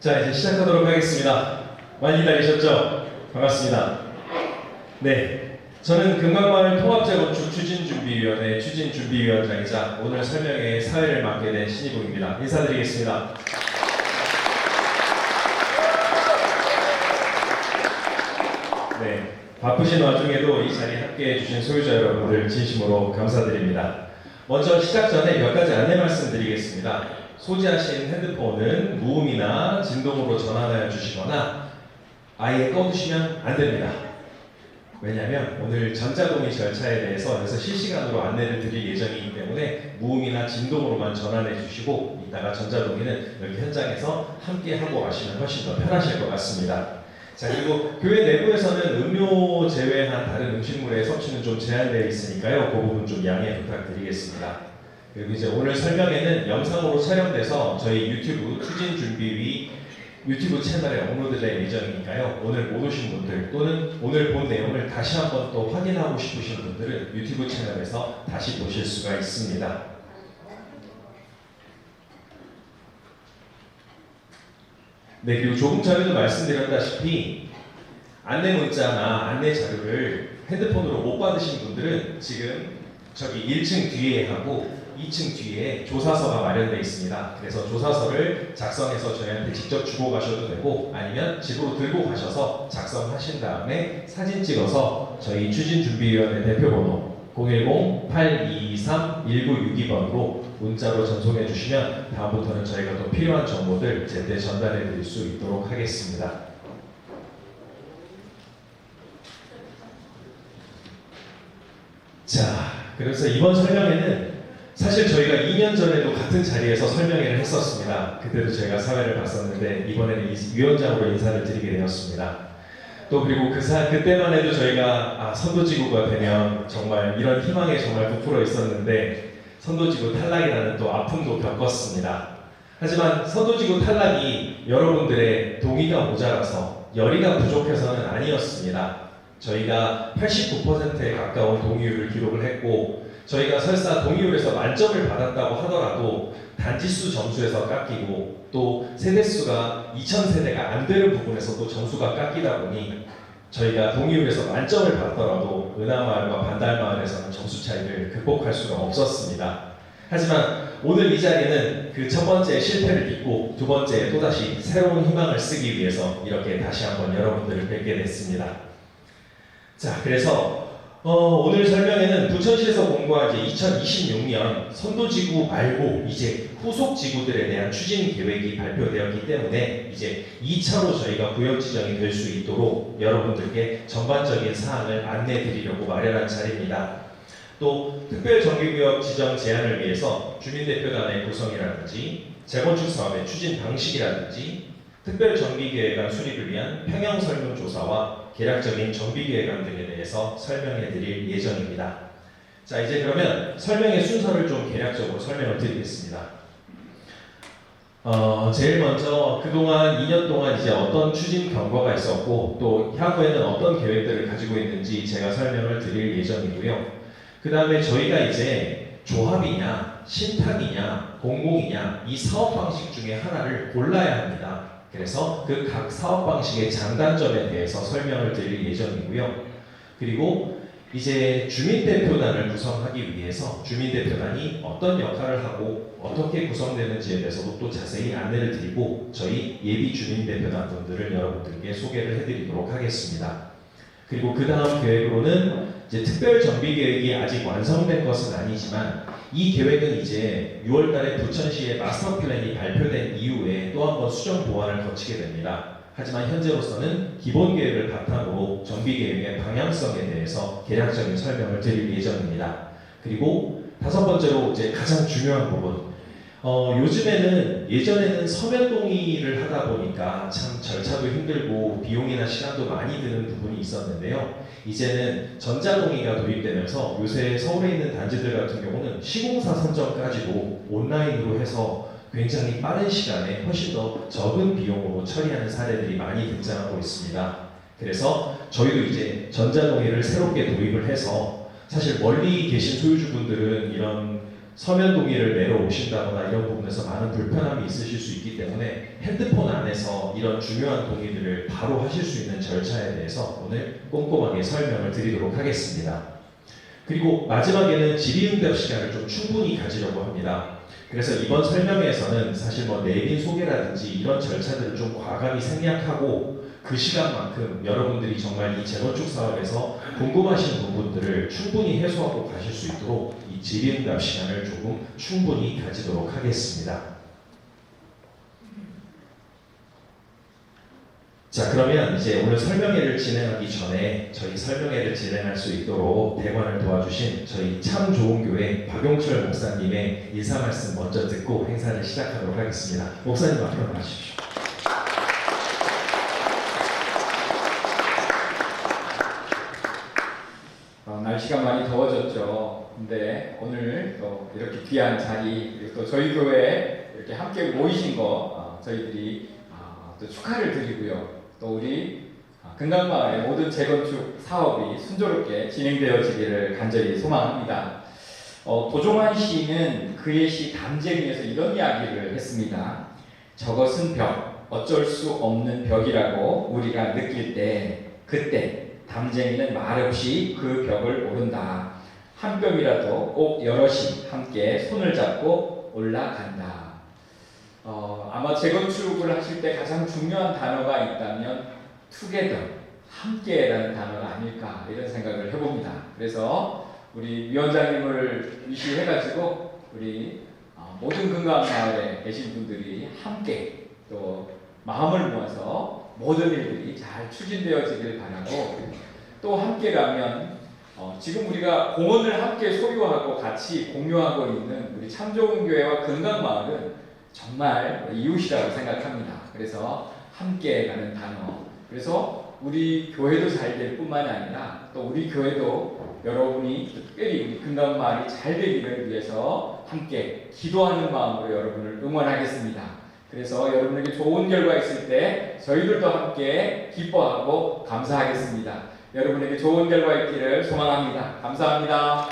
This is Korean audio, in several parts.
자, 이제 시작하도록 하겠습니다. 많이 기다리셨죠? 반갑습니다. 네, 저는 금강마을 통합재건축 추진준비위원회 추진준비위원장이자 오늘 설명회 사회를 맡게 된 신희봉입니다. 인사드리겠습니다. 네, 바쁘신 와중에도 이 자리에 함께해 주신 소유자 여러분들 진심으로 감사드립니다. 먼저 시작 전에 몇 가지 안내 말씀드리겠습니다. 소지하신 핸드폰은 무음이나 진동으로 전환하여 주시거나 아예 꺼두시면 안 됩니다. 왜냐하면 오늘 전자동의 절차에 대해서 여기서 실시간으로 안내를 드릴 예정이기 때문에 무음이나 진동으로만 전환해 주시고 이따가 전자동의는 여기 현장에서 함께 하고 가시면 훨씬 더 편하실 것 같습니다. 자, 그리고 교회 내부에서는 음료 제외한 다른 음식물의 섭취는 좀 제한되어 있으니까요. 그 부분 좀 양해 부탁드리겠습니다. 그리고 이제 오늘 설명회는 영상으로 촬영돼서 저희 유튜브 추진준비위 유튜브 채널에 업로드될 예정이니까요. 오늘 못 오신 분들 또는 오늘 본 내용을 다시 한번 또 확인하고 싶으신 분들은 유튜브 채널에서 다시 보실 수가 있습니다. 네, 그리고 조금 전에도 말씀드렸다시피 안내 문자나 안내 자료를 핸드폰으로 못 받으신 분들은 지금 저기 1층 뒤에 하고 2층 뒤에 조사서가 마련되어 있습니다. 그래서 조사서를 작성해서 저희한테 직접 주고 가셔도 되고 아니면 집으로 들고 가셔서 작성하신 다음에 사진 찍어서 저희 추진준비위원회 대표번호 010-8223-1962번으로 문자로 전송해 주시면 다음부터는 저희가 또 필요한 정보들 제때 전달해 드릴 수 있도록 하겠습니다. 자, 그래서 이번 설명회는 사실 저희가 2년 전에도 같은 자리에서 설명회를 했었습니다. 그때도 저희가 사회를 봤었는데 이번에는 위원장으로 인사를 드리게 되었습니다. 또 그리고 그때만 해도 저희가 선도지구가 되면 정말 이런 희망에 정말 부풀어 있었는데 선도지구 탈락이라는 또 아픔도 겪었습니다. 하지만 선도지구 탈락이 여러분들의 동의가 모자라서 열의가 부족해서는 아니었습니다. 저희가 89%에 가까운 동의율을 기록을 했고 저희가 설사 동의율에서 만점을 받았다고 하더라도 단지수 점수에서 깎이고 또 세대수가 2000세대가 안 되는 부분에서도 점수가 깎이다 보니 저희가 동의율에서 만점을 받더라도 은하마을과 반달마을에서는 점수 차이를 극복할 수가 없었습니다. 하지만 오늘 이 자리는 그 첫 번째 실패를 딛고 두 번째 또다시 새로운 희망을 쓰기 위해서 이렇게 다시 한번 여러분들을 뵙게 됐습니다. 자, 그래서 오늘 설명회는 부천시에서 공고한 이제 2026년 선도지구 말고 이제 후속 지구들에 대한 추진 계획이 발표되었기 때문에 이제 2차로 저희가 구역 지정이 될 수 있도록 여러분들께 전반적인 사항을 안내 드리려고 마련한 자리입니다. 또 특별정비구역 지정 제안을 위해서 주민대표단의 구성이라든지 재건축 사업의 추진 방식이라든지 특별정비계획안 수립을 위한 평형설문조사와 계략적인 정비계획안 등에 대해서 설명해 드릴 예정입니다. 자, 이제 그러면 설명의 순서를 좀 계략적으로 설명을 드리겠습니다. 제일 먼저 그동안 2년 동안 이제 어떤 추진 경과가 있었고 또 향후에는 어떤 계획들을 가지고 있는지 제가 설명을 드릴 예정이고요. 그 다음에 저희가 이제 조합이냐, 신탁이냐, 공공이냐 이 사업 방식 중에 하나를 골라야 합니다. 그래서 그 각 사업 방식의 장단점에 대해서 설명을 드릴 예정이고요. 그리고 이제 주민대표단을 구성하기 위해서 주민대표단이 어떤 역할을 하고 어떻게 구성되는지에 대해서도 또 자세히 안내를 드리고 저희 예비 주민대표단 분들을 여러분들께 소개를 해드리도록 하겠습니다. 그리고 그 다음 계획으로는 이제 특별정비계획이 아직 완성된 것은 아니지만 이 계획은 이제 6월달에 부천시의 마스터 플랜이 발표된 이후에 또 한 번 수정 보완을 거치게 됩니다. 하지만 현재로서는 기본 계획을 바탕으로 정비 계획의 방향성에 대해서 개략적인 설명을 드릴 예정입니다. 그리고 다섯 번째로 이제 가장 중요한 부분. 요즘에는 예전에는 서면 동의를 하다 보니까 참 절차도 힘들고 비용이나 시간도 많이 드는 부분이 있었는데요. 이제는 전자동의가 도입되면서 요새 서울에 있는 단지들 같은 경우는 시공사 선정까지도 온라인으로 해서 굉장히 빠른 시간에 훨씬 더 적은 비용으로 처리하는 사례들이 많이 등장하고 있습니다. 그래서 저희도 이제 전자동의를 새롭게 도입을 해서 사실 멀리 계신 소유주분들은 이런 서면 동의를 내러 오신다거나 이런 부분에서 많은 불편함이 있으실 수 있기 때문에 핸드폰 안에서 이런 중요한 동의들을 바로 하실 수 있는 절차에 대해서 오늘 꼼꼼하게 설명을 드리도록 하겠습니다. 그리고 마지막에는 질의응답 시간을 좀 충분히 가지려고 합니다. 그래서 이번 설명회에서는 사실 뭐 내빈 소개라든지 이런 절차들을 좀 과감히 생략하고 그 시간만큼 여러분들이 정말 이 재건축 사업에서 궁금하신 부분들을 충분히 해소하고 가실 수 있도록 이 질의응답 시간을 조금 충분히 가지도록 하겠습니다. 자, 그러면 이제 오늘 설명회를 진행하기 전에 저희 설명회를 진행할 수 있도록 대관을 도와주신 저희 참 좋은 교회 박용철 목사님의 인사 말씀 먼저 듣고 행사를 시작하도록 하겠습니다. 목사님 앞으로 나가십시오. 날씨가 많이 더워졌죠. 근데 오늘 또 이렇게 귀한 자리, 그리고 또 저희 교회에 이렇게 함께 모이신 거 저희들이 또 축하를 드리고요. 또 우리 금강마을의 모든 재건축 사업이 순조롭게 진행되어지기를 간절히 소망합니다. 도종환 시인은 그의 시 담쟁이에서 이런 이야기를 했습니다. 저것은 벽, 어쩔 수 없는 벽이라고 우리가 느낄 때 그때 담쟁이는 말없이 그 벽을 오른다. 한 뼘이라도 꼭 여럿이 함께 손을 잡고 올라간다. 아마 재건축을 하실 때 가장 중요한 단어가 있다면 together, 함께라는 단어가 아닐까 이런 생각을 해봅니다. 그래서 우리 위원장님을 위시해가지고 우리 모든 금강마을에 계신 분들이 함께 또 마음을 모아서 모든 일들이 잘 추진되어지길 바라고, 또 함께 가면 지금 우리가 공원을 함께 소유하고 같이 공유하고 있는 우리 참 좋은 교회와 금강마을은 정말 이웃이라고 생각합니다. 그래서 함께 가는 단어, 그래서 우리 교회도 잘 될 뿐만 아니라 또 우리 교회도 여러분이 특별히 우리 금강마을이 잘 되기를 위해서 함께 기도하는 마음으로 여러분을 응원하겠습니다. 그래서 여러분에게 좋은 결과 있을 때 저희들도 함께 기뻐하고 감사하겠습니다. 여러분에게 좋은 결과 있기를 소망합니다. 감사합니다.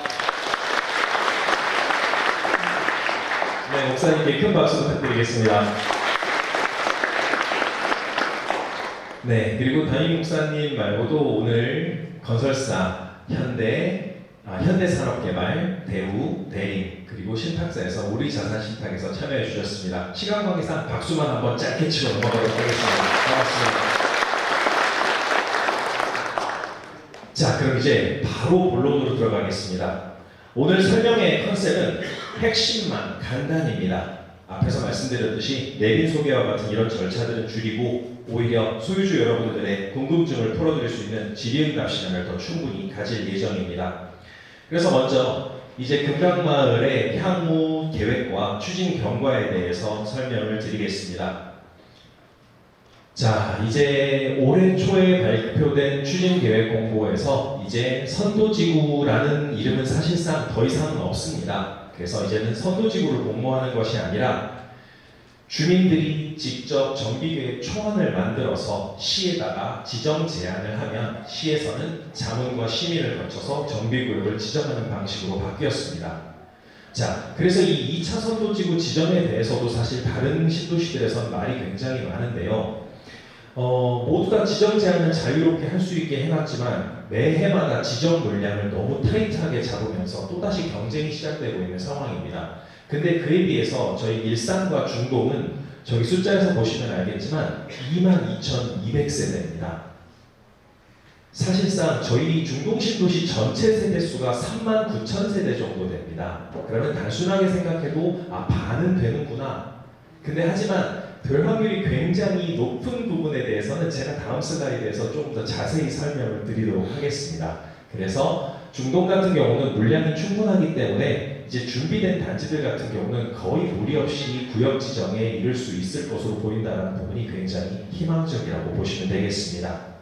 네, 목사님께 큰 박수 부탁드리겠습니다. 네, 그리고 담임 목사님 말고도 오늘 건설사, 현대산업개발, 대우, 대림, 그리고 신탁사에서 우리자산신탁에서 참여해 주셨습니다. 시간 관계상 박수만 한번 짧게 치고 넘어가도록 하겠습니다. 고맙습니다. 자, 그럼 이제 바로 본론으로 들어가겠습니다. 오늘 설명의 컨셉은 핵심만 간단입니다. 앞에서 말씀드렸듯이 내빈 소개와 같은 이런 절차들은 줄이고 오히려 소유주 여러분들의 궁금증을 풀어드릴 수 있는 질의응답 시간을 더 충분히 가질 예정입니다. 그래서 먼저 이제 금강마을의 향후 계획과 추진 경과에 대해서 설명을 드리겠습니다. 자, 이제 올해 초에 발표된 추진계획 공고에서 이제 선도지구라는 이름은 사실상 더 이상은 없습니다. 그래서 이제는 선도지구를 공모하는 것이 아니라 주민들이 직접 정비계획 초안을 만들어서 시에다가 지정 제안을 하면 시에서는 자문과 심의를 거쳐서 정비구역을 지정하는 방식으로 바뀌었습니다. 자, 그래서 이 2차 선도지구 지정에 대해서도 사실 다른 신도시들에서는 말이 굉장히 많은데요. 모두 다 지정 제한을 자유롭게 할 수 있게 해놨지만 매해마다 지정 물량을 너무 타이트하게 잡으면서 또다시 경쟁이 시작되고 있는 상황입니다. 근데 그에 비해서 저희 일산과 중동은 저기 숫자에서 보시면 알겠지만 22,200세대입니다. 사실상 저희 중동 신도시 전체 세대수가 39,000세대 정도 됩니다. 그러면 단순하게 생각해도 반은 되는구나. 근데 하지만 별 확률이 굉장히 높은 부분에 대해서는 제가 다음 슬라이드에서 조금 더 자세히 설명을 드리도록 하겠습니다. 그래서 중동 같은 경우는 물량이 충분하기 때문에 이제 준비된 단지들 같은 경우는 거의 무리 없이 구역 지정에 이를 수 있을 것으로 보인다는 부분이 굉장히 희망적이라고 보시면 되겠습니다.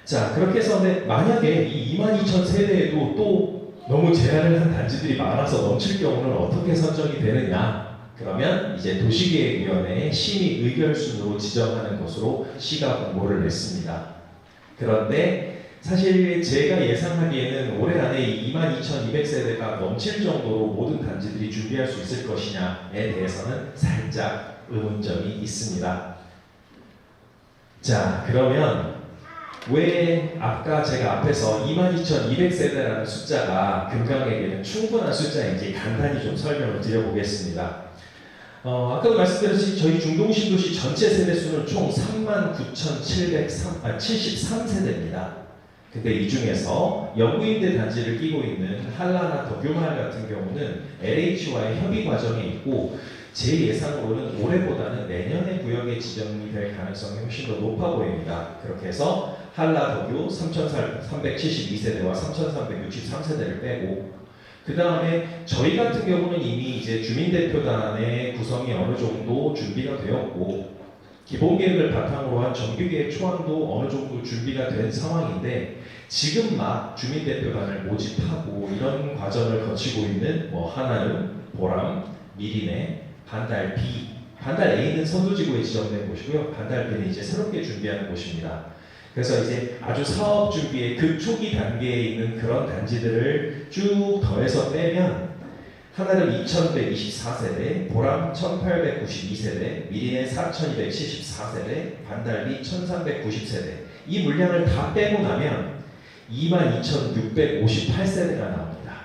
자, 그렇게 해서 만약에 이 22,000세대에도 또 너무 제한을 한 단지들이 많아서 넘칠 경우는 어떻게 선정이 되느냐? 그러면 이제 도시계획위원회의 심의 의결순으로 지정하는 것으로 시가 공고를 냈습니다. 그런데 사실 제가 예상하기에는 올해 안에 22,200세대가 넘칠 정도로 모든 단지들이 준비할 수 있을 것이냐에 대해서는 살짝 의문점이 있습니다. 자, 그러면 왜 아까 제가 앞에서 22,200세대라는 숫자가 금강에게는 충분한 숫자인지 간단히 좀 설명을 드려보겠습니다. 아까도 말씀드렸듯이 저희 중동신도시 전체 세대수는 총 39,773세대입니다. 근데 이 중에서 영구임대 단지를 끼고 있는 한라나 덕유마을 같은 경우는 LH와의 협의 과정에 있고 제 예상으로는 올해보다는 내년에 구역에 지정이 될 가능성이 훨씬 더 높아 보입니다. 그렇게 해서 한라 덕유 3,372세대와 3,363세대를 빼고 그 다음에 저희 같은 경우는 이미 이제 주민대표단의 구성이 어느 정도 준비가 되었고 기본 계획을 바탕으로 한 정규계획 초안도 어느 정도 준비가 된 상황인데 지금 막 주민대표단을 모집하고 이런 과정을 거치고 있는 뭐 한아름, 보람, 미리네, 반달 B, 반달 A는 선도지구에 지정된 곳이고요. 반달 B는 이제 새롭게 준비하는 곳입니다. 그래서 이제 아주 사업 준비의 초기 단계에 있는 그런 단지들을 쭉 더해서 빼면 하나는 2,124세대, 보람 1,892세대, 미리네 4,274세대, 반달리 1,390세대 이 물량을 다 빼고 나면 22,658세대가 나옵니다.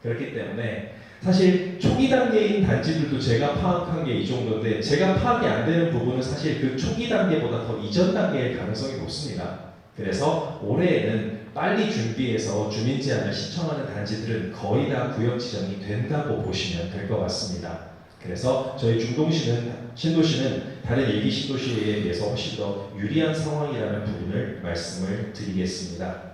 그렇기 때문에 사실 초기 단계인 단지들도 제가 파악한 게 이 정도인데 제가 파악이 안 되는 부분은 사실 그 초기 단계보다 더 이전 단계일 가능성이 높습니다. 그래서 올해에는 빨리 준비해서 주민 제한을 신청하는 단지들은 거의 다 구역 지정이 된다고 보시면 될 것 같습니다. 그래서 저희 신도시는 다른 일기 신도시에 비해서 훨씬 더 유리한 상황이라는 부분을 말씀을 드리겠습니다.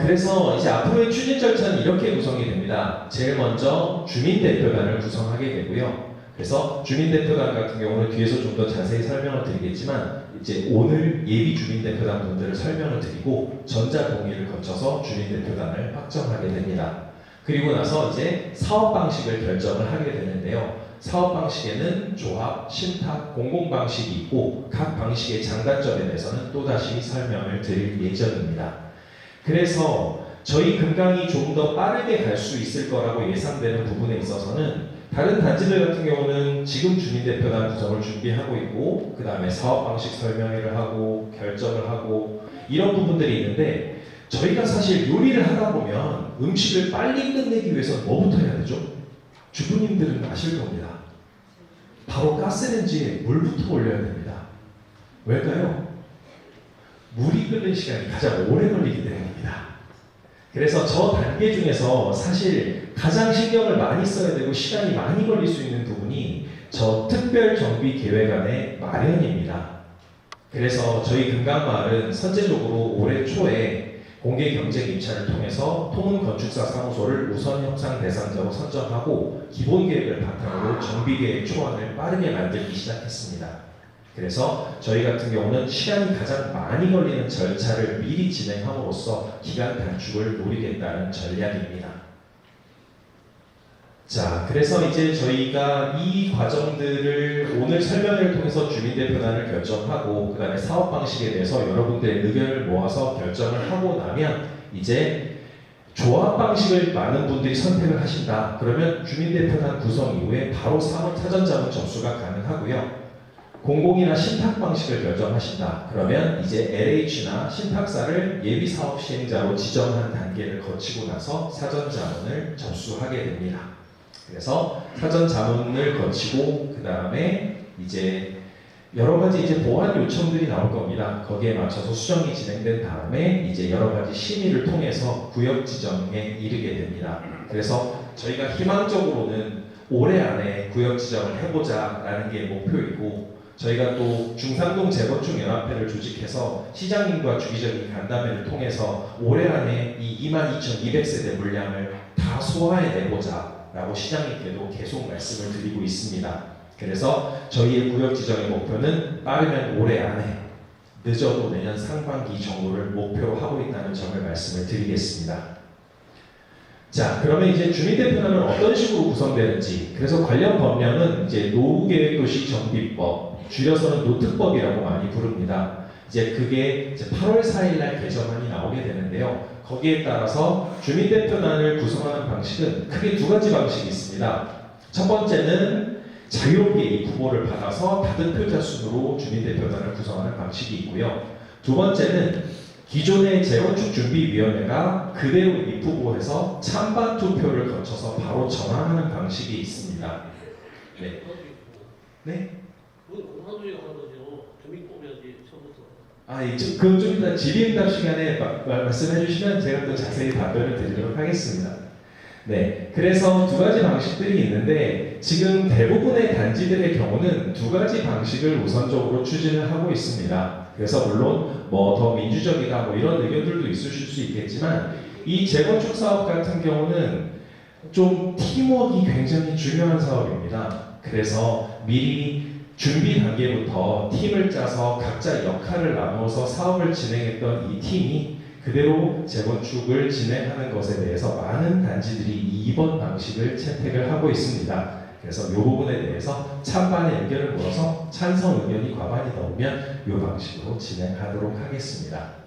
그래서 이제 앞으로의 추진 절차는 이렇게 구성이 됩니다. 제일 먼저 주민대표단을 구성하게 되고요. 그래서 주민대표단 같은 경우는 뒤에서 좀 더 자세히 설명을 드리겠지만 이제 오늘 예비 주민대표단 분들을 설명을 드리고 전자동의를 거쳐서 주민대표단을 확정하게 됩니다. 그리고 나서 이제 사업 방식을 결정을 하게 되는데요. 사업 방식에는 조합, 신탁, 공공 방식이 있고 각 방식의 장단점에 대해서는 또다시 설명을 드릴 예정입니다. 그래서 저희 금강이 좀 더 빠르게 갈 수 있을 거라고 예상되는 부분에 있어서는 다른 단지들 같은 경우는 지금 주민대표단 구성을 준비하고 있고 그 다음에 사업 방식 설명회를 하고 결정을 하고 이런 부분들이 있는데 저희가 사실 요리를 하다 보면 음식을 빨리 끝내기 위해서 뭐부터 해야 되죠? 주부님들은 아실 겁니다. 바로 가스레인지에 물부터 올려야 됩니다. 왜일까요? 물이 끓는 시간이 가장 오래 걸리기 때문입니다. 그래서 저 단계 중에서 사실 가장 신경을 많이 써야 되고 시간이 많이 걸릴 수 있는 부분이 저 특별정비계획안의 마련입니다. 그래서 저희 금강마을은 선제적으로 올해 초에 공개경쟁입찰을 통해서 통은건축사 사무소를 우선 협상 대상자로 선정하고 기본계획을 바탕으로 정비계획 초안을 빠르게 만들기 시작했습니다. 그래서 저희 같은 경우는 시간이 가장 많이 걸리는 절차를 미리 진행함으로써 기간 단축을 노리겠다는 전략입니다. 자, 그래서 이제 저희가 이 과정들을 오늘 설명을 통해서 주민대표단을 결정하고 그 다음에 사업 방식에 대해서 여러분들의 의견을 모아서 결정을 하고 나면 이제 조합 방식을 많은 분들이 선택을 하신다. 그러면 주민대표단 구성 이후에 바로 사전자문 접수가 가능하고요. 공공이나 신탁 방식을 결정하신다. 그러면 이제 LH나 신탁사를 예비 사업 시행자로 지정한 단계를 거치고 나서 사전 자문을 접수하게 됩니다. 그래서 사전 자문을 거치고 그 다음에 이제 여러 가지 이제 보완 요청들이 나올 겁니다. 거기에 맞춰서 수정이 진행된 다음에 이제 여러 가지 심의를 통해서 구역 지정에 이르게 됩니다. 그래서 저희가 희망적으로는 올해 안에 구역 지정을 해보자라는 게 목표이고 저희가 또 중상동 재건축 연합회를 조직해서 시장님과 주기적인 간담회를 통해서 올해 안에 이 22,200세대 물량을 다 소화해내보자 라고 시장님께도 계속 말씀을 드리고 있습니다. 그래서 저희의 구역 지정의 목표는 빠르면 올해 안에 늦어도 내년 상반기 정도를 목표로 하고 있다는 점을 말씀을 드리겠습니다. 자, 그러면 이제 주민대표단은 어떤 식으로 구성되는지, 그래서 관련 법령은 이제 노후계획도시 정비법, 줄여서는 노특법이라고 많이 부릅니다. 이제 그게 이제 8월 4일 날 개정안이 나오게 되는데요. 거기에 따라서 주민대표단을 구성하는 방식은 크게 두 가지 방식이 있습니다. 첫 번째는 자유롭게 이 후보를 받아서 다득표자 순으로 주민대표단을 구성하는 방식이 있고요. 두 번째는 기존의 재건축준비위원회가 그대로 입후보해서 찬반 투표를 거쳐서 바로 전환하는 방식이 있습니다. 네. 네? 그건 공화당이 하는 거죠. 주민 뽑아야지 처음부터. 그건 좀 이따 질의응답 시간에 말씀해 주시면 제가 또 자세히 답변을 드리도록 하겠습니다. 네, 그래서 두 가지 방식들이 있는데 지금 대부분의 단지들의 경우는 두 가지 방식을 우선적으로 추진을 하고 있습니다. 그래서 물론 뭐 더 민주적이다 뭐 이런 의견들도 있으실 수 있겠지만 이 재건축 사업 같은 경우는 좀 팀워크가 굉장히 중요한 사업입니다. 그래서 미리 준비 단계부터 팀을 짜서 각자 역할을 나누어서 사업을 진행했던 이 팀이 그대로 재건축을 진행하는 것에 대해서 많은 단지들이 2번 방식을 채택을 하고 있습니다. 그래서 이 부분에 대해서 찬반의 의견을 물어서 찬성 의견이 과반이 넘으면 이 방식으로 진행하도록 하겠습니다.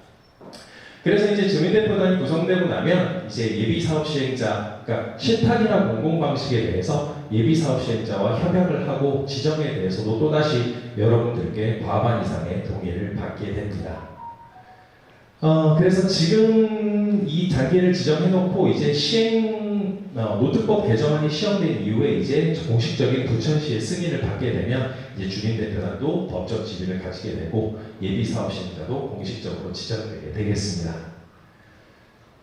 그래서 이제 주민대표단이 구성되고 나면 이제 예비사업 시행자, 그러니까 신탁이나 공공 방식에 대해서 예비사업 시행자와 협약을 하고 지정에 대해서도 또다시 여러분들께 과반 이상의 동의를 받게 됩니다. 그래서 지금 이 단계를 지정해놓고 이제 노트법 개정안이 시행된 이후에 이제 공식적인 부천시의 승인을 받게 되면 이제 주민대표단도 법적 지위를 가지게 되고 예비사업 시행자도 공식적으로 지정되게 되겠습니다.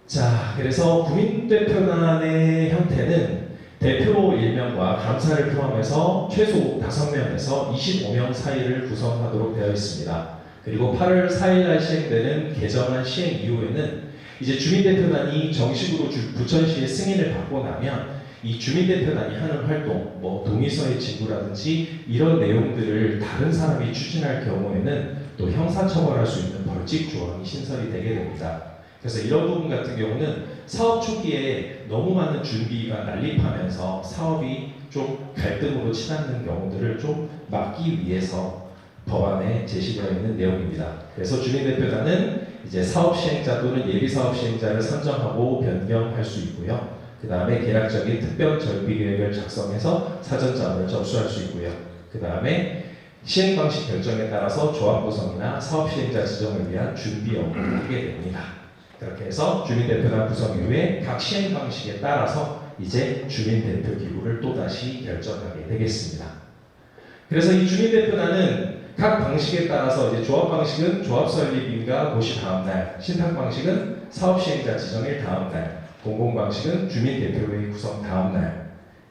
자, 그래서 구민대표단의 형태는 대표 1명과 감사를 포함해서 최소 5명에서 25명 사이를 구성하도록 되어 있습니다. 그리고 8월 4일 날 시행되는 개정안 시행 이후에는 이제 주민대표단이 정식으로 부천시의 승인을 받고 나면 이 주민대표단이 하는 활동, 뭐 동의서의 지구라든지 이런 내용들을 다른 사람이 추진할 경우에는 또 형사처벌할 수 있는 벌칙 조항이 신설이 되게 됩니다. 그래서 이런 부분 같은 경우는 사업 초기에 너무 많은 준비가 난립하면서 사업이 좀 갈등으로 치닫는 경우들을 좀 막기 위해서 법안에 제시되어 있는 내용입니다. 그래서 주민대표단은 이제 사업 시행자 또는 예비 사업 시행자를 선정하고 변경할 수 있고요. 그 다음에 계략적인 특별 절비 계획을 작성해서 사전 자문을 접수할 수 있고요. 그 다음에 시행 방식 결정에 따라서 조합 구성이나 사업 시행자 지정을 위한 준비 업무를 하게 됩니다. 그렇게 해서 주민대표단 구성 이후에 각 시행 방식에 따라서 이제 주민대표 기구를 또다시 결정하게 되겠습니다. 그래서 이 주민대표단은 각 방식에 따라서 이제 조합 방식은 조합 설립인가 고시 다음 날, 신탁 방식은 사업 시행자 지정일 다음 날, 공공 방식은 주민대표회의 구성 다음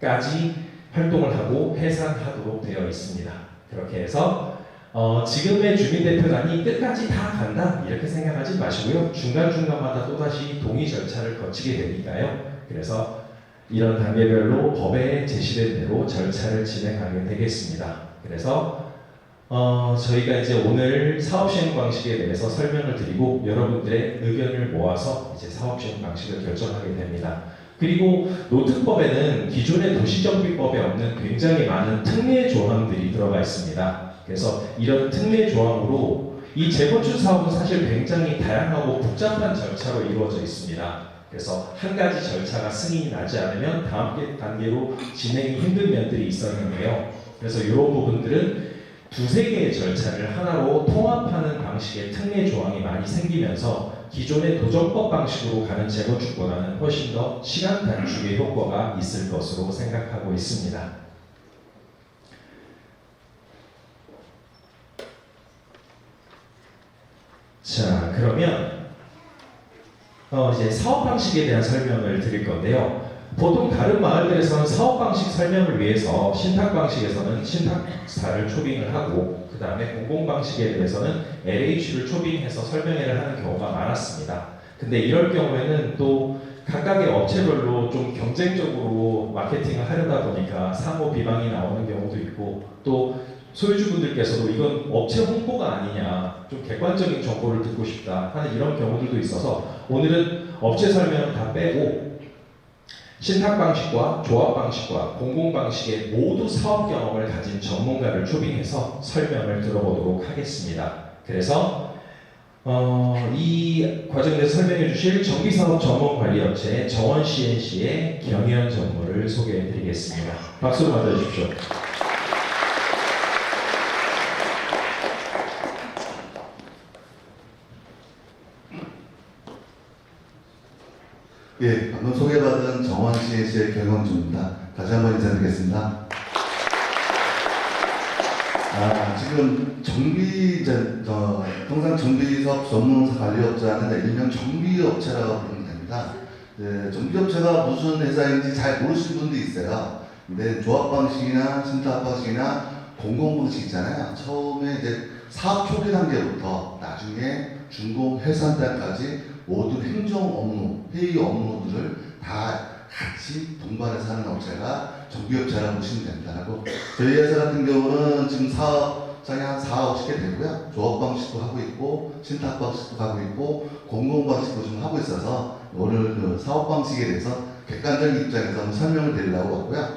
날까지 활동을 하고 해산하도록 되어 있습니다. 그렇게 해서 지금의 주민대표단이 끝까지 다 간다 이렇게 생각하지 마시고요. 중간중간마다 또다시 동의 절차를 거치게 되니까요. 그래서 이런 단계별로 법에 제시된 대로 절차를 진행하게 되겠습니다. 그래서 저희가 이제 오늘 사업 시행 방식에 대해서 설명을 드리고 여러분들의 의견을 모아서 이제 사업 시행 방식을 결정하게 됩니다. 그리고 노특법에는 기존의 도시정비법에 없는 굉장히 많은 특례 조항들이 들어가 있습니다. 그래서 이런 특례 조항으로 이 재건축 사업은 사실 굉장히 다양하고 복잡한 절차로 이루어져 있습니다. 그래서 한 가지 절차가 승인이 나지 않으면 다음 단계로 진행이 힘든 면들이 있었는데요. 그래서 이런 부분들은 두세 개의 절차를 하나로 통합하는 방식의 특례 조항이 많이 생기면서 기존의 도정법 방식으로 가는 재건축보다는 훨씬 더 시간 단축의 효과가 있을 것으로 생각하고 있습니다. 자, 그러면 이제 사업 방식에 대한 설명을 드릴 건데요. 보통 다른 마을들에서는 사업 방식 설명을 위해서 신탁 방식에서는 신탁사를 초빙을 하고 그 다음에 공공 방식에 대해서는 LH를 초빙해서 설명회를 하는 경우가 많았습니다. 근데 이럴 경우에는 또 각각의 업체별로 좀 경쟁적으로 마케팅을 하려다 보니까 상호 비방이 나오는 경우도 있고 또 소유주분들께서도 이건 업체 홍보가 아니냐, 좀 객관적인 정보를 듣고 싶다 하는 이런 경우들도 있어서 오늘은 업체 설명을 다 빼고 신탁 방식과 조합 방식과 공공 방식의 모두 사업 경험을 가진 전문가를 초빙해서 설명을 들어보도록 하겠습니다. 그래서 이 과정에 대해서 설명해 주실 정비사업 전문관리업체 정원 CNC의 경연 전무를 소개해 드리겠습니다. 박수로 맞아주십시오. 예, 방금 소개받은 정원 CNC의 경영주입니다. 다시 한번 인사드리겠습니다. 지금 통상 정비사업 전문사 관리업자는 일명 정비업체라고 부르면 됩니다. 정비업체가 무슨 회사인지 잘 모르시는 분도 있어요. 근데 조합 방식이나 신탁 방식이나 공공 방식 있잖아요. 처음에 이제 사업 초기 단계부터 나중에 준공 해산단까지 모든 행정 업무, 회의 업무들을 다 같이 동반해서 하는 업체가 정비업체라고 보시면 됩니다. 하고 저희 회사 같은 경우는 지금 사업장이 한 4, 50개 되고요. 조합 방식도 하고 있고 신탁 방식도 하고 있고 공공 방식도 좀 하고 있어서 오늘 그 사업 방식에 대해서 객관적인 입장에서 한번 설명을 드리려고 하고요.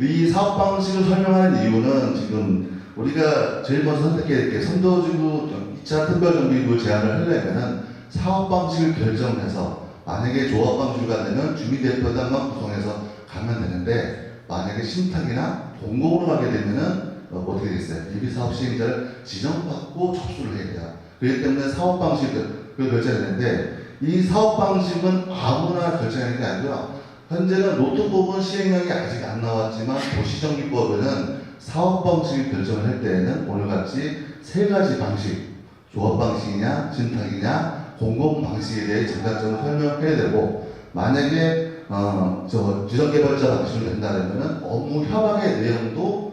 이 사업 방식을 설명하는 이유는 지금 우리가 제일 먼저 선택해 선도지구 2차 특별정비구 제안을 하려면은 사업 방식을 결정해서 만약에 조합 방식을 되면 주민대표단만 구성해서 가면 되는데 만약에 신탁이나 공공으로 가게 되면은 어떻게 되겠어요? 예비사업 시행자를 지정받고 접수를 해야 돼요. 그렇기 때문에 사업 방식을 결정했는데 이 사업 방식은 아무나 결정하는 게 아니고요. 현재는 노트법은 시행령이 아직 안 나왔지만 도시정비법에는 사업 방식을 결정을 할 때에는 오늘같이 세 가지 방식, 조합 방식이냐, 신탁이냐, 공공 방식에 대해 장단점을 설명해야 되고 만약에 지정개발자 방식을 된다면은 업무 협약의 내용도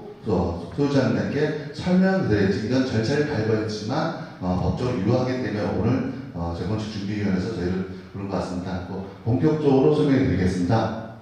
소유자님께 설명드려야지 이런 절차를 밟았지만 법적으로 유효하기 때문에 오늘 재건축 준비위원회에서 저희를 부른 것 같습니다. 본격적으로 설명해 드리겠습니다.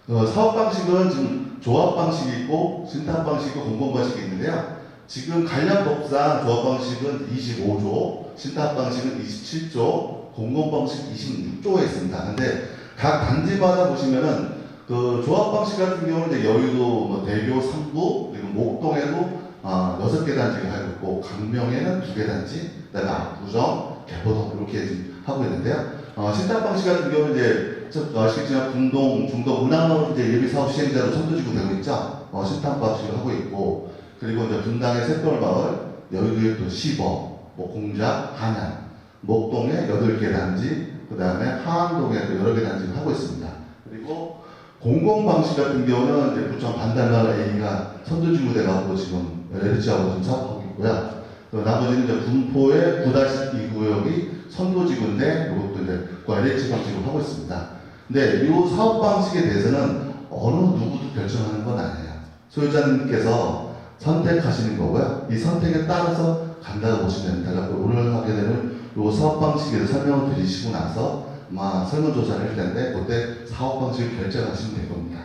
사업 방식은 지금 조합 방식이 있고 신탁 방식이 있고 공공 방식이 있는데요. 지금 관련 법상 조합 방식은 25조, 신탁 방식은 27조, 공공 방식 26조에 있습니다. 근데 각 단지마다 보시면은 그 조합 방식 같은 경우는 이제 여의도 대교 3구 그리고 목동에도 6개 단지가 하고 있고 강명에는 2개 단지, 그다음에 압구정, 개포동 이렇게 지금 하고 있는데요. 신탁 방식 같은 경우는 이제 아시겠지만 분동, 중동, 은하로 이제 예비 사업 시행자로 선도지구 되고 있죠. 신탁 방식을 하고 있고. 그리고 이제 분당의 샛별마을, 여의도의 또 시범, 공작, 한양, 목동에 8개 단지, 그 다음에 하안동에 또 여러 개 단지를 하고 있습니다. 그리고 공공 방식 같은 경우는 이제 부천 반달마을 A가 선도지구 돼가지고 지금 LH하고 좀 사업하고 있고요. 나머지는 이제 군포의 9-2 구역이 선도지구인데 이것도 이제 LH 방식으로 하고 있습니다. 근데 이 사업 방식에 대해서는 어느 누구도 결정하는 건 아니에요. 소유자님께서 선택하시는 거고요. 이 선택에 따라서 간다고 보시면 됩니다. 오늘 하게 되는 이 사업 방식에 대해서 설명을 드리시고 나서 아마 설문조사를 할 텐데 그때 사업 방식을 결정하시면 될 겁니다.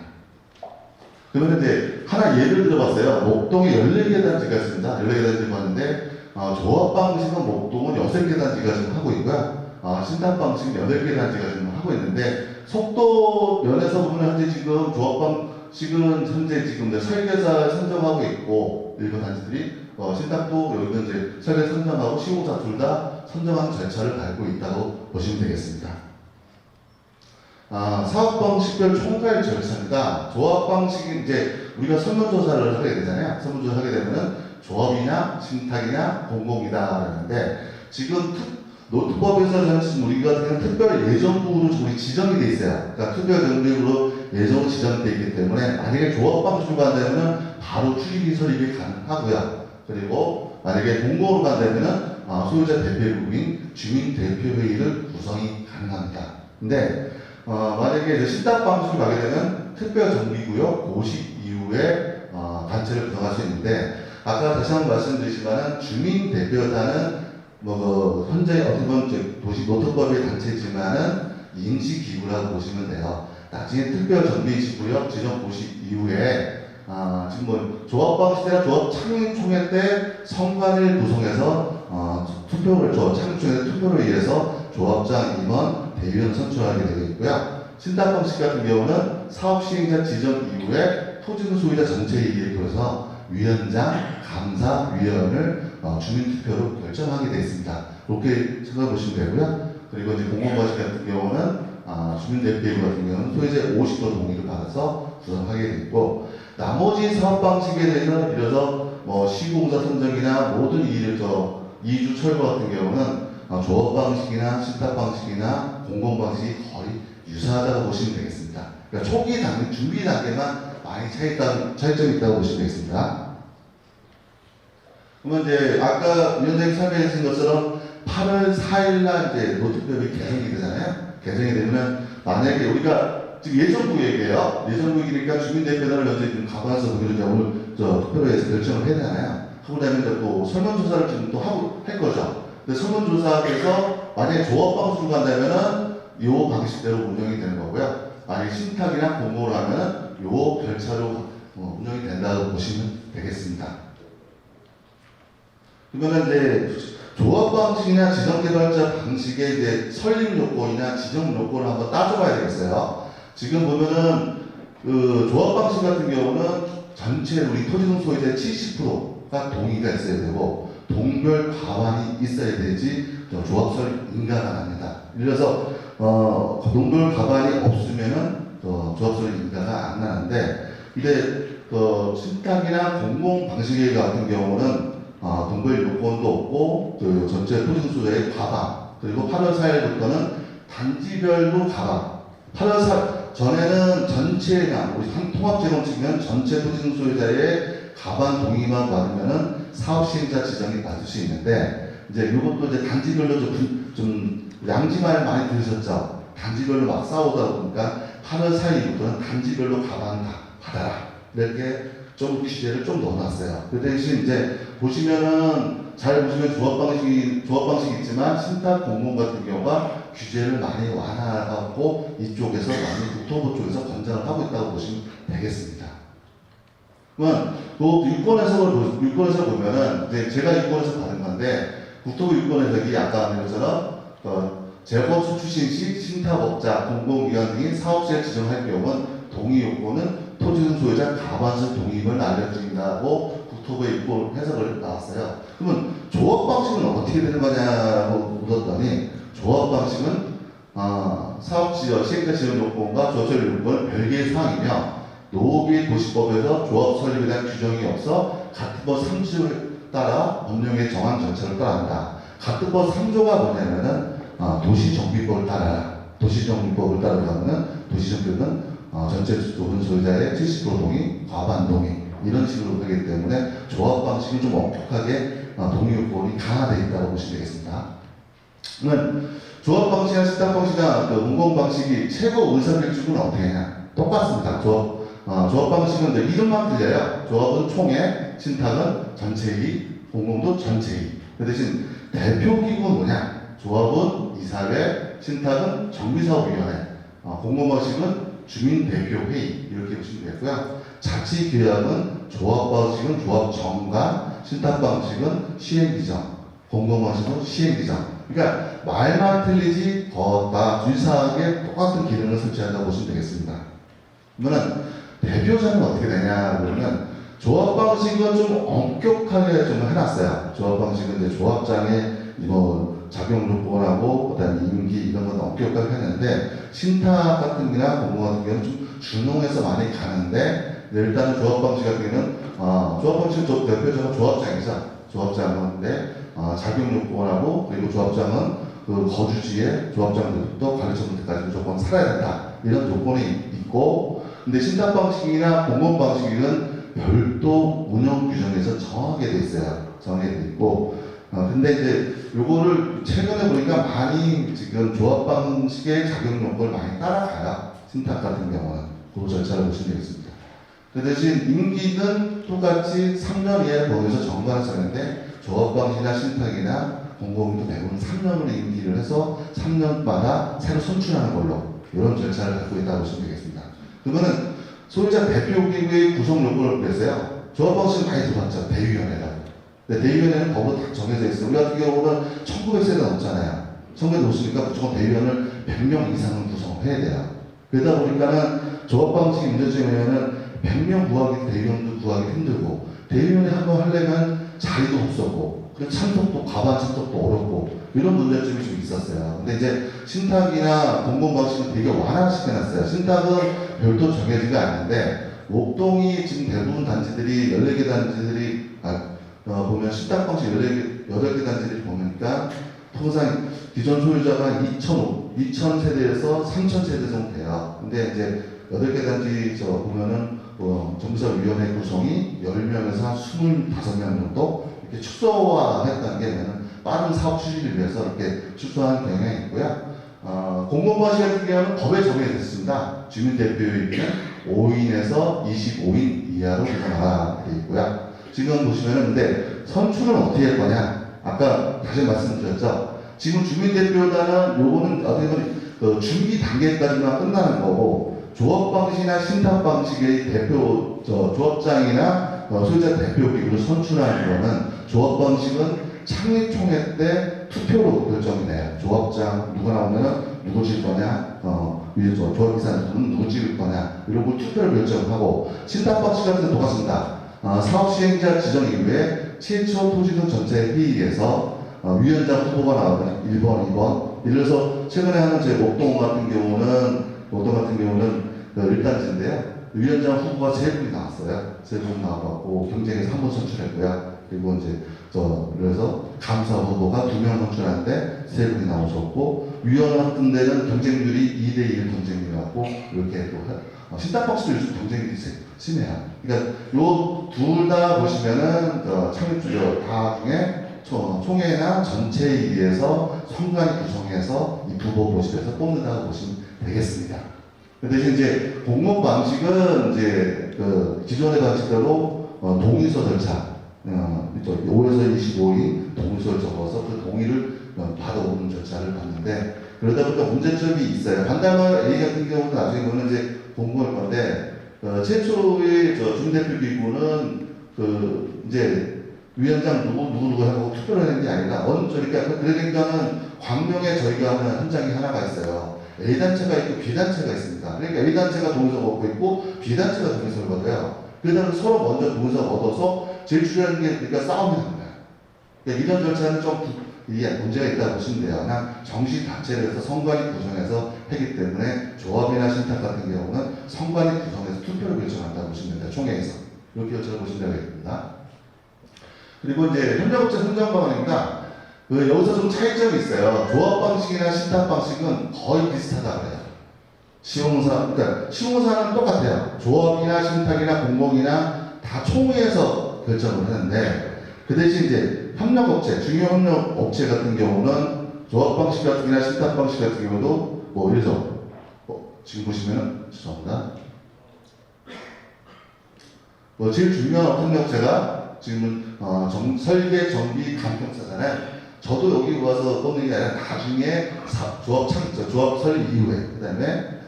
그러면 이제 하나 예를 들어봤어요. 목동에 14개 단지가 있습니다. 14개 단지가 있는데 조합 방식은 목동은 6개 단지가 지금 하고 있고요. 신탁 방식은 8개 단지가 지금 하고 있는데 속도 면에서 보면 현재 지금 조합 방식은 현재 지금 설계사 선정하고 있고 일부 단지들이 신탁도 여기는 이제 설계 선정하고 시공사 둘 다 선정하는 절차를 밟고 있다고 보시면 되겠습니다. 사업 방식별 총괄 절차입니다. 조합 방식이 이제 우리가 설문조사를 하게 되잖아요. 설문조사를 하게 되면은 조합이냐, 신탁이냐, 공공이다 그러는데 지금 노트법에서는 우리가 그냥 특별 예정국으로 지정이 돼 있어요. 그러니까 특별 정비구로 예정으로 지정돼 있기 때문에 만약에 조합 방식으로 간다면은 바로 투기비 설립이 가능하고요. 그리고 만약에 공공으로 간다면은 소유자 대표국인 주민대표회의를 구성이 가능합니다. 근데 만약에 이제 신탁 방식으로 가게 되면 특별정비구역 고시 이후에 단체를 구성할 수 있는데 아까 다시 한번 말씀드리지만은 주민대표단은 현재 어떻게 보면 도시 노트법의 단체지만은 임시기구라고 보시면 돼요. 나중에 특별정비구역 지정 고시 이후에 지금 조합 방식이나 조합 창립총회 때 성관을 구성해서 창립총회 투표를 위해서 조합장 임원 대의원 선출하게 되어 있고요. 신탁 방식 같은 경우는 사업 시행자 지정 이후에 토지는 소유자 전체 얘기에 들어서 위원장, 감사, 위원을 주민투표로 결정하게 되어 있습니다. 그렇게 생각해 보시면 되고요. 그리고 이제 공공과실 같은 경우는 주민대표이구 같은 경우는 소유자의 50% 동의를 받아서 구성하게 되어 있고, 나머지 사업 방식에 대해서 예를 들어서 시공사 선정이나 모든 이주 철거 같은 경우는 조합 방식이나 신탁 방식이나 공공 방식이 거의 유사하다고 보시면 되겠습니다. 그러니까 초기 단계, 준비 단계만 많이 차이점이 있다고 보시면 되겠습니다. 그러면 이제 아까 위원장님 설명해 주신 것처럼 8월 4일날 이제 노트표가 개정이 되잖아요. 개정이 되면 만약에 우리가 지금 예정구역이에요. 예정구역이니까 주민대표단을 먼저 지금 가관해서 보기로 이제 오늘 투표로 해서 결정을 해야 되잖아요. 하고 나면 또 설문조사를 지금 또 하고 할 거죠. 근데 설문조사에서 만약에 조합 방식으로 간다면은 요 방식대로 운영이 되는 거고요. 만약에 신탁이나 공모를 하면은 요 별차로 운영이 된다고 보시면 되겠습니다. 그러면 이제 조합 방식이나 지정개발자 방식의 이제 설립 요건이나 지정 요건을 한번 따져봐야 되겠어요. 지금 보면은 그 조합 방식 같은 경우는 전체 우리 토지동 소유자의 70%가 동의가 있어야 되고 동별 과반이 있어야 되지 조합 설립 인가가 납니다. 예를 들어서 동별 과반이 없으면은 조합 설립 인가가 안 나는데, 근데 신탁이나 공공 방식 같은 경우는 동별 요건도 없고 전체 토지 소유자의 과반, 그리고 8월 4일부터는 단지별로 과반. 8월 4일 전에는 전체가 우리 한 통합재건축이면 전체 토지 소유자의 과반 동의만 받으면은 사업 시행자 지정이 받을 수 있는데, 이제 이것도 이제 단지별로 좀 양지말 많이 들으셨죠? 단지별로 막 싸우다 보니까 8월 4일부터는 단지별로 과반 다 받아라, 이렇게 좀 규제를 좀 넣어놨어요. 그 대신 이제 보시면은 잘 보시면 조합 방식이 있지만 신탁 공공 같은 경우가 규제를 많이 완화하고 이쪽에서 많이 국토부 쪽에서 권장을 하고 있다고 보시면 되겠습니다. 그러면 또 유권해석을 보면은 이제 제가 유권해석 받은 건데, 국토부 유권해석이 아까 한 것처럼 재건축 추진 시 신탁업자, 공공기관 등이 사업시에 지정할 경우는 동의 요건은 토지등 소유자 과반수 동의를 알려드린다고 국토부의 유권 해석을 나왔어요. 그러면 조합 방식은 어떻게 되는 거냐고 물었더니, 조합 방식은 사업 시행자 지정 요건과 조합 설립 요건은 별개의 사항이며 노후기 도시법에서 조합 설립에 대한 규정이 없어 같은 법 3조에 따라 법령의 정한 절차를 따른다. 같은 법 3조가 뭐냐면은 도시정비법을 따라라. 도시정비법을 따르려면은 도시정비법은 전체 조분 소유자의 70% 동의, 과반 동의 이런 식으로 되기 때문에 조합 방식은 좀 엄격하게 동의 요건이 강화되어 있다고 보시면 되겠습니다. 그러면 조합 방식이나 신탁 방식이나 공공 방식이 최고 의사결정은 어떻게 하냐? 똑같습니다. 조합 방식은 이제 이름만 틀려요. 조합은 총회, 신탁은 전체의, 공공도 전체의. 그 대신 대표기구는 뭐냐? 조합은 이사회, 신탁은 정비사업위원회, 공공 방식은 주민대표회의 이렇게 보시면 되고요. 자치계약은 조합 방식은 조합정관, 신탁 방식은 시행기정, 공공 방식은 시행기정. 그러니까 말만 틀리지 다 유사하게 똑같은 기능을 설치한다고 보시면 되겠습니다. 그러면 대표자는 어떻게 되냐 그러면 조합 방식은 좀 엄격하게 좀 해놨어요. 조합 방식은 이제 조합장의 작용 요건하고 그다음에 임기 이런 건 엄격하게 했는데, 신탁 같은 게나 공공 같은 경우는 좀 준용해서 많이 가는데, 일단은 조합 방식 같은 경우는 조합 방식은 대표적으로 조합장이죠. 조합장인데 작용 요건하고, 그리고 조합장은 그 거주지에 조합장들부터 관리처분들까지 무조건 살아야 된다, 이런 조건이 있고, 근데 신탁 방식이나 공공 방식은 별도 운영 규정에서 정하게 돼 있어요. 정하게 돼 있고, 근데 이제 요거를 최근에 보니까 많이 지금 조합 방식의 작용 요건을 많이 따라가요. 신탁 같은 경우는 그 절차를 보시면 되겠습니다. 그 대신 임기는 똑같이 3년 이하의 법에서 정관을 쓰는데, 조합 방식이나 신탁이나 공공도 대부분 3년으로 임기를 해서 3년마다 새로 선출하는 걸로 이런 절차를 갖고 있다고 보시면 되겠습니다. 그러면은 소유자 대표기구의 구성 요건을 그랬어요. 조합 방식은 많이 들어봤죠. 대위원회라고. 근데 대위원회는 법으로 다 정해져 있어요. 우리 같은 경우는 1900세가 넘잖아요. 1900세 넘으니까 무조건 대위원을 100명 이상은 구성해야 돼요. 그러다 보니까는 조합 방식이 문제점이면은 100명 구하기, 대위원도 구하기 힘들고, 대위원회 한번 하려면 자리도 없었고, 그리고 참석도 과반 참석도 어렵고 이런 문제점이 좀 있었어요. 근데 이제 신탁이나 공공 방식은 되게 완화시켜놨어요. 신탁은 별도 정해지가 않는데 목동이 지금 대부분 단지들이 14개 단지들이 보면 신탁 방식 8개 단지들이 보니까 통상 기존 소유자가 2,000 세대에서 3,000 세대 정도 돼요. 근데 이제 8개 단지 보면은 정비사위원회 구성이 10명에서 한 25명 정도 이렇게 축소화했다는 게 빠른 사업 추진을 위해서 이렇게 축소한 경향이 있고요. 공공방식 같은 경우는 법에 정해졌습니다. 주민대표이면 5인에서 25인 이하로 구성하라 되어 있고요. 지금 보시면은 근데 선출은 어떻게 할 거냐? 아까 다시 말씀드렸죠. 지금 주민대표단은 요거는 어떻게 보면 준비 단계까지만 끝나는 거고 조합 방식이나 신탁 방식의 대표 조합장이나 소유자 대표 기구를 선출하는 거는 조합 방식은 창립총회 때 투표로 결정이 돼요. 조합장 누가 나오면 누구 질 거냐, 조합이사는 누구 질 거냐 이런 걸 투표를 결정하고 신탁 방식 같은 건 똑같습니다. 사업 시행자 지정 이후에 최초 토지등 전체 회의에서 위원장 후보가 나오면 1번, 2번. 예를 들어서 최근에 하는 제 목동 같은 경우는 1단지인데요. 위원장 후보가 3분이 나왔어요. 3분 나와갖고 경쟁에서 1분 선출했고요. 그리고 이제 그래서 감사 후보가 2명 선출하는데 3분이 나오셨고 위원 같은 데는 경쟁률이 2대1 경쟁률이라고 이렇게 또 신탁 박스도 요즘 경쟁률이 심해요. 그러니까 요 둘 다 보시면은 창립주죠 다 중에 총회나 전체회의에서 선관위 구성해서 이 후보 모집해서 뽑는다고 보시면 되겠습니다. 그 대신 이제 공모 방식은 이제 기존의 방식대로 동의서 절차, 5에서 25인 동의서를 적어서 그 동의를 받아오는 절차를 받는데 그러다 보니까 문제점이 있어요. 간담회 A 같은 경우는 나중에 보면 이제 공고할 건데 최초의 중대표 기구는 이제 위원장 누구 하고 투표를 하는 게 아니라 그러니까는 광명에 저희가 하는 현장이 하나가 있어요. A단체가 있고 B단체가 있습니다. 그러니까 A단체가 동의서를 얻고 있고 B단체가 동의서를 얻어요. 그러다 서로 먼저 동의서를 얻어서 제일 중요한 게 그러니까 싸움이 나는 거예요. 그러니까 이런 절차는 좀 이게 문제가 있다고 보시면 돼요. 그냥 정식 단체를 해서 선관위 구성해서 하기 때문에 조합이나 신탁 같은 경우는 선관위 구성해서 투표를 결정한다고 보시면 됩니다. 총회에서. 이렇게 결정을 보시면 되겠습니다. 그리고 이제 협력업체 선정 방안입니다. 여기서 좀 차이점이 있어요. 조합 방식이나 신탁 방식은 거의 비슷하다 그래요. 시공사는 똑같아요. 조합이나 신탁이나 공공이나 다 총회에서 결정을 하는데 그 대신 이제 협력업체, 중요 협력업체 같은 경우는 조합 방식 같은 경우나 신탁 방식 같은 경우도 예를 들어 지금 보시면은 죄송합니다. 제일 중요한 협력업체가 지금은 설계, 정비, 감평사잖아요. 저도 여기 와서 뽑는 게 아니라 나중에 조합 설립 이후에 그다음에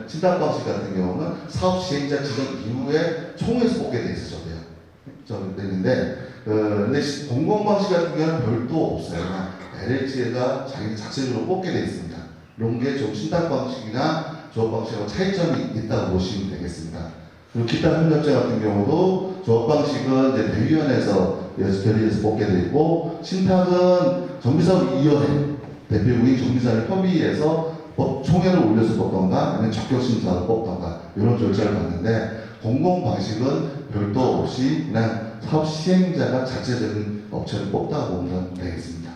신탁 방식 같은 경우는 사업 시행자 지정 이후에 총회에서 뽑게 돼 있어요. 저도요. 근데 공공 방식 같은 경우는 별도 없어요. LH가 자기 자체적으로 뽑게 돼 있습니다. 이런 게 좀 신탁 방식이나 조합 방식하고 차이점이 있다고 보시면 되겠습니다. 그리고 기타 협력자 같은 경우도 조합 방식은 이제 대위원회에서 결의해서 뽑게 되어 있고 신탁은 정비사업위원회 대표국이 정비사를 협의해서 총회를 올려서 뽑던가 아니면 적격심사로 뽑던가 이런 절차를 받는데 공공 방식은 별도 없이 그냥 사업 시행자가 자체적인 업체를 뽑다고 보면 되겠습니다.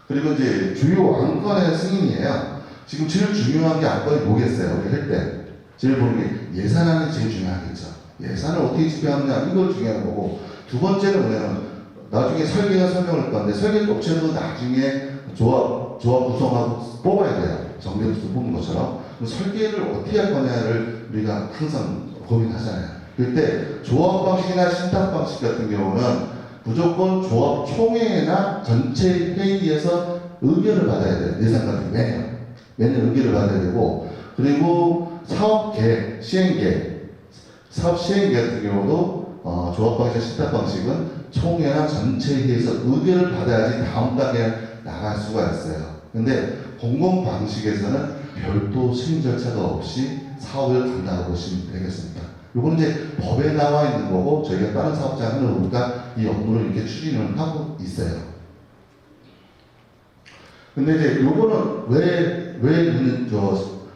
그리고 이제 주요 안건의 승인이에요. 지금 제일 중요한 게 안건이 뭐겠어요? 우리 할 때. 제일 보는 게 예산안이 제일 중요하겠죠. 예산을 어떻게 집행하느냐 이걸 중요한 거고 두 번째는 뭐냐면 나중에 설계가 설명할 건데 설계 업체도 나중에 조합 구성하고 뽑아야 돼요. 정비업체 뽑는 것처럼 설계를 어떻게 할 거냐를 우리가 항상 고민하잖아요. 그때 조합 방식이나 신탁 방식 같은 경우는 무조건 조합 총회나 전체 회의에서 의견을 받아야 돼요. 예산 같은 거 매년 의견을 받아야 되고 그리고 사업 계획, 사업 시행 계획 같은 경우도 조합 방식, 신탁 방식은 총회나 전체 회의에서 의견을 받아야지 다음 단계에 나갈 수가 있어요. 근데 공공 방식에서는 별도 승인 절차가 없이 사업을 간다고 보시면 되겠습니다. 이거는 이제 법에 나와 있는 거고 저희가 다른 사업자 하는 거니까 이 업무를 이렇게 추진을 하고 있어요. 근데 이제 요거는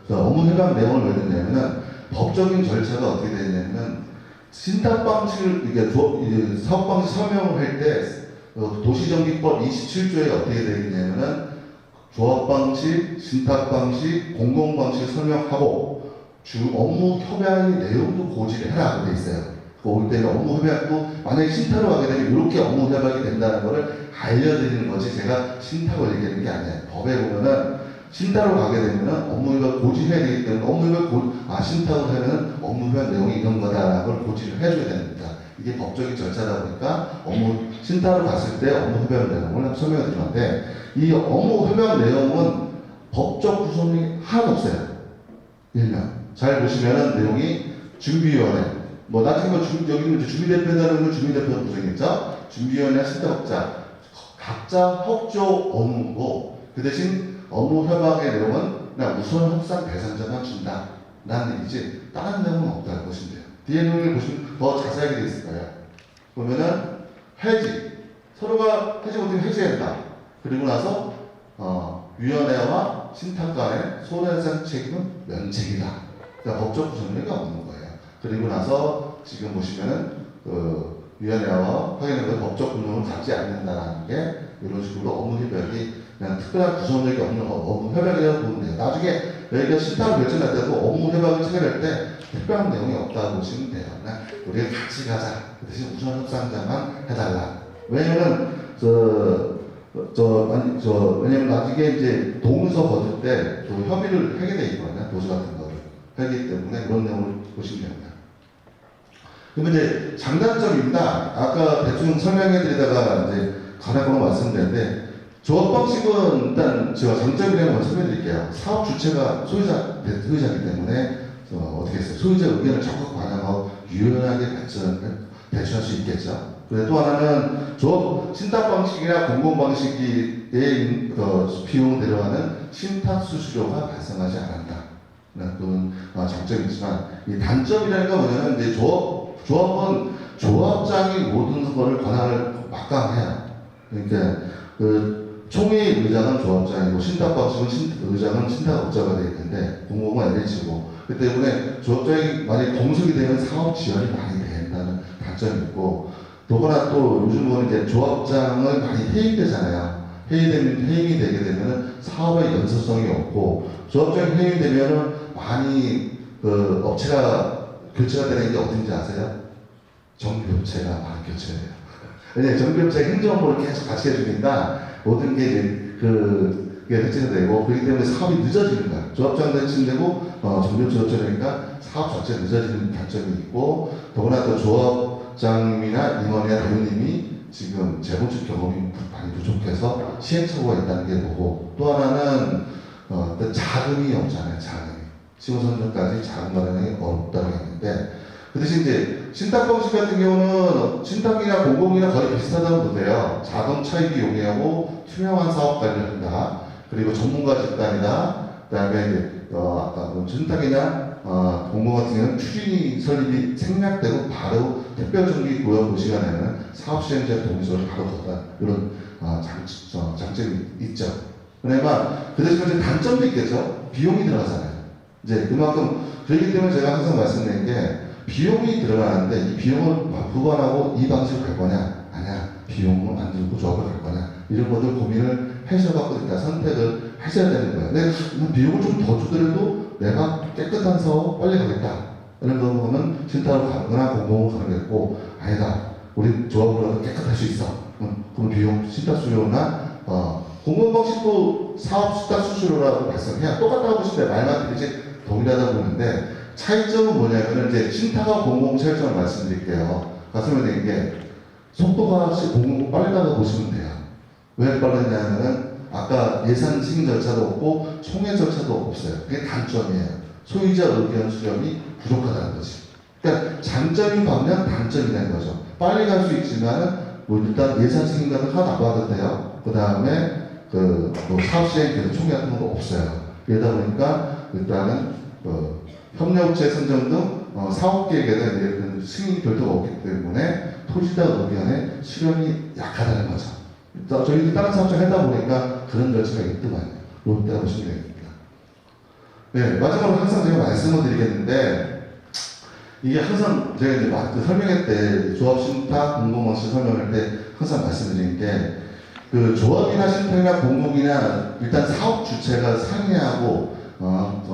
업무 협약 내용을 왜 넣냐면은 법적인 절차가 어떻게 되냐면 신탁 방식을 이게 사업 방식 설명을 할 때 도시정기법 27조에 어떻게 되어 있냐면은 조합 방식, 신탁 방식, 공공 방식을 설명하고 업무 협약의 내용도 고지를 해라고 돼 있어요. 올 때는 업무 협약도 만약에 신탁으로 가게 되면 이렇게 업무 협약이 된다는 것을 알려드리는 것이 제가 신탁을 얘기하는 게 아니에요. 법에 보면은 신탁으로 가게 되면은 업무 협약 고지해야 되기 때문에 업무 협약 신탁을 하면은 업무 협약 내용이 이런 거다라는 걸 고지를 해줘야 됩니다. 이게 법적인 절차다 보니까 신탁으로 갔을 때 업무 협약 내용을 설명해 드리는데 이 업무 협약 내용은 법적 구성이 하나도 없어요. 일명 잘 보시면은 내용이 준비위원회 나중에 여기는 주민대표라는 주민대표 구성이죠. 준비위원회 신탁업자 각자 협조 업무고 그 대신 업무 협약의 내용은 그냥 우선 협상 대상자만 준다 라는 얘기지 다른 내용은 없다고 보시면 돼요. 뒤에 내용을 보시면 더 자세하게 되어 있을 거예요. 보면은 해지 서로가 해지 못하면 해지해야 된다. 그리고 나서 위원회와 신탁 간의 손해배상 책임은 면책이다. 그러니까 법적 구성력이 없는 거예요. 그리고 나서 지금 보시면은 위원회와 확인하는 법적 구성을 갖지 않는다라는 게 이런 식으로 업무 협약이 그냥 특별한 구성력이 없는 업무 협약이라고 보면 돼요. 나중에 여기가 신탁을 결정할 때도 업무 협약을 체결할 때 특별한 내용이 없다고 보시면 돼요. 그냥 우리가 같이 가자. 그 대신 우선 협상자만 해달라. 왜냐면은 왜냐면 나중에 이제 동서 거둘 때 또 협의를 하게 돼 있거든요. 도서 같은 거를 하기 때문에 그런 내용을 보시면 됩니다. 그러면 이제 장단점입니다. 아까 대충 설명해 드리다가 이제 가닥으로 말씀드렸는데 조합 방식은 일단 제가 장점이라는 걸 설명해 드릴게요. 사업 주체가 소유자이기 때문에 어떻게 했어요? 소유자 의견을 적극 반영하고 유연하게 대처할 수 있겠죠. 그리고 또 하나는 조합 신탁 방식이나 공공 방식의 비용 들어가는 신탁 수수료가 발생하지 않는다. 그런 장점이지만 이 단점이라는 건 뭐냐면 이제 조합은 조합장이 모든 거를 권한을 막강해요. 그러니까 총회 의장은 조합장이고 신탁 방식은 의장은 신탁업자가 되어 있는데 공공은 LH고 그 때문에 조합장이 만약 공석이 되면 사업 지원이 많이 된다는 단점이 있고 또 하나 또 요즘은 이제 조합장을 많이 해임되잖아요. 해임이 되게 되면은 사업의 연속성이 없고 조합장이 해임되면은 많이 업체가 교체가 되는 게 어딘지 아세요? 정비업체가 많이 교체돼요. 왜냐면 정비업체가 행정업무를 계속 같이 해주니까 모든 게 이제 그게 해체가 되고 그렇기 때문에 사업이 늦어지는 거야. 조합장도 해체되고 정비업체가 되니까 사업 자체가 늦어지는 단점이 있고 더구나 또 조합장이나 임원이나 대표님이 지금 재건축 경험이 많이 부족해서 시행착오가 있다는 게 보고 또 하나는 자금이 없잖아요. 자금이 시공선정까지 자금 마련이 어렵다고 했는데 그 대신 이제 신탁 방식 같은 경우는 신탁이나 공공이나 거의 비슷하다고 보세요. 자금 차익이 용이하고 투명한 사업 관리를 한다. 그리고 전문가 집단이다. 그다음에 이제 아까 신탁이나 공공 같은 경우는 추진이 설립이 생략되고 바로 특별정비 구역 시간에는 사업 시행자 동의서를 바로 걷다 이런 장점이 있죠. 그러나 그 대신 단점도 있겠죠. 비용이 들어가잖아요. 이제 그만큼 그렇기 때문에 제가 항상 말씀드린 게 비용이 들어가는데 이 비용을 부과하고 이 방식으로 갈 거냐 아니야 비용을 안 들고 조합을 갈 거냐 이런 것들 고민을 하셔갖고 일단 선택을 하셔야 되는 거예요. 근데 비용을 좀 더 주더라도 내가 깨끗한 사업 빨리 가겠다 이런 거 보면 신탁으로 가거나 공공으로 가겠고 아니다 우리 조합으로 깨끗할 수 있어. 그럼 비용 신탁 수수료나 공공 방식도 사업 신탁 수수료라고 발생해야 똑같다고 보시면 말만 들리지 동일하다고 보는데 차이점은 뭐냐면 이제 신탁과 공공 차이점을 말씀드릴게요. 가슴에 되는 게 속도가 공공 빨리 가다 보시면 돼요. 왜 빠르냐면은 아까 예산 승인 절차도 없고 총회 절차도 없어요. 그게 단점이에요. 소유자 의견 수렴이 부족하다는 거지. 그러니까 장점이 반면 단점이 되는 거죠. 빨리 갈 수 있지만은 일단 예산 승인 같은 거 하나 안 받아도 돼요. 그 다음에 사업 시행 계속 총회 같은 것도 없어요. 그러다 보니까 일단은 협력업체 선정 등 사업 계획에는 승인이 별도가 없기 때문에 토지다 의견에 수렴이 약하다는 거죠. 저희도 다른 사업장 하다 보니까 그런 절차가 있더만요. 이렇게 보시면 되겠습니다. 네, 마지막으로 항상 제가 말씀을 드리겠는데, 이게 항상 제가 이제 그 설명회 때, 조합 신탁, 공공방식 설명할 때 항상 말씀드리는 게, 그 조합이나 신탁이나 공공이나 일단 사업 주체가 상의하고,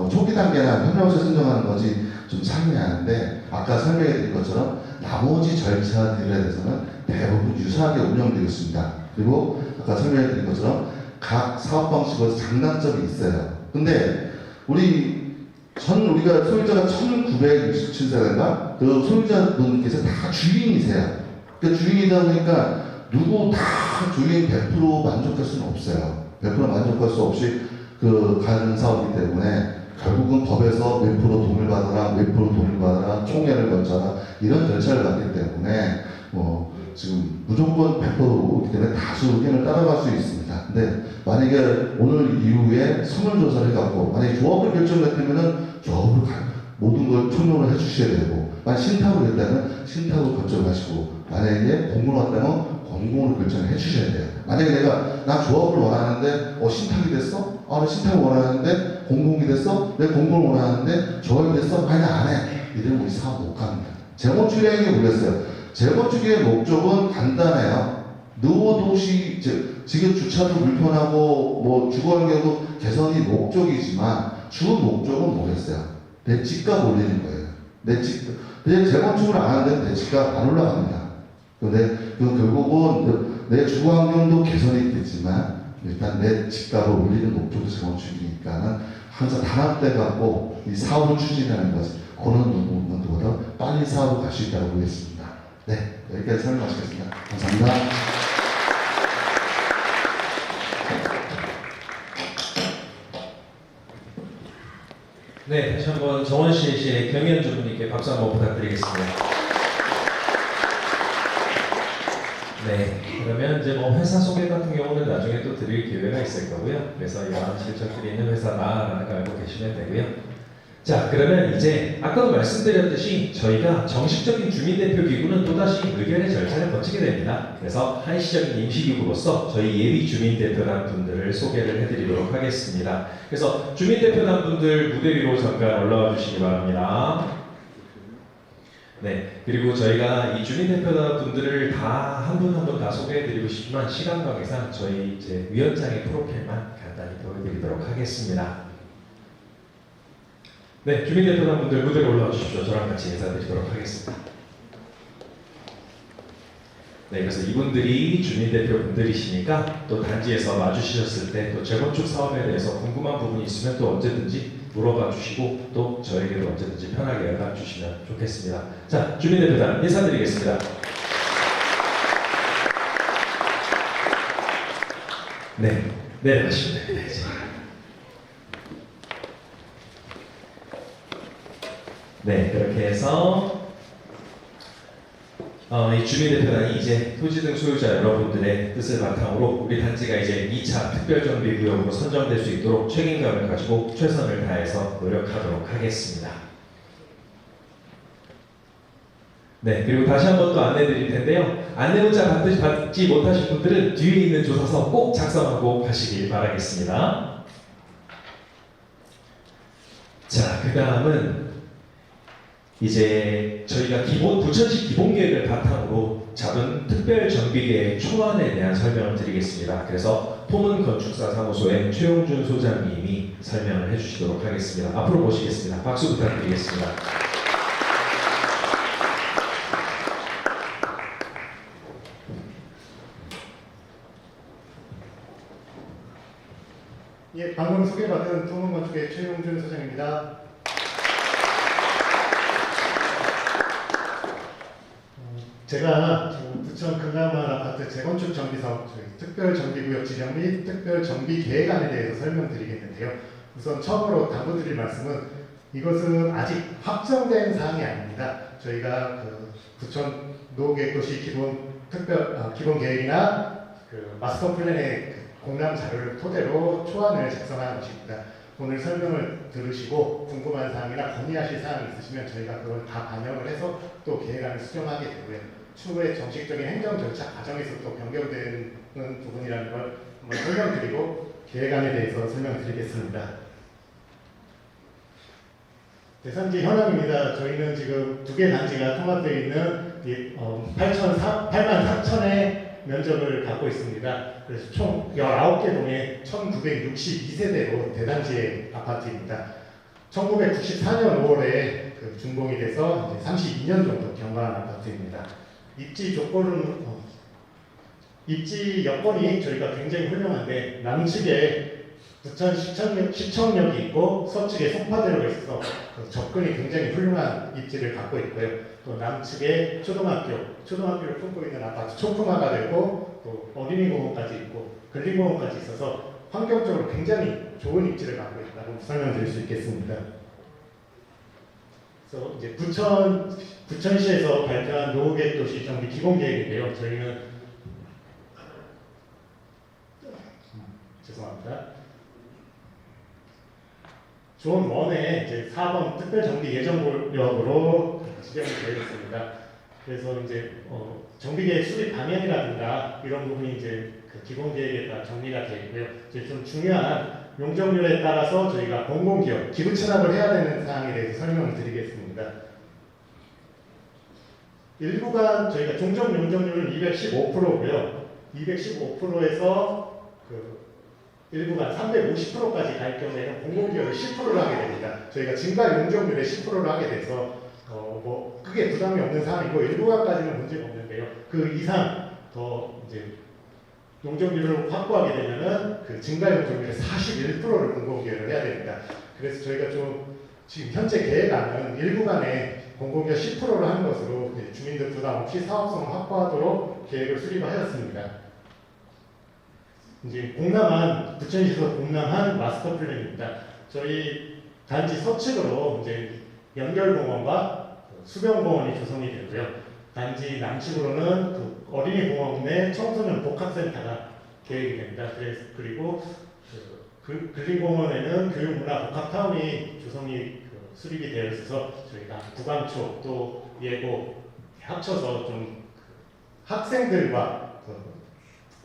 초기 단계나 협력업체 선정하는 것이 좀 상의하는데, 아까 설명해 드린 것처럼 나머지 절차들에 대해서는 대부분 유사하게 운영되고 있습니다. 그리고 아까 설명해 드린 것처럼 각 사업 방식으로 장단점이 있어요. 근데 우리가 소유자가 1967세대인가? 그 소유자분께서 다 주인이세요. 그 주인이다 보니까 누구 다 주인 100% 만족할 수는 없어요. 100% 만족할 수 없이 가는 사업이기 때문에 결국은 법에서 몇 프로 돈을 받아라, 몇 프로 돈을 받아라, 총회를 거쳐라 이런 절차를 받기 때문에 지금 무조건 100%이기 때문에 다수 의견을 따라갈 수 있습니다. 근데 만약에 오늘 이후에 설문조사를 해갖고 만약에 조합을 결정했다면은 조합을 모든 걸 총론을 해주셔야 되고, 만약 신탁으로 했다면 신탁으로 결정하시고, 만약에 공공으로 왔다면 공공으로 결정을 해주셔야 돼요. 만약에 나 조합을 원하는데 신탁이 됐어? 나 신탁을 원하는데 공공이 됐어? 내 공공을 원하는데 조합이 됐어? 아니 안 해. 이러면 우리 사업 못 갑니다. 재건축행위 모르겠어요. 재건축의 목적은 간단해요. 노후도시, 지금 주차도 불편하고 주거환경도 개선이 목적이지만 주 목적은 뭐겠어요? 내 집값 올리는 거예요. 내 재건축을 안 하는데 내 집값 안 올라갑니다. 결국은 내 주거환경도 개선이 됐지만 일단 내 집값을 올리는 목적도 재건축이니까는 항상 단합돼 갖고 이 사업을 추진하는 것이 어느 누구보다 빨리 사업을 갈 수 있다고 보겠습니다. 네, 여기까지 설명하시겠습니다. 감사합니다. 네, 다시 한번 정원실 씨의 경연 주부님께 박수 한번 부탁드리겠습니다. 네, 그러면 이제 회사 소개 같은 경우는 나중에 또 드릴 기회가 있을 거고요. 그래서 이러한 실적들이 있는 회사다라는 걸 알고 계시면 되고요. 자, 그러면 이제 아까도 말씀드렸듯이 저희가 정식적인 주민대표기구는 또다시 의결의 절차를 거치게 됩니다. 그래서 한시적인 임시기구로서 저희 예비 주민대표단 분들을 소개를 해드리도록 하겠습니다. 그래서 주민대표단 분들 무대 위로 잠깐 올라와 주시기 바랍니다. 네, 그리고 저희가 이 주민대표단 분들을 다 한 분 한 분 다 소개해드리고 싶지만 시간 관계상 저희 이제 위원장의 프로필만 간단히 보여드리도록 하겠습니다. 네, 주민대표단 분들 무대로 올라와 주십시오. 저랑 같이 인사드리도록 하겠습니다. 네, 그래서 이분들이 주민대표 분들이시니까 또 단지에서 마주치셨을 때 또 재건축 사업에 대해서 궁금한 부분이 있으면 또 언제든지 물어봐 주시고 또 저에게도 언제든지 편하게 연락 주시면 좋겠습니다. 자, 주민대표단 인사드리겠습니다. 네, 내려가시면 됩니다. 네, 그렇게 해서 이 주민대표단이 이제 토지 등 소유자 여러분들의 뜻을 바탕으로 우리 단지가 이제 2차 특별정비구역으로 선정될 수 있도록 책임감을 가지고 최선을 다해서 노력하도록 하겠습니다. 네, 그리고 다시 한번 또 안내 드릴 텐데요. 안내 문자 받지 못하신 분들은 뒤에 있는 조사서 꼭 작성하고 가시길 바라겠습니다. 자, 그 다음은 이제 저희가 부천시 기본계획을 바탕으로 잡은 특별정비계획 초안에 대한 설명을 드리겠습니다. 그래서 포문건축사 사무소의 최용준 소장님이 설명을 해주시도록 하겠습니다. 앞으로 모시겠습니다. 박수 부탁드리겠습니다. 예, 방금 소개받은 포문건축의 최용준 소장입니다. 제가 부천 금남마을 아파트 재건축 정비사업 저희 특별정비구역 지정 및 특별정비계획안에 대해서 설명드리겠는데요. 우선 처음으로 당부드릴 말씀은 이것은 아직 확정된 사항이 아닙니다. 저희가 부천 노후계획도시 기본 계획이나 마스터 플랜의 공람 자료를 토대로 초안을 작성하는 것입니다. 오늘 설명을 들으시고 궁금한 사항이나 건의하실 사항이 있으시면 저희가 그걸 다 반영을 해서 또 계획안을 수정하게 되고요. 추후에 정식적인 행정 절차 과정에서 또 변경되는 부분이라는 걸 한번 설명드리고 계획안에 대해서 설명드리겠습니다. 대산지 현황입니다. 저희는 지금 두 개 단지가 통합되어 있는 8만 4천의 면적을 갖고 있습니다. 그래서 총 19개 동에 1962세대로 대단지의 아파트입니다. 1994년 5월에 준공이 돼서 이제 32년 정도 경과한 아파트입니다. 입지 여건이 저희가 굉장히 훌륭한데 남측에 부천 시청역이 있고 서측에 송파대로가 있어서 접근이 굉장히 훌륭한 입지를 갖고 있고요. 또 남측에 초등학교를 품고 있는 아파트 초품화가 되고 또 어린이공원까지 있고 근린공원까지 있어서 환경적으로 굉장히 좋은 입지를 갖고 있다고 설명드릴 수 있겠습니다. 그래서 이제 부천시에서 발표한 노후계획 도시 정비 기본 계획인데요. 저희는 죄송합니다. 존 1에 이제 4번 특별정비 예정구역으로 지정이 되어 있습니다. 그래서 이제 정비계획 수립 방향이라든가 이런 부분이 이제 그 기본계획에 따라 정리가 되어 있고요. 이제 좀 중요한 용적률에 따라서 저희가 공공기업, 기부 체납을 해야 되는 사항에 대해서 설명을 드리겠습니다. 일부간 저희가 종점 용적률은 215%고요. 215%에서 일부간 350%까지 갈 경우에는 공공기업이 10%를 하게 됩니다. 저희가 증가 용적률의 10%를 하게 돼서 크게 부담이 없는 사항이고 일부간까지는 문제가 없는데요. 그 이상 더 이제 용적률을 확보하게 되면은 그 증가 용적률의 41%를 공공기업을 해야 됩니다. 그래서 저희가 좀 지금 현재 계획안은 일부간에 공공기업 10%를 하는 것으로 주민들 부담 없이 사업성을 확보하도록 계획을 수립하였습니다. 이제 부천시에서 공람한 마스터 플랜입니다. 저희 단지 서측으로 이제 연결공원과 수변공원이 조성이 되고요. 단지 남측으로는 그 어린이공원 내 청소년 복합센터가 계획이 됩니다. 그리고 근린공원에는 교육문화복합타운이 조성이 수립이 되어 있어서 저희가 구강초 또 예고 합쳐서 좀 학생들과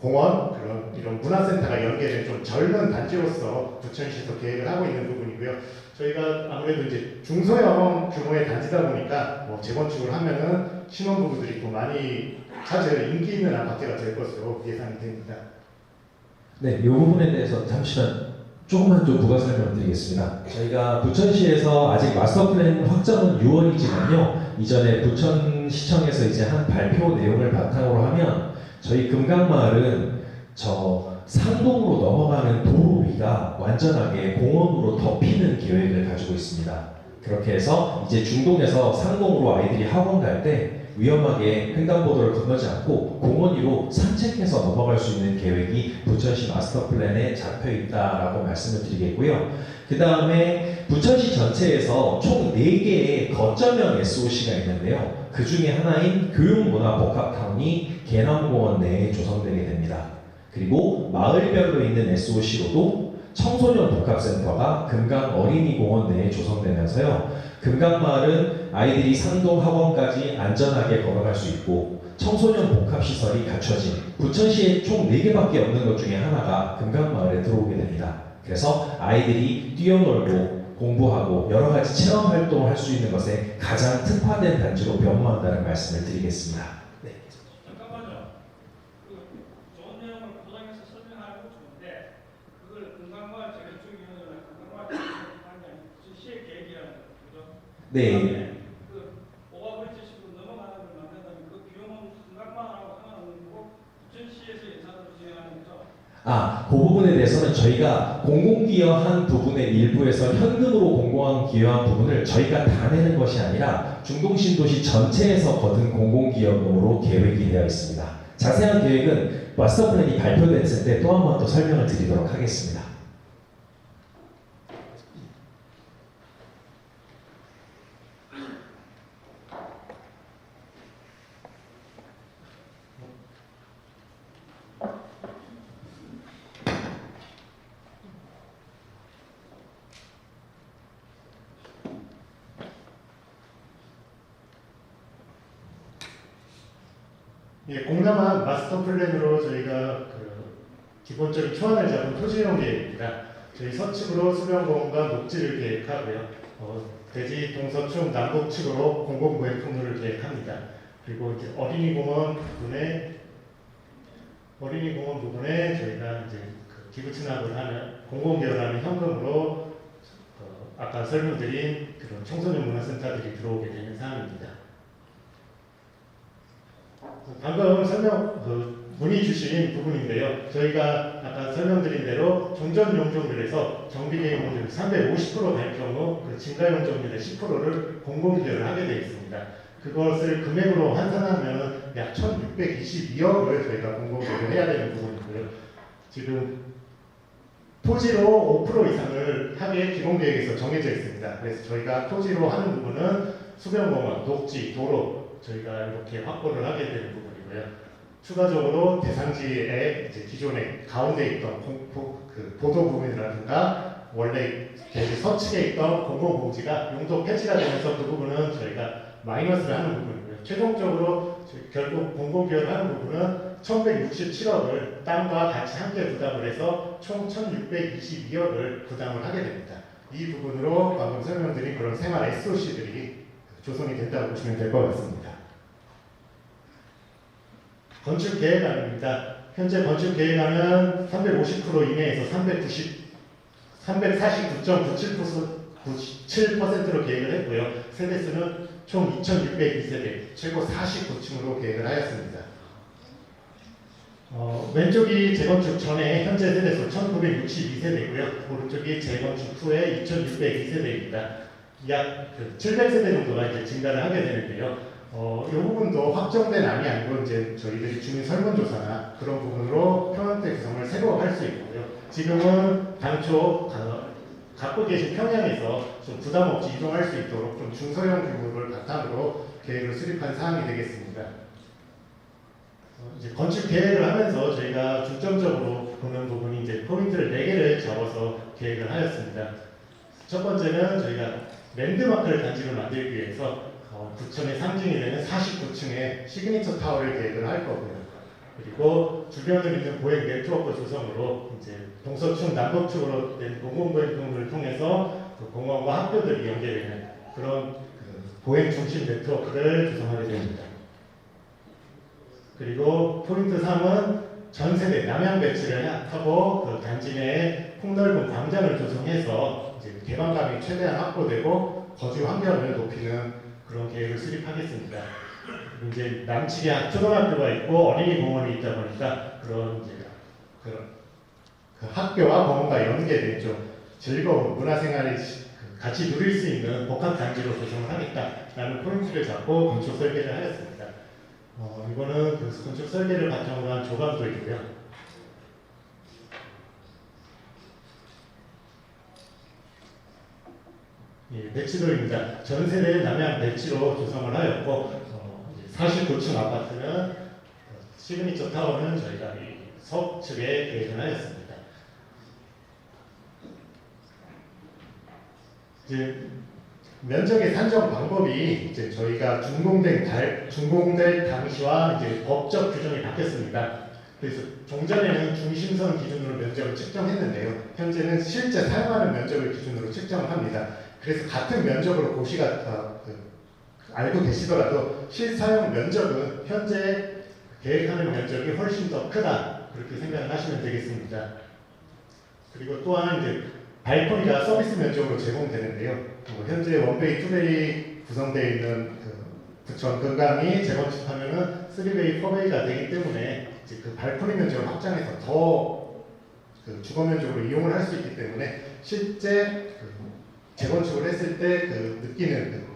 공원 이런 문화센터가 연계된 좀 젊은 단지로서 부천시에서 계획을 하고 있는 부분이고요. 저희가 아무래도 이제 중소형 규모의 단지다 보니까 재건축을 하면은 신혼부부들이 더 많이 찾을 인기 있는 아파트가 될 것으로 예상이 됩니다. 네, 이 부분에 대해서 잠시만 조금만 좀 부가 설명드리겠습니다. 저희가 부천시에서 아직 마스터 플랜 확정은 6월이지만요. 이전에 부천시청에서 이제 한 발표 내용을 바탕으로 하면 저희 금강마을은 저 상동으로 넘어가는 도로 위가 완전하게 공원으로 덮이는 계획을 가지고 있습니다. 그렇게 해서 이제 중동에서 상동으로 아이들이 학원 갈 때 위험하게 횡단보도를 건너지 않고 공원 위로 산책해서 넘어갈 수 있는 계획이 부천시 마스터 플랜에 잡혀 있다라고 말씀을 드리겠고요. 그 다음에 부천시 전체에서 총 4개의 거점형 SOC가 있는데요. 그 중에 하나인 교육문화복합타운이 계남공원 내에 조성되게 됩니다. 그리고 마을별로 있는 SOC로도 청소년 복합센터가 금강 어린이공원 내에 조성되면서요. 금강마을은 아이들이 상동 학원까지 안전하게 걸어갈 수 있고 청소년 복합시설이 갖춰진 부천시에 총 4개밖에 없는 것 중에 하나가 금강마을에 들어오게 됩니다. 그래서 아이들이 뛰어놀고 공부하고 여러 가지 체험 활동을 할 수 있는 것에 가장 특화된 단지로 변모한다는 말씀을 드리겠습니다. 네. 잠깐만요. 좋은 내용을 포장해서 설명하는 건 좋은데 그걸 금강마을 재건축위원회나 금강마을 재건축하는 게 아니고 시의 계획이라는 거죠. 네. 그 오가브리지 식으로 넘어가는 걸 만든다면 그 비용은 금강마을하고 상관없는 거고 부천시에서 예산으로 진행하는 거죠. 그 부분에 대해서는 저희가 공공기여한 부분의 일부에서 현금으로 공공기여한 부분을 저희가 다 내는 것이 아니라 중동신도시 전체에서 거둔 공공기여금으로 계획이 되어 있습니다. 자세한 계획은 마스터 플랜이 발표됐을 때 또 한 번 더 설명을 드리도록 하겠습니다. 예, 공남한 마스터 플랜으로 저희가 기본적인 초안을 잡은 토지이용 계획입니다. 저희 서측으로 수변공원과 녹지를 계획하고요. 대지 동서충 남북측으로 공공보행 통로를 계획합니다. 그리고 이제 어린이공원 부분에 저희가 이제 기부 취납을 하는 공공개발하는 현금으로 아까 설명드린 그런 청소년 문화센터들이 들어오게 되는 사항입니다. 방금 문의 주신 부분인데요. 저희가 아까 설명드린 대로 종전 용적률에서 정비계획 용적률 350% 될 경우 그 증가 용적률의 10%를 공공기여를 하게 되어 있습니다. 그것을 금액으로 환산하면 약 1,622억을 저희가 공공기여를 해야 되는 부분이고요. 지금 토지로 5% 이상을 하게 기본계획에서 정해져 있습니다. 그래서 저희가 토지로 하는 부분은 수변공원, 녹지, 도로 저희가 이렇게 확보를 하게 되는 부분이고요. 추가적으로 대상지에 이제 기존에 가운데 있던 보도 부분이라든가 원래 계획 서측에 있던 공공공지가 용도 폐지가 되면서 그 부분은 저희가 마이너스를 하는 부분이고요. 최종적으로 결국 공공기여를 하는 부분은 1,167억을 땅과 같이 함께 부담을 해서 총 1,622억을 부담을 하게 됩니다. 이 부분으로 방금 설명드린 그런 생활 SOC들이 조성이 된다고 보시면 될 것 같습니다. 건축 계획안입니다. 현재 건축 계획안은 350% 이내에서 349.97%로 계획을 했고요. 세대수는 총 2,602세대, 최고 49층으로 계획을 하였습니다. 왼쪽이 재건축 전에 현재 세대수 1,962세대고요. 오른쪽이 재건축 후에 2,602세대입니다. 약 700세대 정도가 이제 증가를 하게 되는데요. 이 부분도 확정된 안이 아니고 이제 저희들이 주민 설문조사나 그런 부분으로 평형대 구성을 새로 할 수 있고요. 지금은 당초 갖고 계신 평양에서 좀 부담 없이 이동할 수 있도록 좀 중소형 규모를 바탕으로 계획을 수립한 사항이 되겠습니다. 이제 건축 계획을 하면서 저희가 중점적으로 보는 부분이 이제 포인트를 4개를 잡아서 계획을 하였습니다. 첫 번째는 저희가 랜드마크를 단지로 만들기 위해서 구청의 상징이 되는 49층의 시그니처 타워를 계획을 할 거고요. 그리고 주변에 있는 보행 네트워크 조성으로 이제 동서충 남북측으로 된 공공보행통로를 통해서 그 공원과 학교들이 연계되는 그런 보행 중심 네트워크를 조성하게 됩니다. 그리고 포인트 3은 전 세대 남향 배치를 하고 그 단지 내에 폭넓은 광장을 조성해서 이제 개방감이 최대한 확보되고 거주 환경을 높이는 그런 계획을 수립하겠습니다. 이제 남측에 초등학교가 있고 어린이 공원이 있다 보니까 그런 그 학교와 공원과 연계된 좀 즐거운 문화생활을 같이 누릴 수 있는 복합 단지로 조성을 하겠다라는 포인트를 잡고 건축 설계를 하였습니다. 이거는 그 건축 설계를 바탕으로 한 조감도이고요. 예, 배치도입니다. 전 세대 남향 배치로 조성을 하였고 49층 아파트는 시그니처 타워는 저희가 서측에 계획을 하였습니다. 이제 면적의 산정 방법이 이제 저희가 준공될 당시와 이제 법적 규정이 바뀌었습니다. 그래서 종전에는 중심선 기준으로 면적을 측정했는데요. 현재는 실제 사용하는 면적을 기준으로 측정을 합니다. 그래서 같은 면적으로 고시가 알고 계시더라도 실사용 면적은 현재 계획하는 면적이 훨씬 더 크다 그렇게 생각을 하시면 되겠습니다. 그리고 또한 이제 발코니가 서비스 면적으로 제공되는데요. 현재 원베이, 투베이 구성되어 있는 부천 금강이 재건축하면은 3베이, 4베이가 되기 때문에 이제 그 발코니 면적을 확장해서 더 주거 면적으로 이용을 할 수 있기 때문에 실제 재건축을 했을 때 느끼는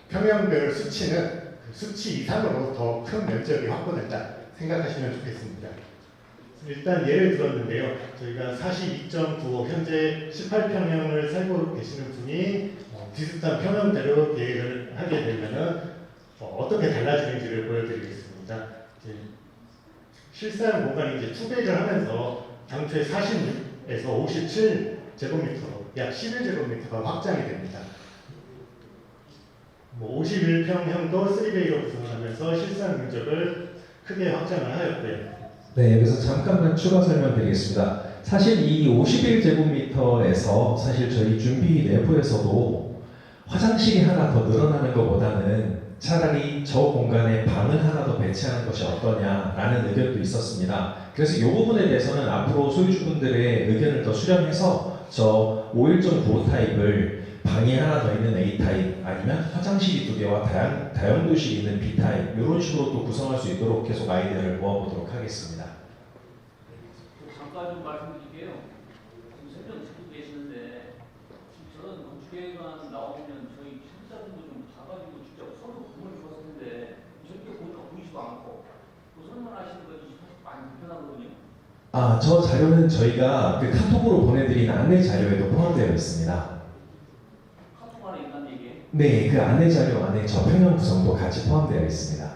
평형별 수치는 수치 이상으로 더 큰 면적이 확보된다 생각하시면 좋겠습니다. 일단 예를 들었는데요. 저희가 42.95 현재 18평형을 살고 계시는 분이 비슷한 평형대로 계획을 하게 되면은 어떻게 달라지는지를 보여드리겠습니다. 실사용 공간이 이제 투베이를 하면서 당초에 46에서 57제곱미터로 약 11제곱미터가 확장이 됩니다. 51평형도 3베이로 구성하면서 실사용 면적을 크게 확장을 하였고요. 네, 여기서 잠깐만 추가 설명드리겠습니다. 사실 이 51제곱미터에서 사실 저희 준비 내부에서도 화장실이 하나 더 늘어나는 것보다는 차라리 저 공간에 방을 하나 더 배치하는 것이 어떠냐라는 의견도 있었습니다. 그래서 이 부분에 대해서는 앞으로 소유주분들의 의견을 더 수렴해서 저 51.95 타입을 방이 하나 더 있는 A 타입 아니면 화장실이 2개와 다용도실이 있는 B 타입 이런 식으로 또 구성할 수 있도록 계속 아이디어를 모아보도록 하겠습니다. 잠깐 좀 말씀드릴게요. 지금 설명 듣고 계시는데 지금 저런 건축계획안 나오면 저희 실사들도 좀 봐가지고 진짜 서로 공을 주었었는데 저렇게 보니까 보이지도 않고 또 설명하시는 것이 많이 불편하거든요. 저 자료는 저희가 그 카톡으로 보내드린 안내 자료에도 포함되어 있습니다. 카톡 안에 있다는 얘기예요? 네, 그 안내 자료 안에 저 평형 구성도 같이 포함되어 있습니다.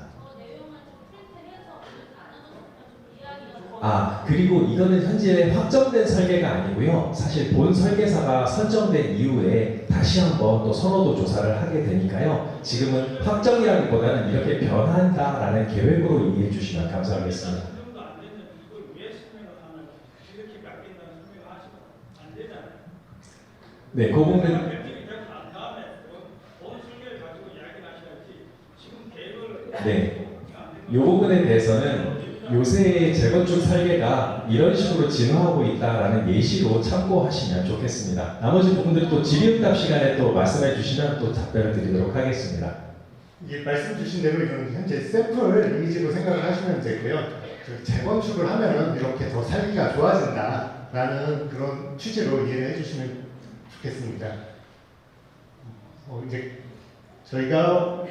그리고 이거는 현재 확정된 설계가 아니고요. 사실 본 설계사가 선정된 이후에 다시 한번 또 선호도 조사를 하게 되니까요. 지금은 확정이라기보다는 이렇게 변한다라는 계획으로 이해해 주시면 감사하겠습니다. 설명도 안 되면 이걸 왜 설명을 하는 이렇게 바뀐다는 설명을 하시면 안 되잖아요. 네, 그 부분은 결정이 되고 난 다음에 본 설계를 가지고 이야기를 하셔야지 지금 계획을 네, 이 부분에 대해서는 요새 재건축 설계가 이런 식으로 진화하고 있다라는 예시로 참고하시면 좋겠습니다. 나머지 부분들 또 질의응답 시간에 또 말씀해 주시면 또 답변을 드리도록 하겠습니다. 이게 말씀 주신 대로 이건 현재 샘플 이미지로 생각을 하시면 되고요. 재건축을 하면은 이렇게 더 살기가 좋아진다라는 그런 취지로 이해를 해주시면 좋겠습니다. 이제 저희가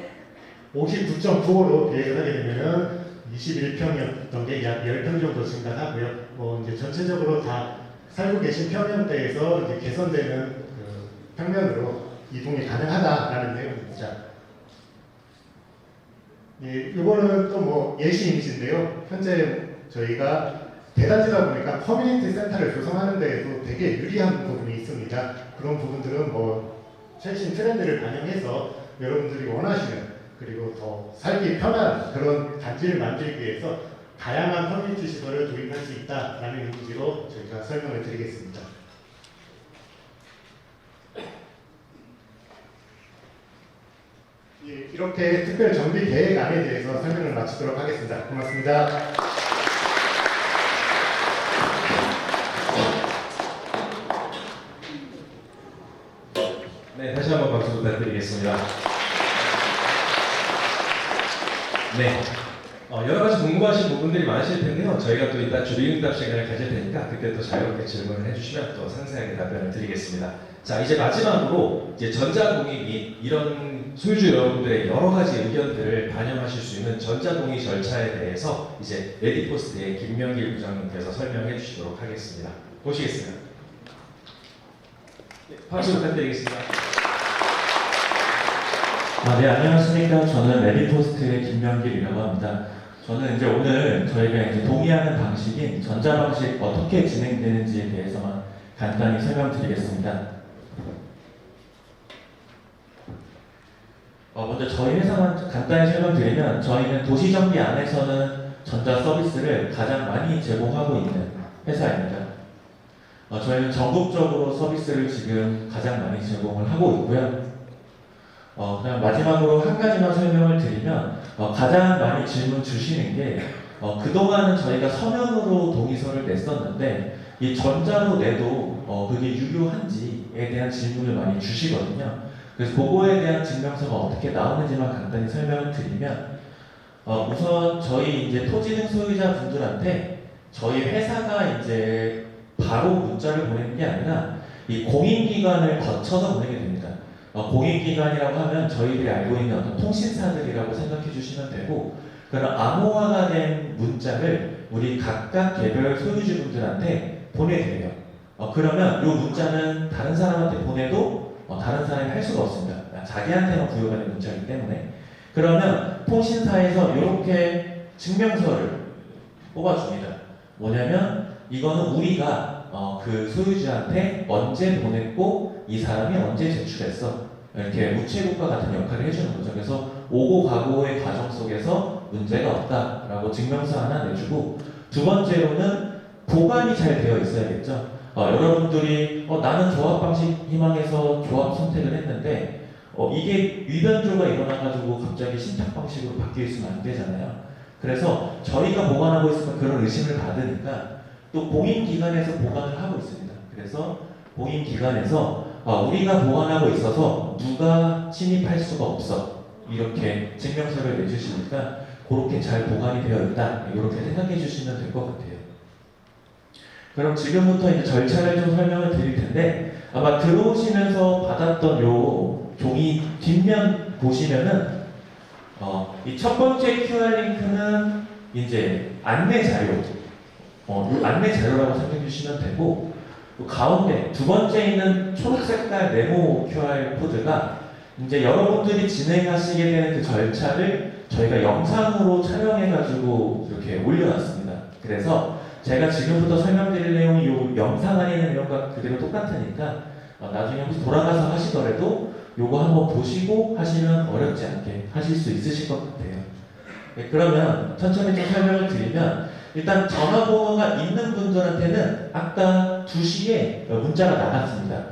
59.95로 계획을 하게 되면은 21평이었던 게 약 10평 정도 증가하고요. 이제 전체적으로 다 살고 계신 평형대에서 이제 개선되는 그 평면으로 이동이 가능하다라는 내용입니다. 예, 이거는 또 뭐 예시 이미지인데요. 현재 저희가 대단지다 보니까 커뮤니티 센터를 조성하는 데에도 되게 유리한 부분이 있습니다. 그런 부분들은 뭐 최신 트렌드를 반영해서 여러분들이 원하시는 그리고 더 살기 편한 그런 단지를 만들기 위해서 다양한 커뮤니티 시설을 도입할 수 있다라는 의미로 저희가 설명을 드리겠습니다. 예, 이렇게 특별 정비 계획안에 대해서 설명을 마치도록 하겠습니다. 고맙습니다. 네, 다시 한번 박수 부탁드리겠습니다. 네, 여러 가지 궁금하신 부분들이 많으실 텐데요. 저희가 또 이따 질의응답 시간을 가질 테니까 그때 또 자유롭게 질문을 해주시면 또 상세하게 답변을 드리겠습니다. 자, 이제 마지막으로 이제 전자동의 및 이런 소유주 여러분들의 여러 가지 의견들을 반영하실 수 있는 전자동의 절차에 대해서 이제 레디포스트의 김명길 부장님께서 설명해 주시도록 하겠습니다. 보시겠습니다. 네, 박수 부탁드리겠습니다. 네, 안녕하십니까. 저는 레디포스트의 김명길이라고 합니다. 저는 이제 오늘 저희가 이제 동의하는 방식인 전자방식 어떻게 진행되는지에 대해서만 간단히 설명드리겠습니다. 먼저 저희 회사만 간단히 설명드리면 저희는 도시정비 안에서는 전자 서비스를 가장 많이 제공하고 있는 회사입니다. 저희는 전국적으로 서비스를 지금 가장 많이 제공을 하고 있고요. 그냥 마지막으로 한 가지만 설명을 드리면 가장 많이 질문 주시는 게 그동안은 저희가 서면으로 동의서를 냈었는데 이 전자로 내도 그게 유효한지에 대한 질문을 많이 주시거든요. 그래서 그거에 대한 증명서가 어떻게 나오는지만 간단히 설명을 드리면 우선 저희 이제 토지 등 소유자 분들한테 저희 회사가 이제 바로 문자를 보내는 게 아니라 이 공인기관을 거쳐서 보내게 됩니다. 공인기관이라고 하면 저희들이 알고 있는 어떤 통신사들이라고 생각해 주시면 되고 그런 암호화가 된 문자를 우리 각각 개별 소유주분들한테 보내드려요. 그러면 이 문자는 다른 사람한테 보내도 다른 사람이 할 수가 없습니다. 자기한테만 부여가 된 문자이기 때문에 그러면 통신사에서 이렇게 증명서를 뽑아줍니다. 뭐냐면 이거는 우리가 그 소유주한테 언제 보냈고 이 사람이 언제 제출했어 이렇게 우체국과 같은 역할을 해주는 거죠. 그래서 오고 가고의 과정 속에서 문제가 없다라고 증명서 하나 내주고, 두 번째로는 보관이 잘 되어 있어야겠죠. 여러분들이 나는 조합 방식 희망해서 조합 선택을 했는데 이게 위변조가 일어나가지고 갑자기 신탁 방식으로 바뀌어 있으면 안 되잖아요. 그래서 저희가 보관하고 있으면 그런 의심을 받으니까 또 공인기관에서 보관을 하고 있습니다. 그래서 공인기관에서 우리가 보관하고 있어서 누가 침입할 수가 없어, 이렇게 증명서를 내주시니까 그렇게 잘 보관이 되어 있다, 이렇게 생각해 주시면 될 것 같아요. 그럼 지금부터 이제 절차를 좀 설명을 드릴 텐데, 아마 들어오시면서 받았던 요 종이 뒷면 보시면은 이 첫 번째 QR 링크는 이제 안내 자료, 요 안내 자료라고 생각해 주시면 되고, 요 가운데 두 번째 있는 초록 색깔 네모 QR 코드가 이제 여러분들이 진행하시게 되는 그 절차를 저희가 영상으로 촬영해가지고 이렇게 올려놨습니다. 그래서 제가 지금부터 설명드릴 내용이 요 영상 안에 있는 내용과 그대로 똑같으니까 나중에 혹시 돌아가서 하시더라도 요거 한번 보시고 하시면 어렵지 않게 하실 수 있으실 것 같아요. 네, 그러면 천천히 좀 설명을 드리면, 일단 전화번호가 있는 분들한테는 아까 2시에 문자가 나갔습니다.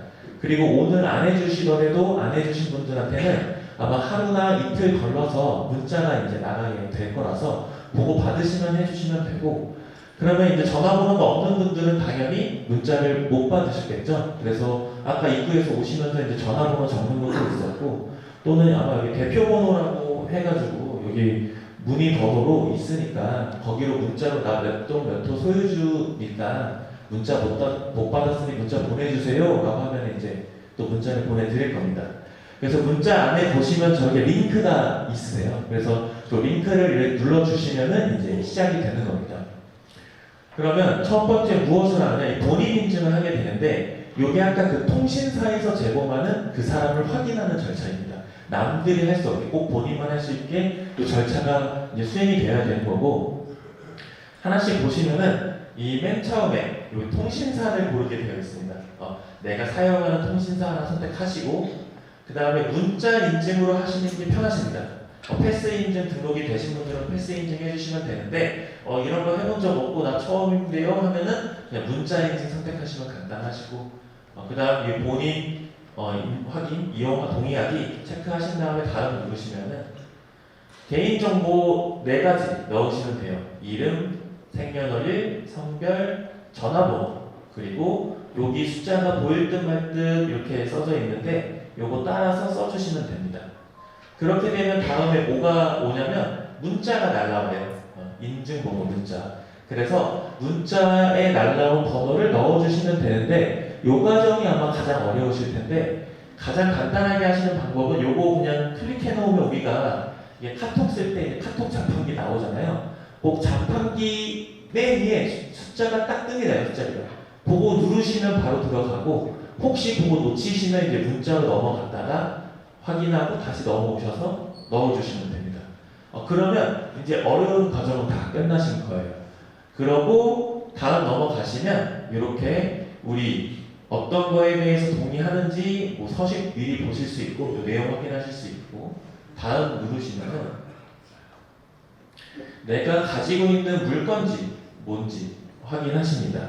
그리고 오늘 안 해주시더라도 안 해주신 분들한테는 아마 하루나 이틀 걸러서 문자가 이제 나가게 될 거라서 보고 받으시면 해주시면 되고, 그러면 이제 전화번호가 없는 분들은 당연히 문자를 못 받으시겠죠. 그래서 아까 입구에서 오시면서 이제 전화번호 적는 것도 있었고, 또는 아마 여기 대표번호라고 해가지고 여기 문의 번호로 있으니까 거기로 문자로 나 몇 동 몇 호 소유주니까 문자 못 받았으니 문자 보내주세요 라고 하면 이제 또 문자를 보내드릴 겁니다. 그래서 문자 안에 보시면 저기 링크가 있으세요. 그래서 그 링크를 눌러주시면은 이제 시작이 되는 겁니다. 그러면 첫 번째 무엇을 하느냐, 본인 인증을 하게 되는데, 이게 아까 그 통신사에서 제공하는 그 사람을 확인하는 절차입니다. 남들이 할 수 없게 꼭 본인만 할 수 있게 또 절차가 이제 수행이 되어야 되는 거고, 하나씩 보시면은 이 맨 처음에 이 통신사를 고르게 되어 있습니다. 내가 사용하는 통신사 하나 선택하시고, 그 다음에 문자 인증으로 하시는 게 편하십니다. 패스 인증 등록이 되신 분들은 패스 인증 해주시면 되는데, 이런 거 해본 적 없고 나 처음인데요 하면은 그냥 문자 인증 선택하시면 간단하시고, 그 다음 본인 확인, 이용과 동의하기 체크하신 다음에 다음 누르시면은 개인정보 4가지 넣으시면 돼요. 이름, 생년월일, 성별, 전화번호, 그리고 여기 숫자가 보일 듯 말 듯 이렇게 써져 있는데 요거 따라서 써주시면 됩니다. 그렇게 되면 다음에 뭐가 오냐면 문자가 날라와요. 인증번호 문자. 그래서 문자에 날라온 번호를 넣어주시면 되는데, 요 과정이 아마 가장 어려우실 텐데, 가장 간단하게 하시는 방법은 요거 그냥 클릭해 놓으면 우리가 이게 카톡 쓸 때 카톡 자판기 나오잖아요. 꼭 자판기 맨 위에 숫자가 딱 뜨게 돼요. 숫자가. 그거 누르시면 바로 들어가고, 혹시 그거 놓치시면 이제 문자로 넘어갔다가 확인하고 다시 넘어오셔서 넣어주시면 됩니다. 그러면 이제 어려운 과정은 다 끝나신 거예요. 그러고 다음 넘어가시면 이렇게 우리 어떤 거에 대해서 동의하는지 서식 미리 보실 수 있고, 내용 확인하실 수 있고, 다음 누르시면은 내가 가지고 있는 물건지 뭔지 확인하십니다.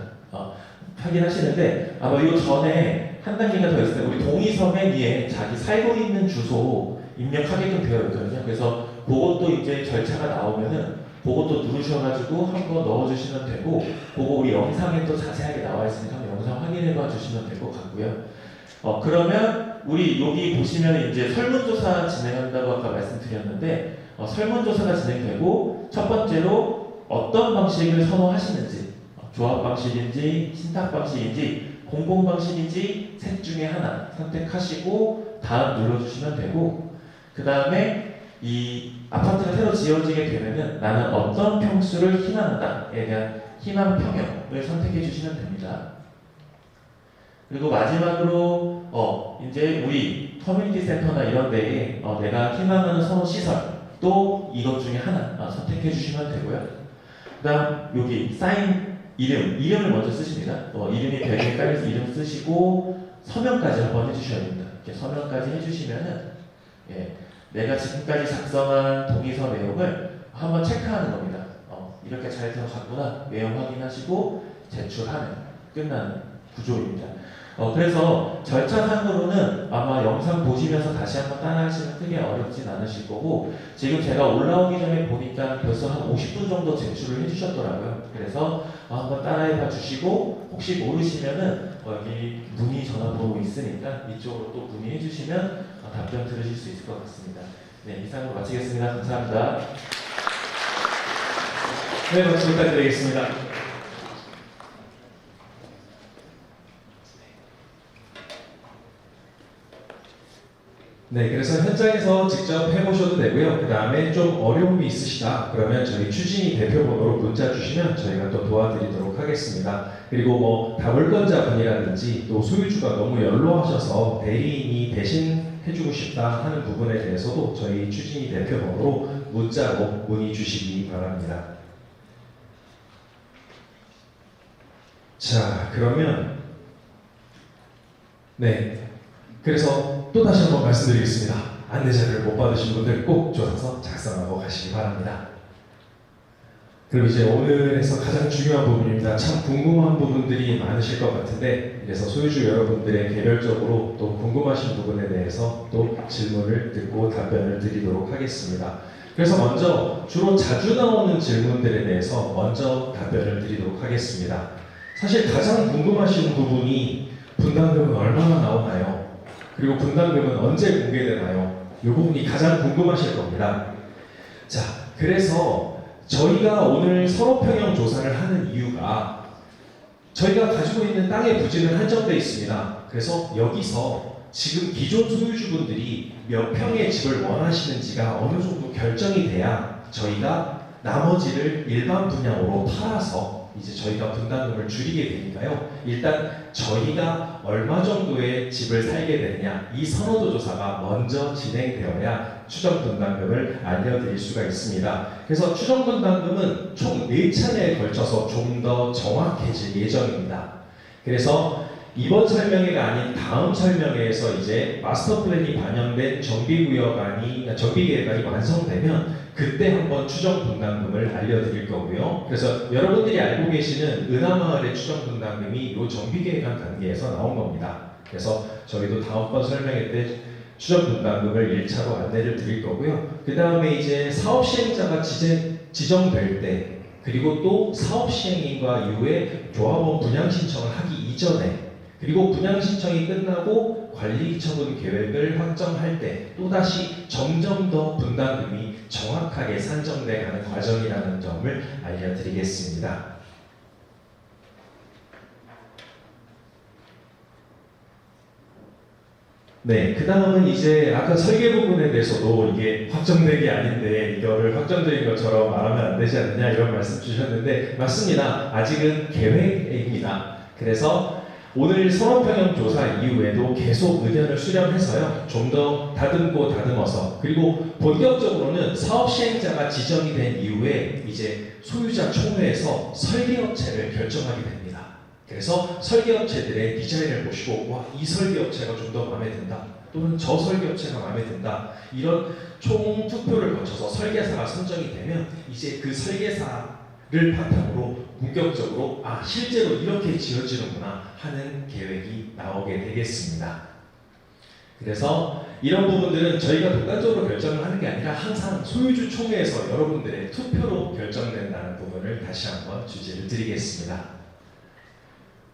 확인하시는데 아마 이 전에 한 단계가 더 있을 때 우리 동의서 맨 위에 자기 살고 있는 주소 입력하게끔 되어 있거든요. 그래서 그것도 이제 절차가 나오면은 그것도 누르셔가지고 한번 넣어주시면 되고, 그거 우리 영상에 또 자세하게 나와 있으니까 영상 확인해봐 주시면 될 것 같고요. 그러면 우리 여기 보시면 이제 설문조사 진행한다고 아까 말씀드렸는데, 설문조사가 진행되고 첫 번째로 어떤 방식을 선호하시는지, 조합 방식인지 신탁 방식인지 공공 방식인지 셋 중에 하나 선택하시고 다음 눌러주시면 되고, 그 다음에 이 아파트가 새로 지어지게 되면은 나는 어떤 평수를 희망한다에 대한 희망 평형을 선택해 주시면 됩니다. 그리고 마지막으로 이제 우리 커뮤니티 센터나 이런 데에 내가 희망하는 선호 시설 또 이것 중에 하나 선택해 주시면 되고요. 그 다음 여기 사인 이름을 먼저 쓰십니다. 이름이 벽에 깔려서 이름 쓰시고 서명까지 한번 해주셔야 됩니다. 이렇게 서명까지 해주시면은 내가 지금까지 작성한 동의서 내용을 한번 체크하는 겁니다. 이렇게 잘 들어갔구나. 외형 확인하시고 제출하는, 끝나는 구조입니다. 그래서 절차상으로는 아마 영상 보시면서 다시 한번 따라하시면 크게 어렵진 않으실 거고, 지금 제가 올라오기 전에 보니까 벌써 한 50분 정도 제출을 해주셨더라고요. 그래서 한번 따라해봐 주시고, 혹시 모르시면은 여기 문의 전화번호 있으니까 이쪽으로 또 문의해 주시면 답변 들으실 수 있을 것 같습니다. 네, 이상으로 마치겠습니다. 감사합니다. 네, 박수 부탁드리겠습니다. 네, 그래서 현장에서 직접 해보셔도 되고요. 그 다음에 좀 어려움이 있으시다 그러면 저희 추진이 대표번호로 문자 주시면 저희가 또 도와드리도록 하겠습니다. 그리고 뭐 다물권자분이라든지 또 소유주가 너무 연로하셔서 대리인이 대신 해주고 싶다 하는 부분에 대해서도 저희 추진이 대표번호로 문자로 문의 주시기 바랍니다. 자, 그러면 네, 그래서 또 다시 한번 말씀드리겠습니다. 안내자를 못 받으신 분들 꼭 줘서 작성하고 가시기 바랍니다. 그럼 이제 오늘에서 가장 중요한 부분입니다. 참 궁금한 부분들이 많으실 것 같은데, 그래서 소유주 여러분들의 개별적으로 또 궁금하신 부분에 대해서 또 질문을 듣고 답변을 드리도록 하겠습니다. 그래서 먼저 주로 자주 나오는 질문들에 대해서 먼저 답변을 드리도록 하겠습니다. 사실 가장 궁금하신 부분이 분담금은 얼마나 나오나요? 그리고 분담금은 언제 공개되나요? 이 부분이 가장 궁금하실 겁니다. 자, 그래서 저희가 오늘 선호평형 조사를 하는 이유가 저희가 가지고 있는 땅의 부지는 한정되어 있습니다. 그래서 여기서 지금 기존 소유주분들이 몇 평의 집을 원하시는지가 어느 정도 결정이 돼야 저희가 나머지를 일반 분양으로 팔아서 이제 저희가 분담금을 줄이게 되니까요. 일단 저희가 얼마 정도의 집을 살게 되느냐, 이 선호도 조사가 먼저 진행되어야 추정 분담금을 알려드릴 수가 있습니다. 그래서 추정 분담금은 총 4차례에 걸쳐서 좀 더 정확해질 예정입니다. 그래서 이번 설명회가 아닌 다음 설명회에서 이제 마스터 플랜이 반영된 정비계획안이 완성되면 그때 한번 추정 분담금을 알려드릴 거고요. 그래서 여러분들이 알고 계시는 은하마을의 추정 분담금이 이 정비계획안 단계에서 나온 겁니다. 그래서 저희도 다음번 설명회 때 추정 분담금을 1차로 안내를 드릴 거고요. 그 다음에 이제 사업 시행자가 지정될 때, 그리고 또 사업 시행인과 이후에 조합원 분양 신청을 하기 이전에, 그리고 분양 신청이 끝나고 관리 처분 계획을 확정할 때 또다시 점점 더 분담금이 정확하게 산정돼 가는 과정이라는 점을 알려드리겠습니다. 네, 그 다음은 이제 아까 설계 부분에 대해서도 이게 확정된 게 아닌데 이거를 확정적인 것처럼 말하면 안 되지 않느냐 이런 말씀 주셨는데, 맞습니다. 아직은 계획입니다. 그래서 오늘 선호평형 조사 이후에도 계속 의견을 수렴해서요, 좀 더 다듬고 다듬어서, 그리고 본격적으로는 사업 시행자가 지정이 된 이후에 이제 소유자 총회에서 설계업체를 결정하게 됩니다. 그래서 설계업체들의 디자인을 보시고, 와, 이 설계업체가 좀 더 마음에 든다, 또는 저 설계업체가 마음에 든다, 이런 총 투표를 거쳐서 설계사가 선정이 되면 이제 그 설계사를 바탕으로 본격적으로 실제로 이렇게 지어지는구나 하는 계획이 나오게 되겠습니다. 그래서 이런 부분들은 저희가 독단적으로 결정을 하는 게 아니라 항상 소유주 총회에서 여러분들의 투표로 결정된다는 부분을 다시 한번 주제를 드리겠습니다.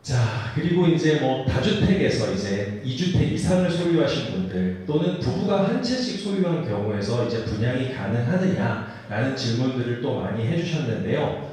자, 그리고 이제 뭐 다주택에서 이제 2주택 이상을 소유하신 분들, 또는 부부가 한 채씩 소유한 경우에서 이제 분양이 가능하느냐라는 질문들을 또 많이 해주셨는데요.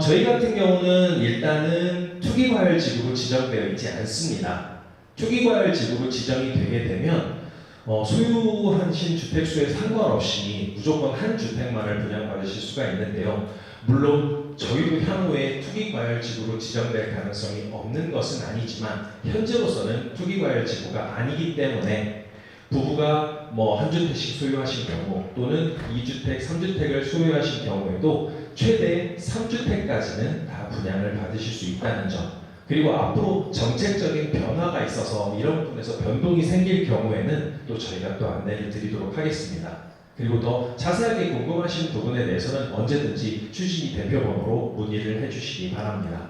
저희 같은 경우는 일단은 투기과열지구로 지정되어 있지 않습니다. 투기과열지구로 지정이 되게 되면 소유하신 주택수에 상관없이 무조건 한 주택만을 분양받으실 수가 있는데요. 물론 저희도 향후에 투기과열지구로 지정될 가능성이 없는 것은 아니지만, 현재로서는 투기과열지구가 아니기 때문에 부부가 뭐 한 주택씩 소유하신 경우, 또는 2주택, 3주택을 소유하신 경우에도 최대 3주택까지는 다 분양을 받으실 수 있다는 점, 그리고 앞으로 정책적인 변화가 있어서 이런 부분에서 변동이 생길 경우에는 또 저희가 또 안내를 드리도록 하겠습니다. 그리고 더 자세하게 궁금하신 부분에 대해서는 언제든지 추진위 대표번호로 문의를 해주시기 바랍니다.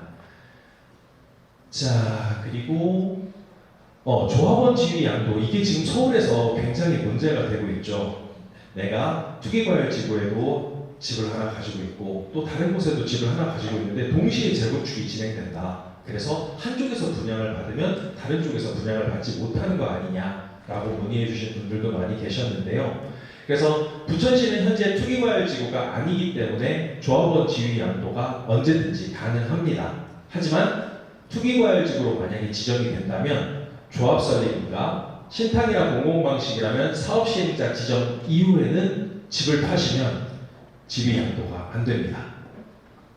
자, 그리고 조합원 지위 양도, 이게 지금 서울에서 굉장히 문제가 되고 있죠. 내가 투기과열지구에도 집을 하나 가지고 있고 또 다른 곳에도 집을 하나 가지고 있는데 동시에 재건축이 진행된다. 그래서 한쪽에서 분양을 받으면 다른 쪽에서 분양을 받지 못하는 거 아니냐라고 문의해 주신 분들도 많이 계셨는데요. 그래서 부천시는 현재 투기과열지구가 아니기 때문에 조합원 지위 양도가 언제든지 가능합니다. 하지만 투기과열지구로 만약에 지정이 된다면 조합 설립인가 신탁이나 공공방식이라면 사업시행자 지정 이후에는 집을 파시면 지위 양도가 안 됩니다.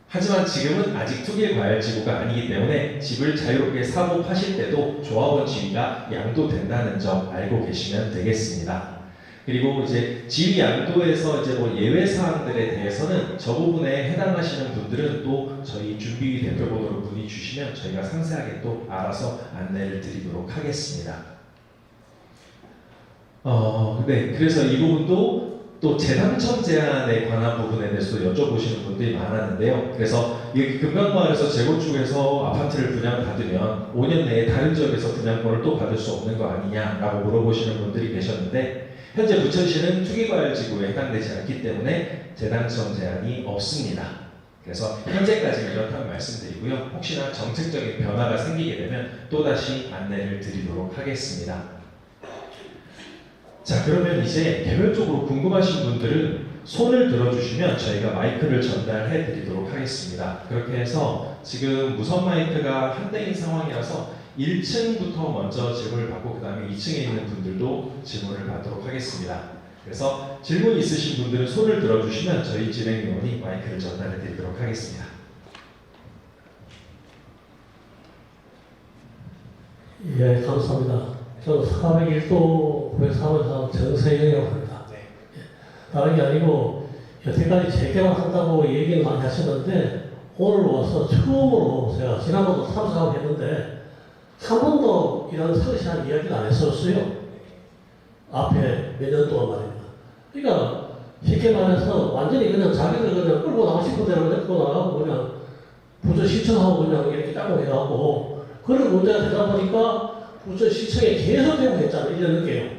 하지만 지금은 아직 투기과열지구가 아니기 때문에 집을 자유롭게 사고 파실 때도 조합원 지위가 양도된다는 점 알고 계시면 되겠습니다. 그리고 이제 지위 양도에서 이제 뭐 예외 사항들에 대해서는 저 부분에 해당하시는 분들은 또 저희 준비위 대표번호로 문의 주시면 저희가 상세하게 또 알아서 안내를 드리도록 하겠습니다. 네, 그래서 이 부분도 또 재당첨 제한에 관한 부분에 대해서도 여쭤보시는 분들이 많았는데요. 그래서 이 금강마을에서 재건축해서 아파트를 분양받으면 5년 내에 다른 지역에서 분양권을 또 받을 수 없는 거 아니냐라고 물어보시는 분들이 계셨는데 현재 부천시는 투기과열지구에 해당되지 않기 때문에 재당첨 제한이 없습니다. 그래서 현재까지는 이렇다고 말씀드리고요. 혹시나 정책적인 변화가 생기게 되면 또다시 안내를 드리도록 하겠습니다. 자, 그러면 이제 개별적으로 궁금하신 분들은 손을 들어주시면 저희가 마이크를 전달해 드리도록 하겠습니다. 그렇게 해서 지금 무선 마이크가 한 대인 상황이라서 1층부터 먼저 질문을 받고 그 다음에 2층에 있는 분들도 질문을 받도록 하겠습니다. 그래서 질문 있으신 분들은 손을 들어주시면 저희 진행위원이 마이크를 전달해 드리도록 하겠습니다. 예, 감사합니다. 저는 401도 구역사무소 정세영이라고 합니다. 다른 게 아니고 여태까지 재개발한다고 얘기는 많이 하셨는데 오늘 와서 처음으로 제가 지난번도 참석하고 했는데 한 번도 이런 상세한 이야기를 안 했었어요. 앞에 몇 년 동안 말입니다. 그러니까 쉽게 말해서 완전히 그냥 자기들 그냥 끌고 나가고 싶은 대로 끌고 나가고 그냥 부처 시청하고 그냥 이렇게 짜고 해갖고 그런 문제가 되다 보니까 부천시청에 계속 대응했잖아요. 1년 넘게요.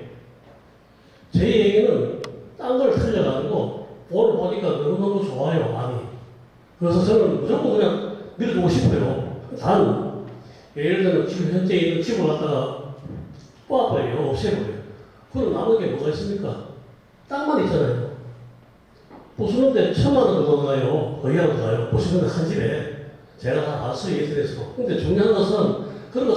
제 얘기는 딴 걸 틀려가지고 오늘 보니까 너무너무 좋아요. 많이. 그래서 저는 무조건 그냥 밀어주고 싶어요. 단 예를 들면 지금 현재 있는 집을 갖다가 뽑아버려요. 없애버려요. 그럼 남은 게 뭐가 있습니까? 땅만 있잖아요. 부수는데 1,000만 원 정도 가요. 거의 안 가요. 부수는 한 집에. 제가 다 봤어요. 인터넷에서. 근데 중요한 것은 그런 거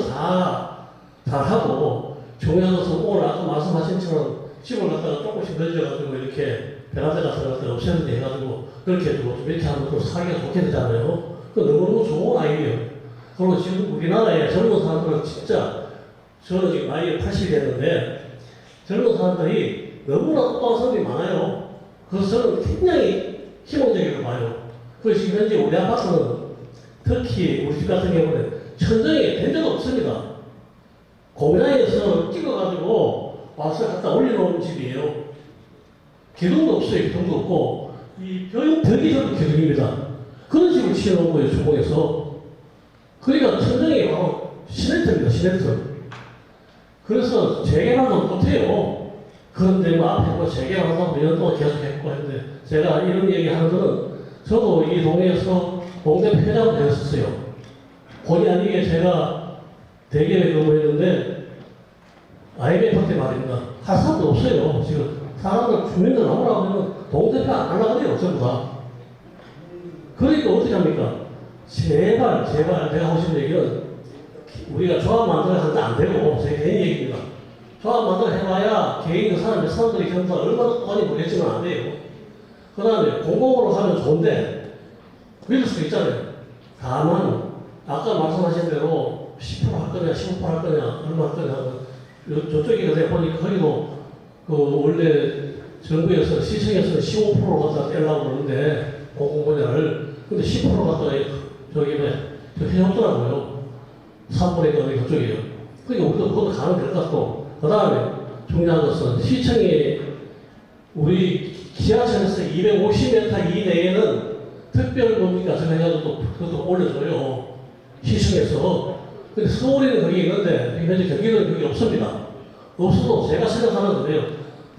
다 하고 중요한 것은 오늘 아까 말씀하신 것처럼 집을 갖다가 조금씩 늘려가지고 이렇게 베란다 같은 거 갖다가 없애는 데 해가지고 그렇게 해도 이렇게 하면 또 살기가 좋게 되잖아요. 그 너무너무 좋은 아이디어예요. 그리고 지금 우리나라에 젊은 사람들은 진짜 저는 지금 나이가 80이 됐는데 젊은 사람들이 너무나 똑똑한 사람들이 많아요. 그래서 저는 굉장히 희망적이라고 봐요. 그래서 지금 현재 우리 아파트는 특히 우리 집 같은 경우는 천정에 된 적도 없습니다. 공장에서 찍어가지고 와서 갖다 올려놓은 집이에요. 기둥도 없어요. 기둥도 없고 이 벽이 저도 기둥입니다. 그런 집을 지어놓은 거예요. 주공에서. 그러니까 천정이 바로 시멘트입니다. 시멘트. 그래서 재개발도 못해요. 그런데 뭐 앞에 뭐 재개발한다고 몇 년 동안 계속 했고 했는데 제가 이런 얘기 하는 거는 저도 이 동네에서 동네 회장을 했었어요. 본의 아니게 제가 대기업에 근무했는데 IMF 때 말입니다. 할 사람도 없어요. 지금 사람들 주민들 나오라고 하면 동대표 안 하려고 전부 다. 그러니까 어떻게 합니까? 제발 내가 하고 싶은 얘기는 우리가 조합 만들어 하는데 안 되고 제 개인 얘기입니다. 조합 만들어 해봐야 개인 사람들이 전부 다 얼마나 많이 모르겠지만 안 돼요. 그 다음에 공공으로 하면 좋은데 믿을 수 있잖아요. 다만 아까 말씀하신 대로 10% 할 거냐, 15% 할 거냐, 얼마 할 거냐. 저쪽에 내가 보니까 거기도 원래 정부에서 시청에서 15% 갖다 떼려고 그러는데 공공분야를 근데 10% 갖다가 저기 해줬더라고요. 3분의 1이 그쪽이에요. 그러니까 우리도 그것도 가면 될 것 같고 그 다음에 중요한 것은 시청에 우리 지하철에서 250m 이내에는 특별 뭡니까 해가지고 또 올려줘요. 시청에서. 근데 서울에는 그게 있는데 현재 경기도는 그게 없습니다. 없어도 제가 생각하는 거예요.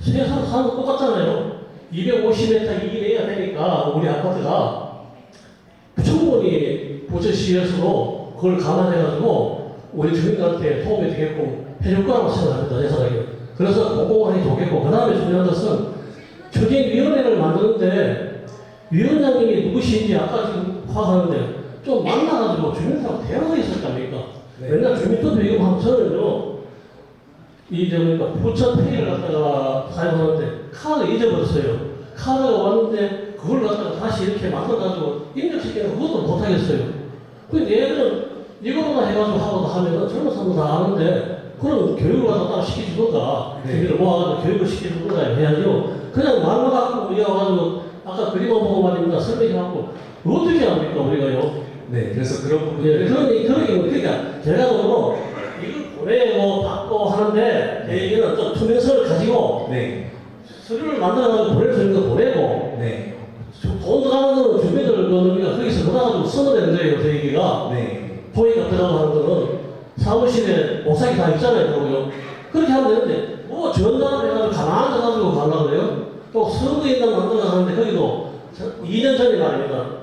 세상 사는 똑같잖아요. 250m 이내야 되니까 우리 아파트가 충분히 부처시에서도 그걸 감안해가지고 우리 주민들한테 도움이 되게끔 해줄 거라고 생각합니다. 제 생각에. 그래서 공공화하기 좋겠고 그 다음에 중요한 것은 추진위원회를 만드는데 위원장님이 누구신지 아까 지금 파악하는데 좀 만나가지고 주민들하고 대화가 있을 거 아닙니까? 네. 맨날 주민투표 이거 하면 저는요 뭡니까 부처페이를 갖다가 사용하는데 카드 잊어버렸어요. 카드가 왔는데 그걸 갖다가 다시 이렇게 만들어가지고 입력시키는 그것도 못하겠어요. 근데 얘들은 이거로만 해가지고 하면은 젊은 사람도 다 아는데 그런 교육을 갖다 시켜주던가 네. 주민을 모아가지고 교육을 시켜주던가 해야죠. 그냥 말로 갖고 우리가 와가지고 아까 그림만 보고 말입니다. 설명해갖고 어떻게 합니까 우리가요? 네, 그래서 그런 예, 부분들 그러니까 제가 보고 이걸 보내고 받고 하는데 내 얘기는 좀 투명성을 가지고 네, 서류를 만들어가지고 보낼 수 있는 거 보내고 네, 돈 들어가는 거는 주민들 거니까 거기서 받아가지고 써내는 거예요. 제 얘기가 네, 포인트 들어가고 하는 거는 사무실에 옥상이 다 있잖아요. 그러고요. 그렇게 하면 되는데 뭐 전담을 해가지고 가만히 앉아가지고 가려고 그래요. 또 선거인단 만들어가는데 거기도 2년 전이 말입니다.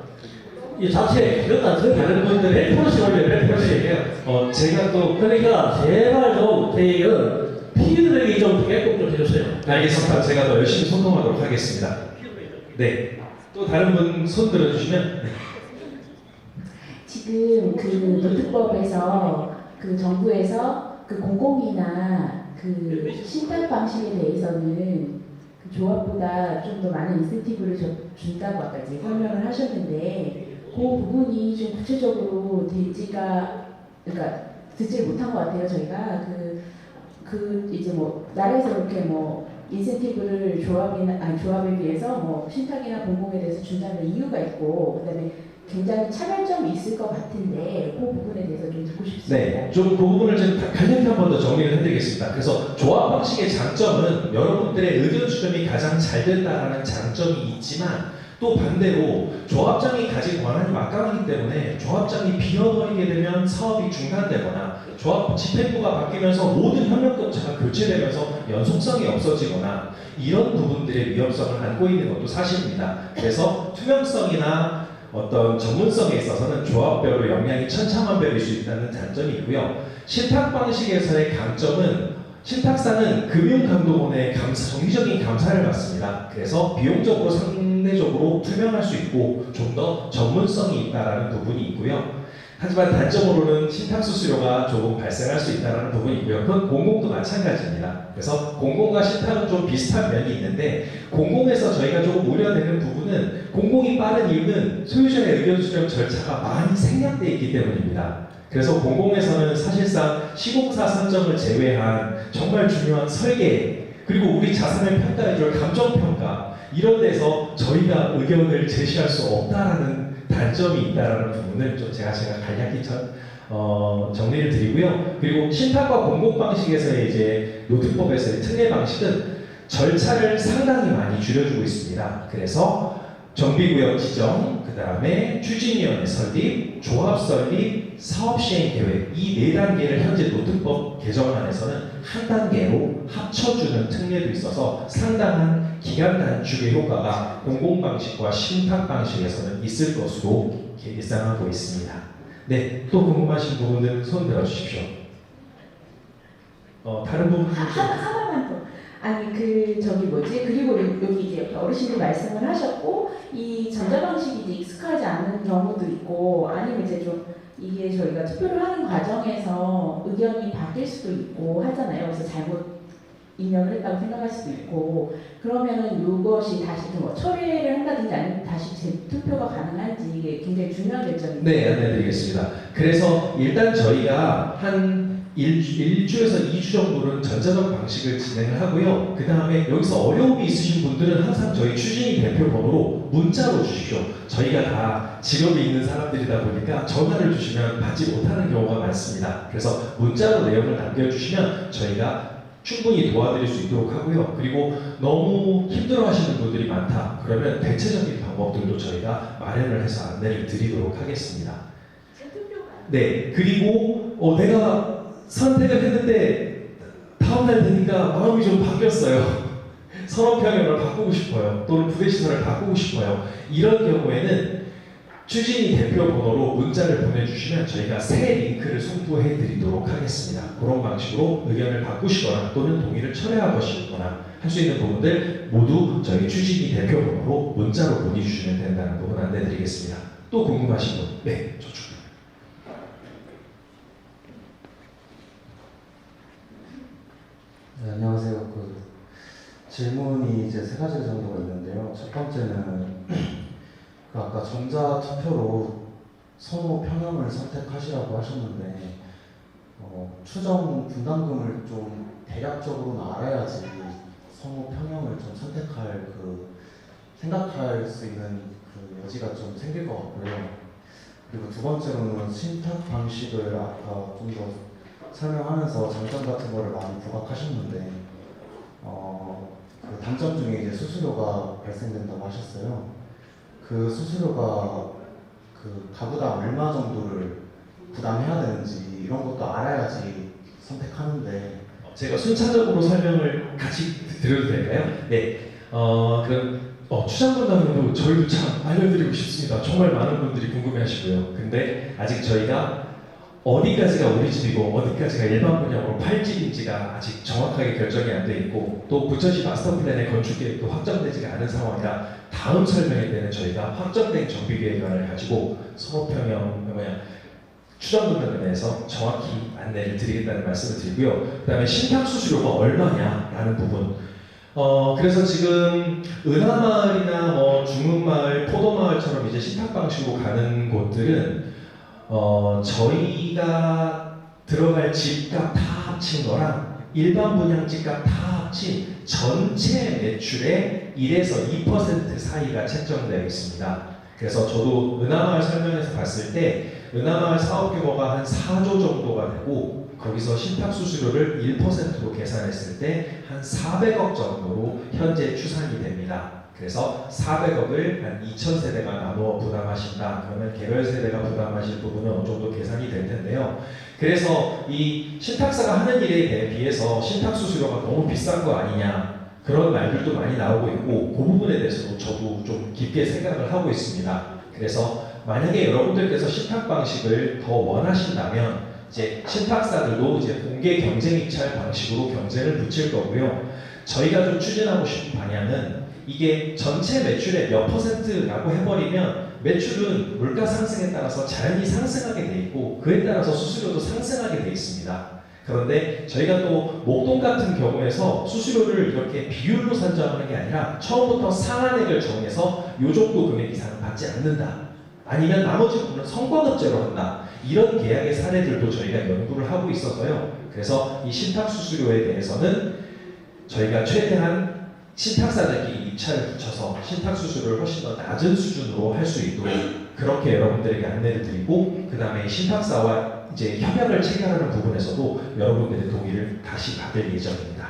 이 자체 그것도 그런 게 다른 분들의 100%씩 올려요. 100%씩. 제가 또 그러니까 제발 좀 제 얘기는 피드백이 좀 되게끔 좀 해주세요. 알겠습니다. 제가 더 열심히 소통하도록 하겠습니다. 네, 또 다른 분 손 들어주시면 네. 지금 그 노트법에서 그 정부에서 그 공공이나 그 신탁 방식에 대해서는 그 조합보다 좀 더 많은 인센티브를 준다고 아까 이제 설명을 하셨는데 그 부분이 좀 구체적으로 그러니까 듣지를 못한 것 같아요. 저희가 그 이제 뭐 나라에서 이렇게 뭐 인센티브를 조합에 비해서 뭐 신탁이나 공공에 대해서 준다는 이유가 있고 그다음에 굉장히 차별점이 있을 것 같은데 그 부분에 대해서 좀 듣고 싶습니다. 네, 좀 그 부분을 좀 간략히 한 번 더 정리를 해드리겠습니다. 그래서 조합 방식의 장점은 여러분들의 의견 수렴이 가장 잘 된다라는 장점이 있지만 또 반대로 조합장이 가진 권한이 막강하기 때문에 조합장이 비어버리게 되면 사업이 중단되거나 조합 집행부가 바뀌면서 모든 협력업체가 교체되면서 연속성이 없어지거나 이런 부분들의 위험성을 안고 있는 것도 사실입니다. 그래서 투명성이나 어떤 전문성에 있어서는 조합별로 역량이 천차만별일 수 있다는 단점이 있고요. 신탁 방식에서의 강점은 신탁사는 금융감독원의 정기적인 감사를 받습니다. 그래서 비용적으로 상대적으로 투명할 수 있고 좀 더 전문성이 있다는 부분이 있고요. 하지만 단점으로는 신탁 수수료가 조금 발생할 수 있다는 부분이 있고요. 그건 공공도 마찬가지입니다. 그래서 공공과 신탁은 좀 비슷한 면이 있는데 공공에서 저희가 조금 우려되는 부분은 공공이 빠른 이유는 소유자의 의견 수렴 절차가 많이 생략되어 있기 때문입니다. 그래서 공공에서는 사실상 시공사 선정을 제외한 정말 중요한 설계 그리고 우리 자산을 평가해줄 감정평가 이런 데서 저희가 의견을 제시할 수 없다라는 단점이 있다라는 부분을 좀 제가 간략히 정리를 드리고요. 그리고 신탁과 공공 방식에서의 이제 노트법에서의 특례 방식은 절차를 상당히 많이 줄여주고 있습니다. 그래서 정비구역 지정, 그 다음에 추진위원회 설립, 조합 설립, 사업 시행 계획 이 4단계를 현재 노트법 개정안에서는 한 단계로 합쳐주는 특례도 있어서 상당한 기간 단축의 효과가 공공 방식과 신탁 방식에서는 있을 것으로 예상하고 있습니다. 네, 또 궁금하신 부분들 손 들어주십시오. 다른 부분들 좀 하나만 더. 아니 그리고 여기 이제 어르신들 말씀을 하셨고 이 전자방식이 이제 익숙하지 않은 경우도 있고 아니면 이제 좀 이게 저희가 투표를 하는 과정에서 의견이 바뀔 수도 있고 하잖아요. 그래서 잘못 입력을 했다고 생각할 수도 있고 그러면은 이것이 다시 뭐 처리를 한다든지 아니면 다시 재투표가 가능한지 이게 굉장히 중요한 결정입니다. 네, 안내드리겠습니다. 그래서 일단 저희가 한 1주에서 2주 정도는 전자적 방식을 진행을 하고요. 그 다음에 여기서 어려움이 있으신 분들은 항상 저희 추진위 대표 번호로 문자로 주십시오. 저희가 다 직업이 있는 사람들이다 보니까 전화를 주시면 받지 못하는 경우가 많습니다. 그래서 문자로 내용을 남겨주시면 저희가 충분히 도와드릴 수 있도록 하고요. 그리고 너무 힘들어하시는 분들이 많다. 그러면 대체적인 방법들도 저희가 마련을 해서 안내를 드리도록 하겠습니다. 네, 그리고 내가 선택을 했는데 다음날 되니까 마음이 좀 바뀌었어요. 산업평형을 바꾸고 싶어요. 또는 부대시설을 바꾸고 싶어요. 이런 경우에는 추진이 대표 번호로 문자를 보내주시면 저희가 새 링크를 송부해 드리도록 하겠습니다. 그런 방식으로 의견을 바꾸시거나 또는 동의를 철회하시거나 할 수 있는 부분들 모두 저희 추진이 대표 번호로 문자로 보내주시면 된다는 부분 안내 드리겠습니다. 또 궁금하신 분? 네, 저쪽. 네, 안녕하세요. 질문이 이제 세 가지 정도가 있는데요. 첫 번째는 아까 전자투표로 선호 평형을 선택하시라고 하셨는데 추정 분담금을 좀 대략적으로는 알아야지 선호 평형을 좀 선택할 생각할 수 있는 여지가 좀 생길 것 같고요. 그리고 두 번째로는 신탁 방식을 아까 좀 더 설명하면서 장점 같은 거를 많이 부각하셨는데 단점 중에 이제 수수료가 발생된다고 하셨어요. 그 수수료가 가구당 얼마 정도를 부담해야 되는지 이런 것도 알아야지 선택하는데 제가 순차적으로 설명을 같이 드려도 될까요? 네. 그럼 추장분담도 저희도 참 알려드리고 싶습니다. 정말 많은 분들이 궁금해하시고요. 근데 아직 저희가 어디까지가 우리 집이고 어디까지가 일반 분양으로 팔 집인지가 아직 정확하게 결정이 안 돼 있고 또 부천시 마스터 플랜의 건축 계획도 확정되지가 않은 상황이라 다음 설명회 때는 저희가 확정된 정비 계획안을 가지고 선호평형 추정분담에 대해서 정확히 안내를 드리겠다는 말씀을 드리고요. 그다음에 신탁 수수료가 얼마냐라는 부분. 그래서 지금 은하마을이나 중흥마을, 포도마을처럼 이제 신탁 방식으로 가는 곳들은 저희가 들어갈 집값 다 합친 거랑 일반 분양집값 다 합친 전체 매출의 1에서 2% 사이가 책정되어 있습니다. 그래서 저도 은하마을 설명에서 봤을 때 은하마을 사업 규모가 한 4조 정도가 되고 거기서 신탁 수수료를 1%로 계산했을 때 한 400억 정도로 현재 추산이 됩니다. 그래서 400억을 한 2,000세대가 나누어 부담하신다. 그러면 개별 세대가 부담하실 부분은 어느 정도 계산이 될 텐데요. 그래서 이 신탁사가 하는 일에 비해서 신탁 수수료가 너무 비싼 거 아니냐 그런 말들도 많이 나오고 있고 그 부분에 대해서도 저도 좀 깊게 생각을 하고 있습니다. 그래서 만약에 여러분들께서 신탁 방식을 더 원하신다면 이제 신탁사들도 이제 공개 경쟁 입찰 방식으로 경쟁을 붙일 거고요. 저희가 좀 추진하고 싶은 방향은 이게 전체 매출의 몇 %라고 해버리면 매출은 물가 상승에 따라서 자연히 상승하게 돼 있고 그에 따라서 수수료도 상승하게 돼 있습니다. 그런데 저희가 또 목동 같은 경우에서 수수료를 이렇게 비율로 산정하는 게 아니라 처음부터 상한액을 정해서 요 정도 금액 이상은 받지 않는다. 아니면 나머지 부분은 성과급제로 한다. 이런 계약의 사례들도 저희가 연구를 하고 있어서요. 그래서 이 신탁 수수료에 대해서는 저희가 최대한 신탁사들끼리 입찰을 붙여서 신탁 수수료를 훨씬 더 낮은 수준으로 할 수 있도록 그렇게 여러분들에게 안내를 드리고 그 다음에 신탁사와 이제 협약을 체결하는 부분에서도 여러분들의 동의를 다시 받을 예정입니다.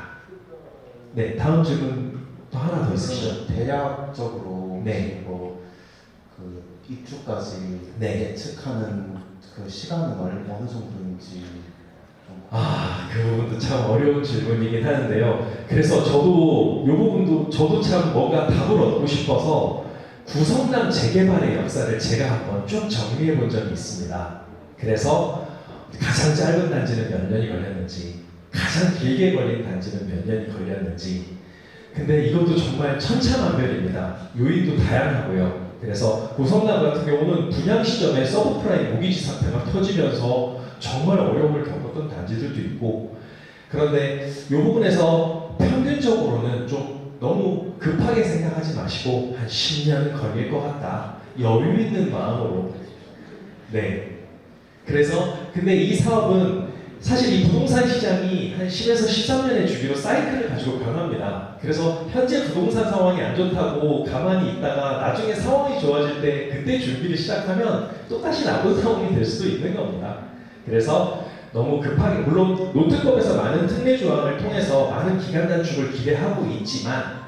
네, 다음 질문 또 하나 더 있으시죠? 대략적으로 네. 입주까지 네. 예측하는 시간은 어느 정도인지 그 부분도 참 어려운 질문이긴 하는데요. 그래서 저도 이 부분도 저도 참 뭔가 답을 얻고 싶어서 구성남 재개발의 역사를 제가 한번 쭉 정리해 본 적이 있습니다. 그래서 가장 짧은 단지는 몇 년이 걸렸는지, 가장 길게 걸린 단지는 몇 년이 걸렸는지. 근데 이것도 정말 천차만별입니다. 요인도 다양하고요. 그래서 구성남 같은 경우는 분양 시점에 서브프라임 모기지 사태가 터지면서 정말 어려움을 겪었던 단지들도 있고 그런데 이 부분에서 평균적으로는 좀 너무 급하게 생각하지 마시고 한 10년은 걸릴 것 같다. 여유 있는 마음으로. 네. 그래서 근데 이 사업은 사실 이 부동산 시장이 한 10에서 13년의 주기로 사이클을 가지고 변합니다. 그래서 현재 부동산 상황이 안 좋다고 가만히 있다가 나중에 상황이 좋아질 때 그때 준비를 시작하면 또다시 나쁜 상황이 될 수도 있는 겁니다. 그래서 너무 급하게 물론 노트법에서 많은 특례 조항을 통해서 많은 기간 단축을 기대하고 있지만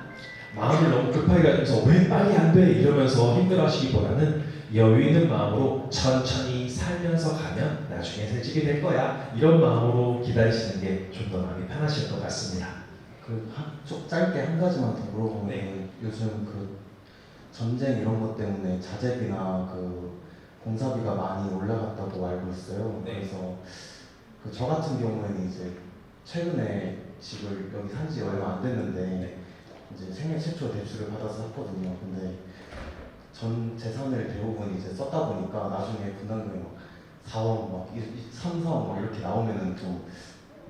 마음을 너무 급하게 가지면서 왜 빨리 안 돼 이러면서 힘들어하시기보다는 여유 있는 마음으로 천천히 살면서 가면 나중에 새집이 될 거야 이런 마음으로 기다리시는 게 좀 더 마음이 편하실 것 같습니다. 쭉 짧게 한 가지만 더 물어보면 네. 요즘 그 전쟁 이런 것 때문에 자재비나 그 공사비가 많이 올라갔다고 알고 있어요. 네. 그래서 저 같은 경우에는 이제 최근에 집을 여기 산 지 얼마 안 됐는데 네. 이제 생애 최초 대출을 받아서 샀거든요. 근데 전 재산을 대부분 이제 썼다 보니까 나중에 분담금이 막 4억, 막 3, 4억 막 이렇게 나오면은 좀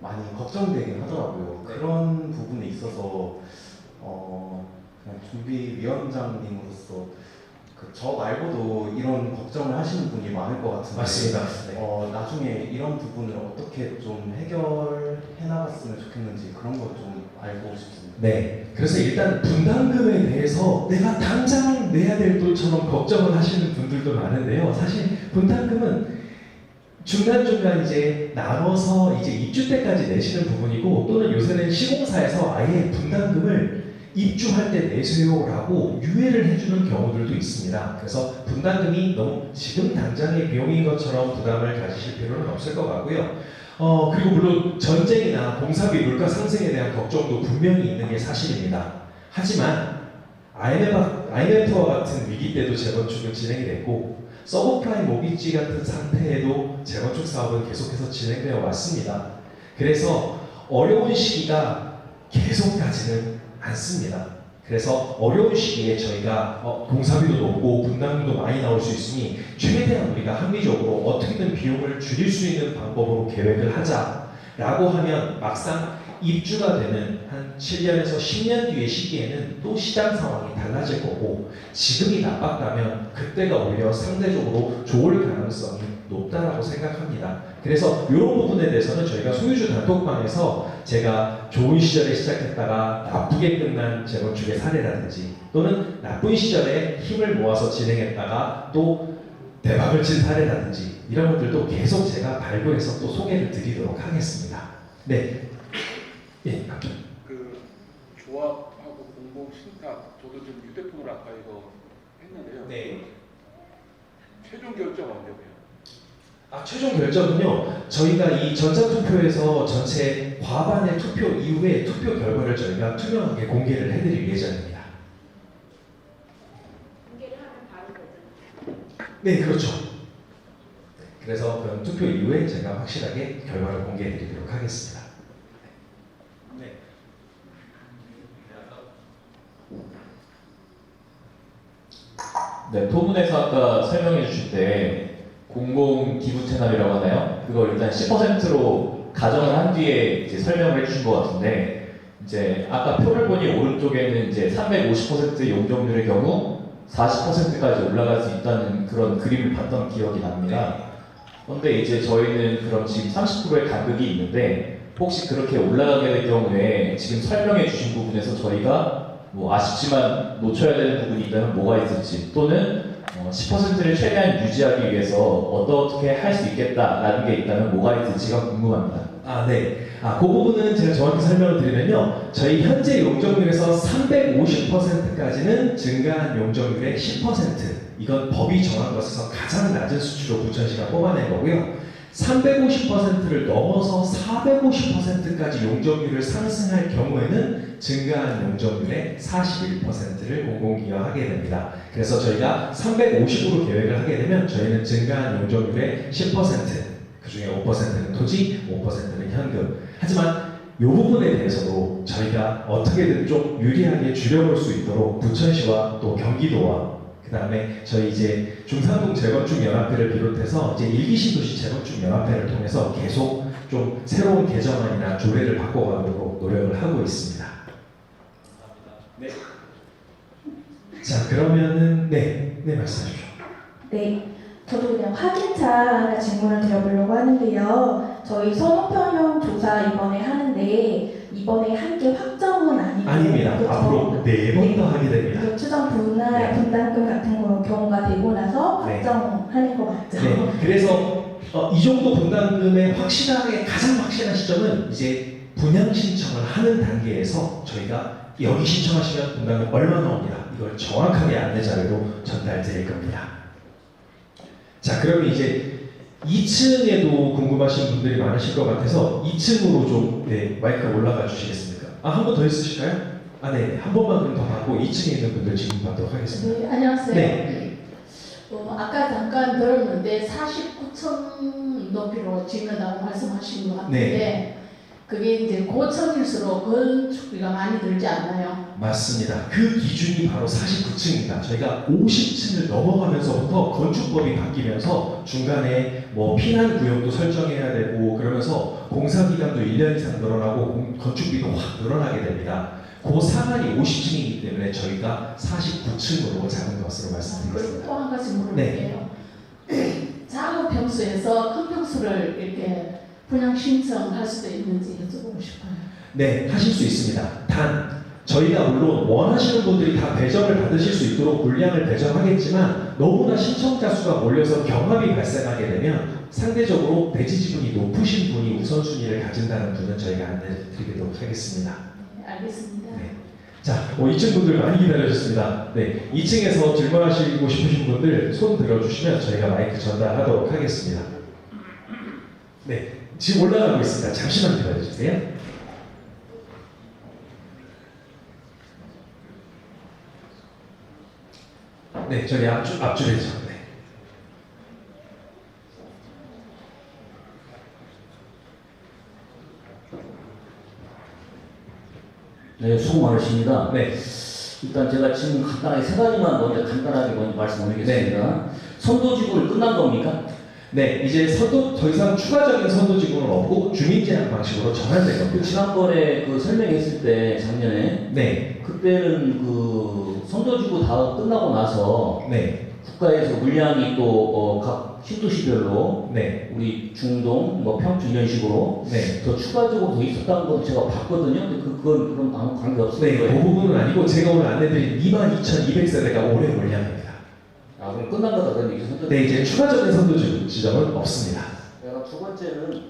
많이 걱정되긴 하더라고요. 네. 그런 부분에 있어서 그냥 준비위원장님으로서 저 말고도 이런 걱정을 하시는 분이 많을 것 같은데 맞습니다. 네. 나중에 이런 부분을 어떻게 좀 해결해 나갔으면 좋겠는지 그런 것 좀 알고 싶습니다. 네. 그래서 일단 분담금에 대해서 내가 당장 내야 될 돈처럼 걱정을 하시는 분들도 많은데요. 사실 분담금은 중간중간 이제 나눠서 이제 입주 때까지 내시는 부분이고 또는 요새는 시공사에서 아예 분담금을 입주할 때 내세요라고 유예를 해주는 경우들도 있습니다. 그래서 분담금이 너무 지금 당장의 비용인 것처럼 부담을 가지실 필요는 없을 것 같고요. 그리고 물론 전쟁이나 공사비 물가 상승에 대한 걱정도 분명히 있는 게 사실입니다. 하지만 IMF와 같은 위기 때도 재건축은 진행이 됐고 서브프라임 모기지 같은 상태에도 재건축 사업은 계속해서 진행되어 왔습니다. 그래서 어려운 시기가 계속 가지는 않습니다. 그래서 어려운 시기에 저희가 공사비도 높고 분담금도 많이 나올 수 있으니 최대한 우리가 합리적으로 어떻게든 비용을 줄일 수 있는 방법으로 계획을 하자라고 하면 막상 입주가 되는 한 7년에서 10년 뒤의 시기에는 또 시장 상황이 달라질 거고 지금이 나빴다면 그때가 오히려 상대적으로 좋을 가능성이 높다라고 생각합니다. 그래서 이런 부분에 대해서는 저희가 소유주 단톡방에서 제가 좋은 시절에 시작했다가 나쁘게 끝난 재건축의 사례라든지 또는 나쁜 시절에 힘을 모아서 진행했다가 또 대박을 친 사례라든지 이런 것들도 계속 제가 발굴해서 또 소개를 드리도록 하겠습니다. 네. 예, 그 조합하고 공공 신탁 저도 지금 휴대폰으로 아까 이거 했는데요. 네. 최종 결정 언제고요? 최종 결정은요. 저희가 이 전자투표에서 전체 과반의 투표 이후에 투표 결과를 저희가 투명하게 공개를 해드릴 예정입니다. 공개를 하면 바로 되잖아요. 네, 그렇죠. 그래서 그런 투표 이후에 제가 확실하게 결과를 공개해드리도록 하겠습니다. 네. 네, 토문에서 아까 설명해 주실 때 공공 기부 채널이라고 하나요? 그걸 일단 10%로 가정을 한 뒤에 이제 설명을 해주신 것 같은데 이제 아까 표를 보니 오른쪽에는 이제 350% 용적률의 경우 40%까지 올라갈 수 있다는 그런 그림을 봤던 기억이 납니다. 그런데 이제 저희는 그럼 지금 30%의 간극이 있는데 혹시 그렇게 올라가게 될 경우에 지금 설명해 주신 부분에서 저희가 뭐 아쉽지만 놓쳐야 되는 부분이 있다면 뭐가 있을지 또는 10%를 최대한 유지하기 위해서 어떻게 할 수 있겠다라는 게 있다면 뭐가 있을지가 궁금합니다. 네. 그 부분은 제가 정확히 설명을 드리면요. 저희 현재 용적률에서 350%까지는 증가한 용적률의 10%. 이건 법이 정한 것에서 가장 낮은 수치로 부천시가 뽑아낸 거고요. 350%를 넘어서 450%까지 용적률을 상승할 경우에는 증가한 용적률의 41%를 공공기여하게 됩니다. 그래서 저희가 350으로 계획을 하게 되면 저희는 증가한 용적률의 10%, 그 중에 5%는 토지, 5%는 현금. 하지만 이 부분에 대해서도 저희가 어떻게든 좀 유리하게 줄여볼 수 있도록 부천시와 또 경기도와 그 다음에 저희 이제 중산동 재건축 연합회를 비롯해서 이제 일기 신도시 재건축 연합회를 통해서 계속 좀 새로운 개정안이나 조례를 바꿔가도록 노력을 하고 있습니다. 네. 자 그러면은 네 말씀하십시오. 네, 저도 그냥 확인차 하나 질문을 드려보려고 하는데요. 저희 선호평형 조사 이번에 하는데 이번에 한 게 확정은 아니고 아닙니다. 그렇죠? 앞으로 4번 더 하게 됩니다. 그 추정분이나 네. 분담금 같은 경우가 되고 나서 네. 확정하는 거 맞죠? 네, 그래서 이 정도 분담금의 가장 확실한 시점은 이제 분양 신청을 하는 단계에서 저희가 여기 신청하시면 분담금 얼마 나옵니다. 이걸 정확하게 안내 자료로 전달드릴 겁니다. 자, 그러면 이제 2층에도 궁금하신 분들이 많으실 것 같아서 2층으로 좀 마이크 올라가 주시겠습니까? 한 번 더 있으실까요? 네. 한 번만 그럼 더 받고 2층에 있는 분들 지금 받도록 하겠습니다. 네, 안녕하세요. 네. 아까 잠깐 들었는데 49층 높이로 짓는다고 말씀하신 것 같은데 네. 그게 이제 고층일수록 건축비가 많이 들지 않나요? 맞습니다. 그 기준이 바로 49층입니다. 저희가 50층을 넘어가면서부터 건축법이 바뀌면서 중간에 뭐 피난 구역도 설정해야 되고 그러면서 공사 기간도 1년 이상 늘어나고 건축비도 확 늘어나게 됩니다. 그 상한이 50층이기 때문에 저희가 49층으로 잡은 것으로 그리고 말씀드리겠습니다. 또 한 가지 물어볼게요. 작은 평수에서 큰 평수를 이렇게 분양 신청할 수도 있는지 여쭤보고 싶어요. 네, 하실 수 있습니다. 단 저희가 물론 원하시는 분들이 다 배정을 받으실 수 있도록 물량을 배정하겠지만 너무나 신청자 수가 몰려서 경합이 발생하게 되면 상대적으로 대지 지분이 높으신 분이 우선순위를 가진다는 분은 저희가 안내드리도록 하겠습니다. 네, 알겠습니다. 네. 자, 2층 분들 많이 기다려주셨습니다. 네, 2층에서 질문하시고 싶으신 분들 손 들어주시면 저희가 마이크 전달하도록 하겠습니다. 네, 지금 올라가고 있습니다. 잠시만 기다려주세요. 네, 저기 앞줄에죠. 네, 수고 많으십니다. 네. 일단 제가 지금 간단하게 세 가지만 먼저 간단하게 먼저 말씀드리겠습니다. 선도지구를 끝난 겁니까? 네, 이제 더 이상 추가적인 선도지구는 없고 주민제한 방식으로 전환된 겁니다. 지난번에 그 설명했을 때 작년에 네. 그때는 그 선도지구 다 끝나고 나서 네. 국가에서 물량이 또 각 신도시별로 네. 우리 중동, 뭐 평촌 이런 식으로 네. 더 추가적으로 더 있었다는 건 제가 봤거든요. 근데 그건 그런 아무 관계 없어요. 네, 그 부분은 아니고 제가 오늘 안내드린 22,200세대가 올해 물량입니다. 아, 그럼 끝난 거다 그런 얘기죠? 네, 이제 추가적인 선도 지점은 없습니다. 내가 두 번째는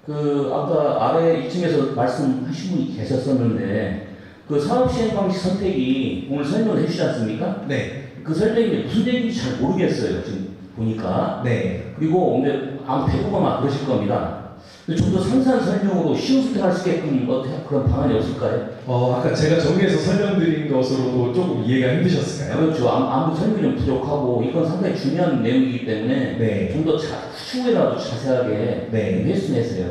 그 아까 아래 2층에서 말씀하신 분이 계셨었는데 그 사업시행 방식 선택이 오늘 설명을 해주시지 않습니까? 네. 그 설명이 무슨 얘기인지 잘 모르겠어요. 지금 보니까. 네. 그리고 근데 아마 대부분 아마 그러실 겁니다. 근데 좀 더 상세한 설명으로 쉬운 선택할 수 있게끔 어떻게 그런 방안이 없을까요? 아까 제가 정리해서 설명드린 것으로도 조금 이해가 힘드셨을까요? 그렇죠. 아무래도 설명이 좀 부족하고 이건 상당히 중요한 내용이기 때문에 네. 좀 더 후에라도 자세하게 네. 했으면 했어요.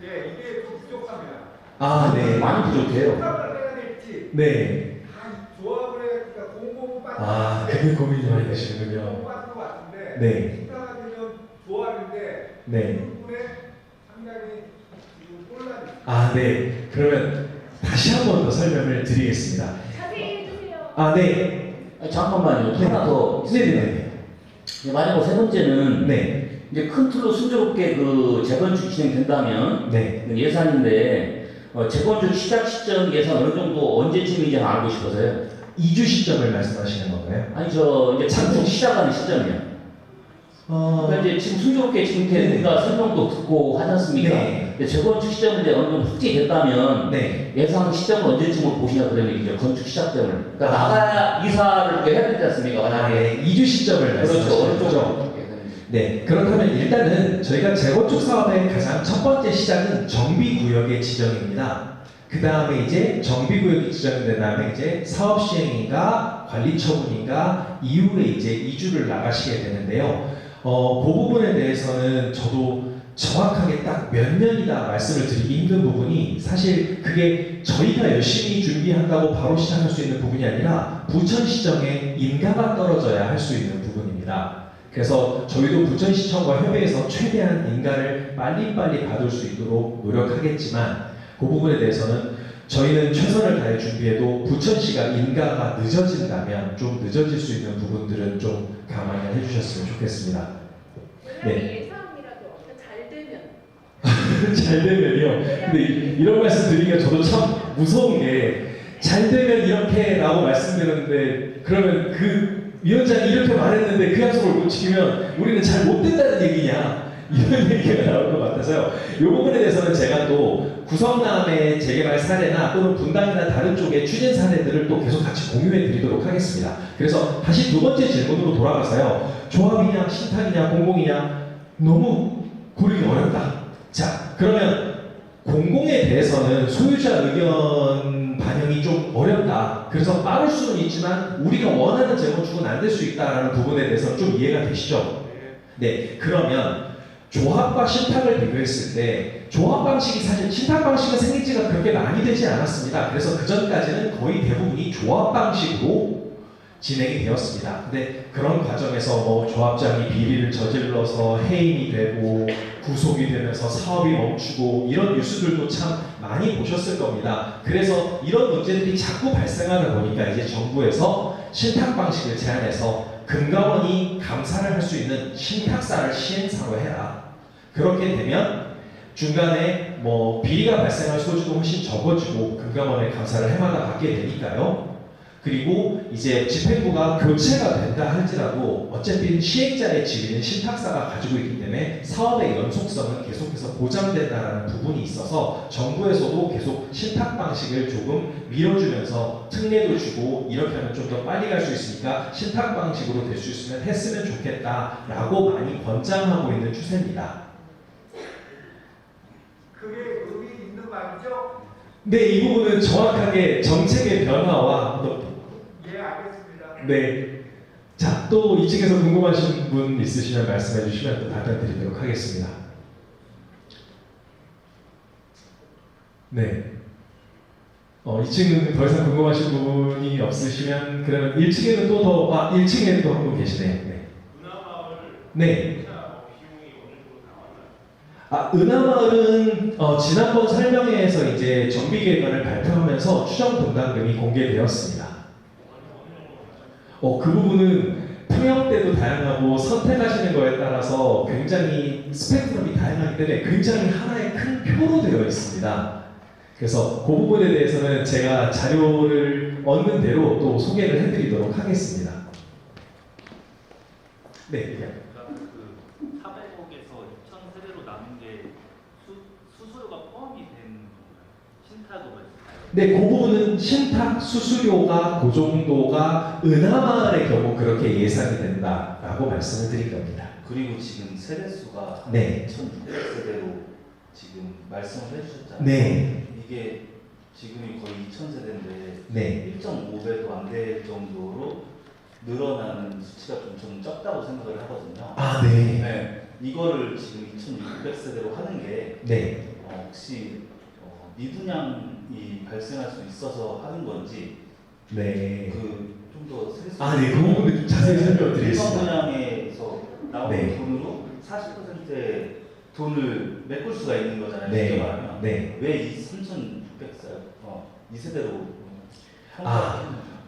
네, 이게 좀 부족합니다. 아, 네. 많이 부족해요. 조합을 해야 될지, 네. 조합을 해야 그러니까 공공은 빠진 아, 그게 고민이 많이 되시는군요. 공공 빠진 것 같은데 네. 식사가 되면 조합인데 네. 그 부분에 상당히 지금 혼란이 있습니다. 아, 네. 그러면 다시 한 번 더 설명을 드리겠습니다. 자세히 해주세요. 아, 네. 아니, 잠깐만요. 네. 하나 더. 네네네. 마지막 세 번째는 네. 이제 큰 틀로 순조롭게 그 재건축 진행된다면 네. 예산인데 재건축 시작 시점 예산 어느 정도 언제쯤인지 알고 싶어서요. 2주 시점을 말씀하시는 건가요? 아니 저 이제 창조 시작하는 시점이요. 그러니까 이제 지금 순조롭게 지금 우리가 설명도 듣고 하지 않습니까? 네. 근데 재건축 시점은 이제 어느 정도 확정됐다면 네. 예상 시점을 언제쯤으로 보시냐 그런 얘기죠. 건축 시작점을. 그러니까 나가야 이사를 해야 되지 않습니까? 만약에. 네. 2주 시점을 그렇죠. 말씀하시는 어느 거죠? 정도. 네, 그렇다면 일단은 저희가 재건축 사업의 가장 첫 번째 시작은 정비구역의 지정입니다. 그 다음에 이제 정비구역이 지정된 다음에 이제 사업 시행인가 관리 처분인가 이후에 이제 이주를 나가시게 되는데요. 그 부분에 대해서는 저도 정확하게 딱 몇 년이다 말씀을 드리기 힘든 부분이 사실 그게 저희가 열심히 준비한다고 바로 시작할 수 있는 부분이 아니라 부천 시정에 인가가 떨어져야 할 수 있는 부분입니다. 그래서 저희도 부천시청과 협의해서 최대한 인가를 빨리빨리 받을 수 있도록 노력하겠지만 그 부분에 대해서는 저희는 최선을 다해 준비해도 부천시가 인가가 늦어진다면 좀 늦어질 수 있는 부분들은 좀 감안을 해주셨으면 좋겠습니다. 네. 예상이라도 잘 되면. 잘 되면요. 근데 이런 말씀 드리기가 저도 참 무서운 게 잘 되면 이렇게 라고 말씀드렸는데 그러면 그 위원장이 이렇게 말했는데 그 약속을 못 지키면 우리는 잘 못 된다는 얘기냐 이런 얘기가 나올 것 같아서요. 이 부분에 대해서는 제가 또 구성남의 재개발 사례나 또는 분당이나 다른 쪽의 추진 사례들을 또 계속 같이 공유해 드리도록 하겠습니다. 그래서 다시 두 번째 질문으로 돌아가서요. 조합이냐 신탁이냐 공공이냐 너무 고르기 어렵다. 자, 그러면 공공에 대해서는 소유자 의견 반영이 좀 어렵다. 그래서 빠를 수는 있지만 우리가 원하는 재건축은 안 될 수 있다라는 부분에 대해서 좀 이해가 되시죠? 네, 그러면 조합과 신탁을 비교했을 때 조합 방식이 사실 신탁 방식은 생긴 지가 그렇게 많이 되지 않았습니다. 그래서 그 전까지는 거의 대부분이 조합 방식으로 진행이 되었습니다. 근데 그런 과정에서 뭐 조합장이 비리를 저질러서 해임이 되고 구속이 되면서 사업이 멈추고 이런 뉴스들도 참 많이 보셨을 겁니다. 그래서 이런 문제들이 자꾸 발생하다 보니까 이제 정부에서 신탁 방식을 제안해서 금감원이 감사를 할 수 있는 신탁사를 시행사로 해라. 그렇게 되면 중간에 뭐 비리가 발생할 소지도 훨씬 적어지고 금감원의 감사를 해마다 받게 되니까요. 그리고 이제 집행부가 교체가 된다 할지라도 어차피 시행자의 지위는 신탁사가 가지고 있기 때문에 사업의 연속성은 계속해서 보장된다는 부분이 있어서 정부에서도 계속 신탁 방식을 조금 밀어주면서 특례도 주고 이렇게 하면 좀 더 빨리 갈 수 있으니까 신탁 방식으로 될 수 있으면 했으면 좋겠다라고 많이 권장하고 있는 추세입니다. 그게 의미 있는 말이죠? 네, 이 부분은 정확하게 정책의 변화와 예, 알겠습니다. 네. 자, 또 2층에서 궁금하신 분 있으시면 말씀해 주시면 또 답변 드리도록 하겠습니다. 네. 2층은 더 이상 궁금하신 부분이 없으시면 그러면 1층에는 또 더, 1층에는 또 한 분 계시네요. 네. 네. 은하마을은 지난번 설명회에서 이제 정비 계획안을 발표하면서 추정 분담금이 공개되었습니다. 그 부분은 통역대도 다양하고 선택하시는 거에 따라서 굉장히 스펙트럼이 다양하기 때문에 굉장히 하나의 큰 표로 되어 있습니다. 그래서 그 부분에 대해서는 제가 자료를 얻는 대로 또 소개를 해드리도록 하겠습니다. 네. 400억에서 2,000세대로 나눈 게 수수료가 포함이 된 신탁으로 네, 그 부분은 신탁 수수료가 그 정도가 은하마을의 경우 그렇게 예상이 된다라고 말씀을 드린 겁니다. 그리고 지금 세대수가 네. 1,600세대로 지금 말씀을 해주셨잖아요. 네. 이게 지금이 거의 2,000세대인데 네. 1.5배도 안 될 정도로 늘어나는 수치가 좀 적다고 생각을 하거든요. 아, 네. 네. 이거를 지금 2,600세대로 하는 게 네. 혹시 미분양이 발생할 수 있어서 하는 건지 네. 좀 더 세수. 네, 그 부분을 좀 자세히 설명드리겠습니다. 미분양에서 나오는 네. 돈으로 40%의 돈을 메꿀 수가 있는 거잖아요. 네. 쉽게 말하면. 네. 왜 이 3,600살 2세대로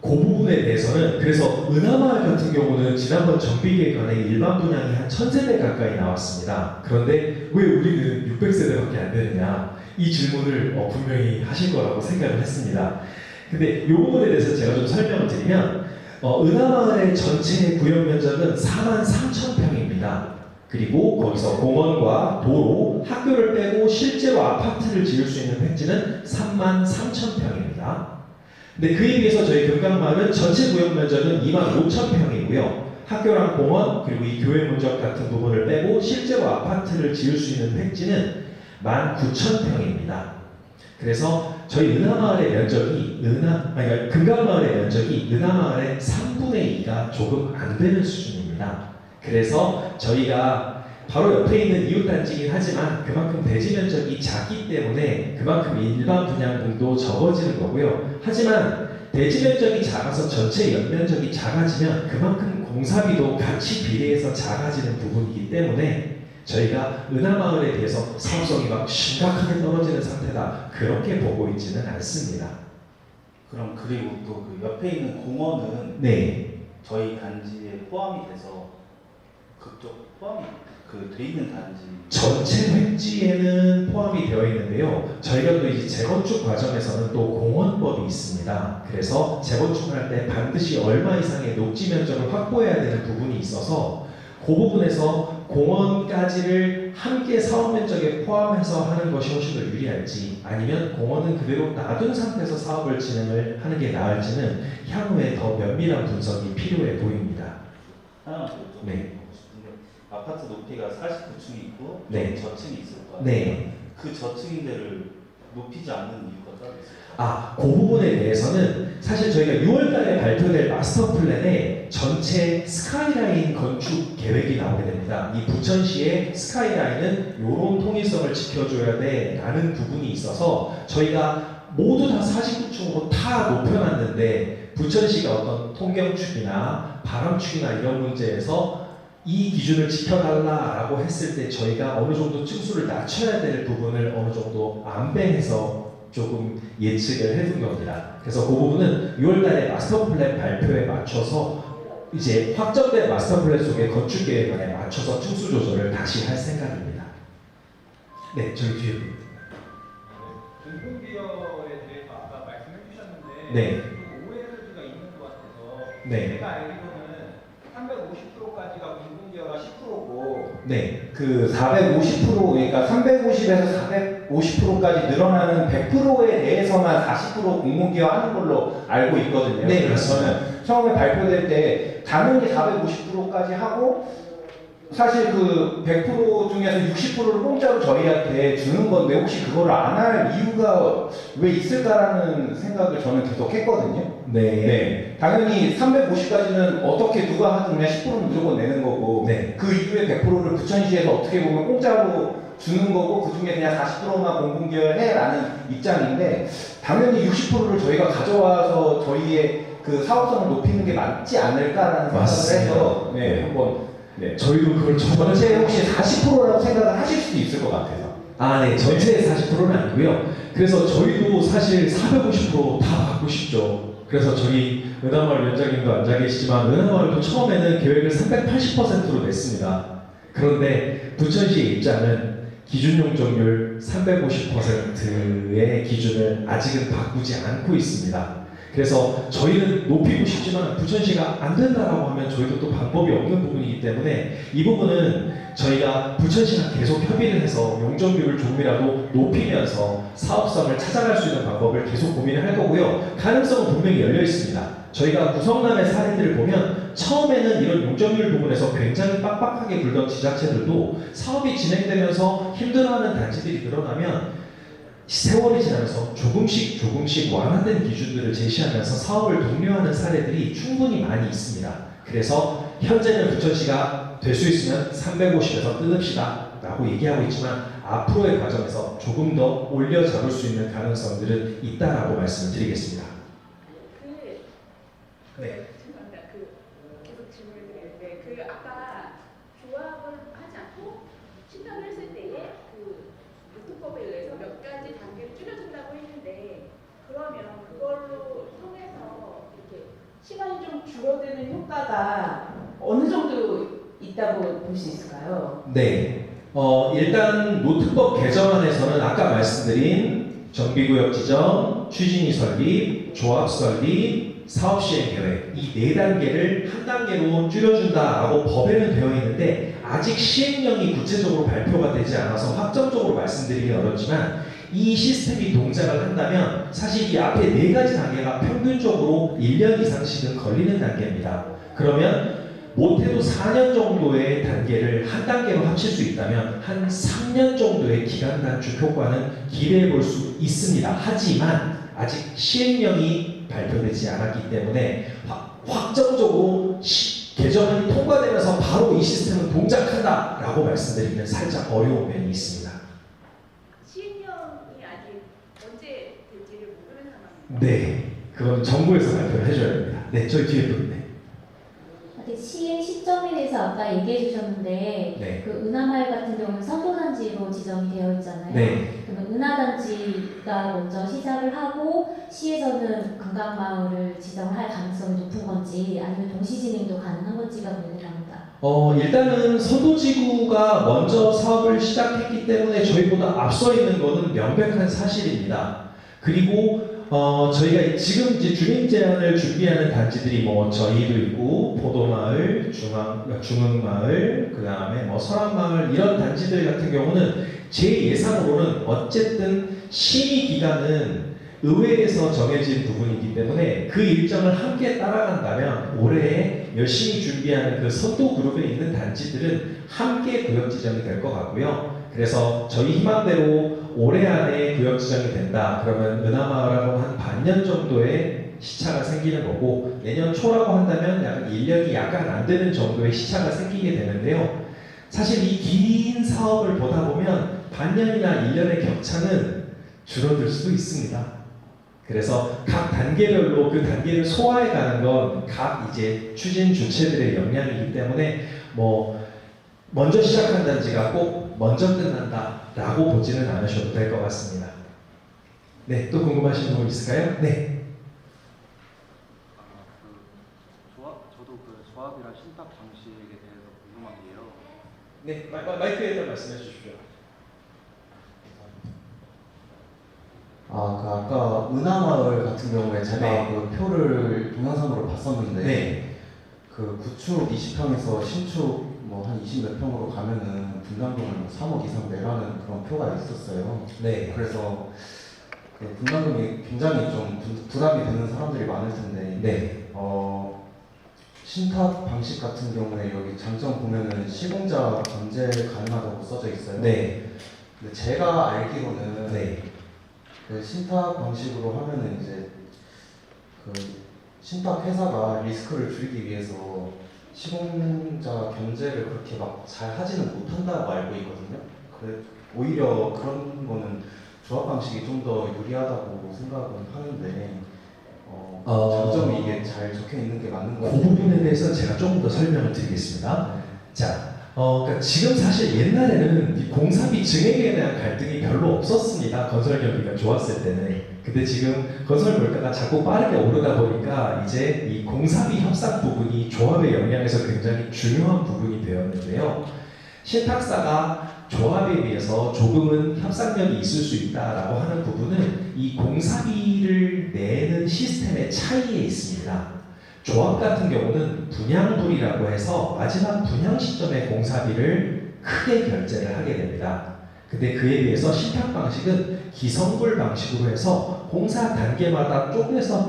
그 부분에 대해서는 그래서 은하마을 같은 경우는 지난번 정비계획안에 일반 분양이 한 1,000세대 가까이 나왔습니다. 그런데 왜 우리는 600세대밖에 안 되느냐 이 질문을 분명히 하실 거라고 생각을 했습니다. 근데 이 부분에 대해서 제가 좀 설명을 드리면 은하마을의 전체 구역 면적은 43,000평입니다. 그리고 거기서 공원과 도로, 학교를 빼고 실제로 아파트를 지을 수 있는 획지는 33,000평입니다. 근데 그에 비해서 저희 금강마을은 전체 구역 면적은 25,000평이고요. 학교랑 공원 그리고 이 교회 면적 같은 부분을 빼고 실제로 아파트를 지을 수 있는 획지는 19,000평입니다. 그래서 저희 은하마을의 면적이 그러니까 금강마을의 면적이 은하마을의 3분의 2가 조금 안 되는 수준입니다. 그래서 저희가 바로 옆에 있는 이웃단지이긴 하지만 그만큼 대지 면적이 작기 때문에 그만큼 일반 분양분도 적어지는 거고요. 하지만 대지 면적이 작아서 전체 연면적이 작아지면 그만큼 공사비도 같이 비례해서 작아지는 부분이기 때문에 저희가 은하마을에 비해서 사업성이 막 심각하게 떨어지는 상태다 그렇게 보고 있지는 않습니다. 그럼 그리고 또 그 옆에 있는 공원은 네. 저희 단지에 포함이 돼서 그쪽 포함이 그 돼 있는 단지. 전체 획지에는 포함이 되어 있는데요. 저희가 또 이제 재건축 과정에서는 또 공원법이 있습니다. 그래서 재건축을 할 때 반드시 얼마 이상의 녹지 면적을 확보해야 되는 부분이 있어서 그 부분에서 공원까지를 함께 사업 면적에 포함해서 하는 것이 훨씬 더 유리할지, 아니면 공원은 그대로 놔둔 상태에서 사업을 진행을 하는 게 나을지는 향후에 더 면밀한 분석이 필요해 보입니다. 하나 더 네. 아파트 높이가 49층이 있고 네. 저층이 있을 거예요. 네. 그 저층인데를 높이지 않는 이유가 따로 있어요. 그 부분에 대해서는 사실 저희가 6월달에 발표될 마스터 플랜에 전체 스카이라인 건축 계획이 나오게 됩니다. 이 부천시의 스카이라인은 이런 통일성을 지켜줘야 돼라는 부분이 있어서 저희가 모두 다 49층으로 다 높여놨는데 부천시가 어떤 통경축이나 바람축이나 이런 문제에서 이 기준을 지켜달라라고 했을 때 저희가 어느 정도 층수를 낮춰야 될 부분을 어느 정도 안배해서 조금 예측을 해둔 겁니다. 그래서 그 부분은 6월달에 마스터 플랜 발표에 맞춰서 이제 확정된 마스터 플랜 속의 건축 계획안에 맞춰서 층수 조절을 다시 할 생각입니다. 네, 저희 뒤에. 공공기여에 대해서 아까 말씀해 주셨는데 네. 오해 소지가 있는 것 같아서 네. 제가 알기로는 350%까지가 공공기여가 10%고 네. 그 450% 그러니까 350에서 450%까지 늘어나는 100%에 대해서만 40% 공공기여 하는 걸로 알고 있거든요. 네, 그래서 저는 처음에 발표될 때 당연히 450%까지 하고 사실 그 100% 중에서 60%를 공짜로 저희한테 주는 건데 혹시 그거를 안 할 이유가 왜 있을까라는 생각을 저는 계속 했거든요. 네. 당연히 350까지는 어떻게 누가 하든 그냥 10%는 무조건 내는 거고 네. 그 이후에 100%를 부천시에서 어떻게 보면 공짜로 주는 거고 그 중에 그냥 40%만 공공기여해라는 입장인데 당연히 60%를 저희가 가져와서 저희의 그 사업성을 높이는 게 맞지 않을까라는 생각을 맞습니다. 해서 네, 한번 네. 저희도 그걸 전체 혹시 40%라고 생각을 하실 수도 있을 것 같아서. 네. 전체의 40%는 아니고요. 그래서 저희도 사실 450%다 받고 싶죠. 그래서 저희 은하마을 위원장님도 앉아 계시지만 은하마을도 처음에는 계획을 380%로 냈습니다. 그런데 부천시의 입장은 기준 용적률 350%의 기준을 아직은 바꾸지 않고 있습니다. 그래서 저희는 높이고 싶지만 부천시가 안 된다라고 하면 저희도 또 방법이 없는 부분이기 때문에 이 부분은 저희가 부천시랑 계속 협의를 해서 용적률을 조금이라도 높이면서 사업성을 찾아갈 수 있는 방법을 계속 고민을 할 거고요. 가능성은 분명히 열려 있습니다. 저희가 구성남의 사례들을 보면 처음에는 이런 용적률 부분에서 굉장히 빡빡하게 굴던 지자체들도 사업이 진행되면서 힘들어하는 단지들이 늘어나면 세월이 지나면서 조금씩 완화된 기준들을 제시하면서 사업을 독려하는 사례들이 충분히 많이 있습니다. 그래서 현재는 부천시가 될 수 있으면 350에서 끊읍시다 라고 얘기하고 있지만 앞으로의 과정에서 조금 더 올려 잡을 수 있는 가능성들은 있다라고 말씀을 드리겠습니다. 네. 죄송합니다. 계속 질문을 드리는데 아까 조합을 하지 않고 신청을 했을 때에 노트법에 의해서 몇 가지 단계를 줄여준다고 했는데 그러면 그걸로 통해서 이렇게 시간이 좀 줄어드는 효과가 어느 정도 있다고 볼 수 있을까요? 네. 일단 노트법 개정안에서는 아까 말씀드린 정비구역 지정, 추진위 설립, 조합 설립, 사업 시행 계획 이 4단계를 한 단계로 줄여준다라고 법에는 되어 있는데 아직 시행령이 구체적으로 발표가 되지 않아서 확정적으로 말씀드리긴 어렵지만 이 시스템이 동작을 한다면 사실 이 앞에 4가지 단계가 평균적으로 1년 이상씩은 걸리는 단계입니다. 그러면 못해도 4년 정도의 단계를 한 단계로 합칠 수 있다면 한 3년 정도의 기간 단축 효과는 기대해 볼 수 있습니다. 하지만 아직 시행령이 발표되지 않았기 때문에 확정적으로 개정안이 통과되면서 바로 이 시스템은 동작한다라고 말씀드리기는 살짝 어려운 면이 있습니다. 시행령이 아직 언제 될지를 모르는 상황입니다. 네, 그건 정부에서 발표를 해줘야 됩니다. 네, 저희 뒤에 분. 네. 시행 시점에 대해서 대표님께서 아까 얘기해 주셨는데 네. 그 은하마을 같은 경우는 선도단지로 지정이 되어 있잖아요. 네. 그러면 은하단지가 먼저 시작을 하고 시에서는 관광마을을 지정을 할 가능성이 높은 건지 아니면 동시 진행도 가능한 건지가 궁금합니다. 일단은 선도지구가 먼저 사업을 시작했기 때문에 저희보다 앞서 있는 것은 명백한 사실입니다. 그리고 저희가 지금 이제 주민 제한을 준비하는 단지들이 뭐 저희도 있고 포도마을, 중흥마을, 그 다음에 뭐 설악마을 이런 단지들 같은 경우는 제 예상으로는 어쨌든 심의 기간은 의회에서 정해진 부분이기 때문에 그 일정을 함께 따라간다면 올해 열심히 준비하는 그 선도 그룹에 있는 단지들은 함께 구역 지정이 될 것 같고요. 그래서 저희 희망대로 올해 안에 구역 지정이 된다. 그러면 은하마을하고 한 반년 정도의 시차가 생기는 거고 내년 초라고 한다면 약간 1년이 약간 안 되는 정도의 시차가 생기게 되는데요. 사실 이 긴 사업을 보다 보면 반년이나 1년의 격차는 줄어들 수도 있습니다. 그래서 각 단계별로 그 단계를 소화해 가는 건 각 이제 추진 주체들의 역량이기 때문에 뭐 먼저 시작한 단지가 꼭 먼저 끝난다라고 보지는 않으셔도 될 것 같습니다. 네, 또 궁금하신 부분 있을까요? 네. 저도 그 조합이랑 신탁 방식에 대해서 궁금한 게요. 네, 마이크에다 말씀해 주십시오. 아까 은하마을 같은 경우에 제가 네. 그 표를 동영상으로 봤었는데 네. 그 구축 20평에서 신축 뭐 한 20몇 평으로 가면은 분담금을 뭐 3억 이상 내라는 그런 표가 있었어요. 네. 그래서 그 분담금이 굉장히 좀 부담이 되는 사람들이 많을 텐데 네. 신탁 방식 같은 경우에 여기 장점 보면은 시공자 견제 가능하다고 써져 있어요. 네. 근데 제가 알기로는 네. 그 신탁 방식으로 하면은 이제 그 신탁 회사가 리스크를 줄이기 위해서 시공자 견제를 그렇게 막 잘 하지는 못한다고 알고 있거든요. 오히려 그런 거는 조합 방식이 좀 더 유리하다고 생각은 하는데 장점이 이게 잘 적혀 있는 게 맞는 거 그 부분에 대해서 제가 조금 더 설명을 드리겠습니다. 자, 그러니까 지금 사실 옛날에는 이 공사비 증액에 대한 갈등이 별로 없었습니다. 건설 경기가 좋았을 때는. 근데 지금 건설 물가가 자꾸 빠르게 오르다 보니까 이제 이 공사비 협상 부분이 조합의 역량에서 굉장히 중요한 부분이 되었는데요. 신탁사가 조합에 비해서 조금은 협상력이 있을 수 있다라고 하는 부분은 이 공사비를 내는 시스템의 차이에 있습니다. 조합 같은 경우는 분양불이라고 해서 마지막 분양 시점에 공사비를 크게 결제를 하게 됩니다. 근데 그에 비해서 신탁 방식은 기성불 방식으로 해서 공사 단계마다 쪼개서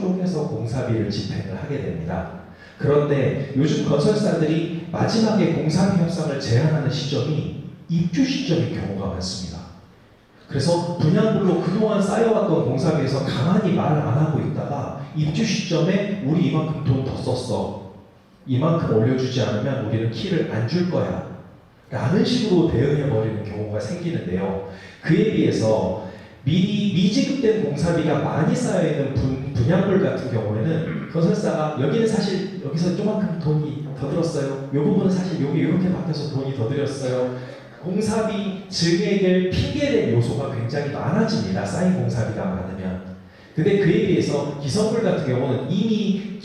공사비를 집행을 하게 됩니다. 그런데 요즘 건설사들이 마지막에 공사비 협상을 제한하는 시점이 입주 시점인 경우가 많습니다. 그래서 분양불로 그동안 쌓여왔던 공사비에서 가만히 말 안 하고 있다가 입주 시점에 우리 이만큼 돈 더 썼어. 이만큼 올려주지 않으면 우리는 키를 안 줄 거야. 라는 식으로 대응해버리는 경우가 생기는데요. 그에 비해서 미리 미지급된 공사비가 많이 쌓여있는 분양불 같은 경우에는 건설사가 여기는 사실 여기서 조만큼 돈이 더 들었어요. 이 부분은 사실 여기 이렇게 바뀌어서 돈이 더 들였어요. 공사비 증액을 핑계댈 요소가 굉장히 많아집니다. 쌓인 공사비가 많으면. 근데 그에 비해서 기성불 같은 경우는 이미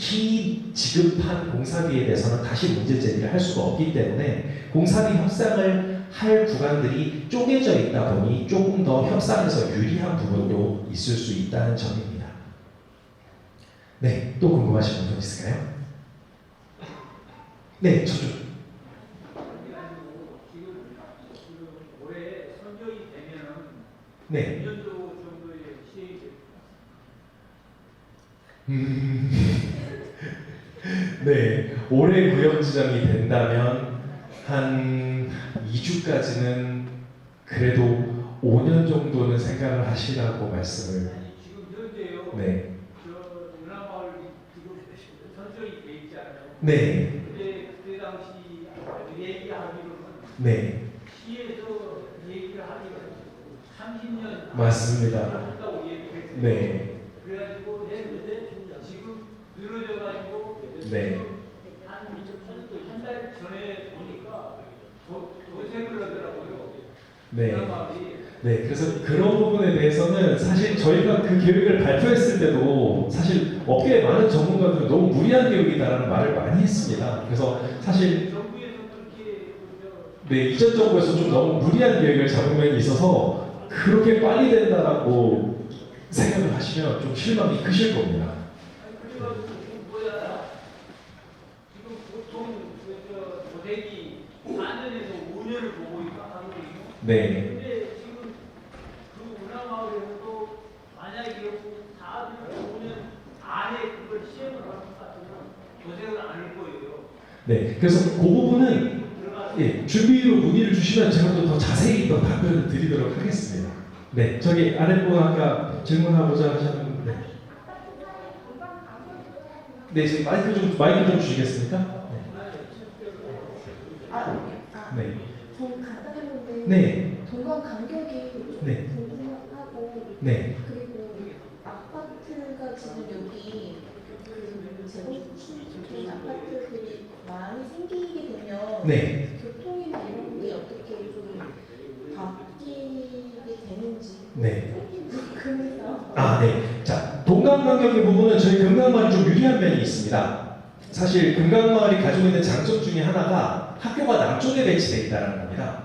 지급한 공사비에 대해서는 다시 문제 제기를 할 수가 없기 때문에 공사비 협상을 할 구간들이 쪼개져 있다 보니 조금 더 협상에서 유리한 부분도 있을 수 있다는 점입니다. 네, 또 궁금하신 부분 있을까요? 네, 저쪽. 올해 선정이 되면은 네. 몇 년 정도의 시행이 될까요? 네, 올해 구역 지정이 된다면 한 2주까지는 그래도 5년 정도는 생각을 하시라고 말씀을. 지금 현재요. 네. 저 은하마을 지금 선정이 돼 있지 않아요? 네. 그때 당시 얘기하기로는 네. 시에서 얘기를 하기로는 30년 맞습니다. 한다고 얘기했어요. 네. 그래가지고 했는데 지금 늘어져가지고 네. 한 달 전에 네. 네, 그래서 그런 부분에 대해서는 사실 저희가 그 계획을 발표했을 때도 사실 업계의 많은 전문가들은 너무 무리한 계획이다라는 말을 많이 했습니다. 그래서 사실 네, 이전 정부에서 좀 너무 무리한 계획을 잡은 면이 있어서 그렇게 빨리 된다라고 생각을 하시면 좀 실망이 크실 겁니다. 지금 보통 고객이 4년에서 5년을 보고 하거든요. 네. 근데 지금 그 운항마을에서도 만약에 4년, 5년 안에 그걸 시행을 하는 것 같으면 조정을 안 할 거예요. 네, 그래서 그 부분은 예, 준비로 문의를 주시면 제가 또 더 자세히 또 답변을 드리도록 하겠습니다. 네, 저기 아랫분 아까 질문하고자 하셨는데 네, 저기 마이크 좀 주시겠습니까? 네. 좀 간단한 건데 네. 동강 간격이 네. 궁금하고 네. 그리고 아파트가 지금 여기 그 재건축된 아파트들이 많이 생기게 되면 네. 교통이나 이런 게 어떻게 좀 바뀌게 되는지 네. 그래서 아, 네. 자, 동강 간격의 부분은 저희 금강마을이 좀 유리한 면이 있습니다. 사실 금강마을이 가지고 있는 장점 중에 하나가 학교가 남쪽에 배치되어 있다는 겁니다.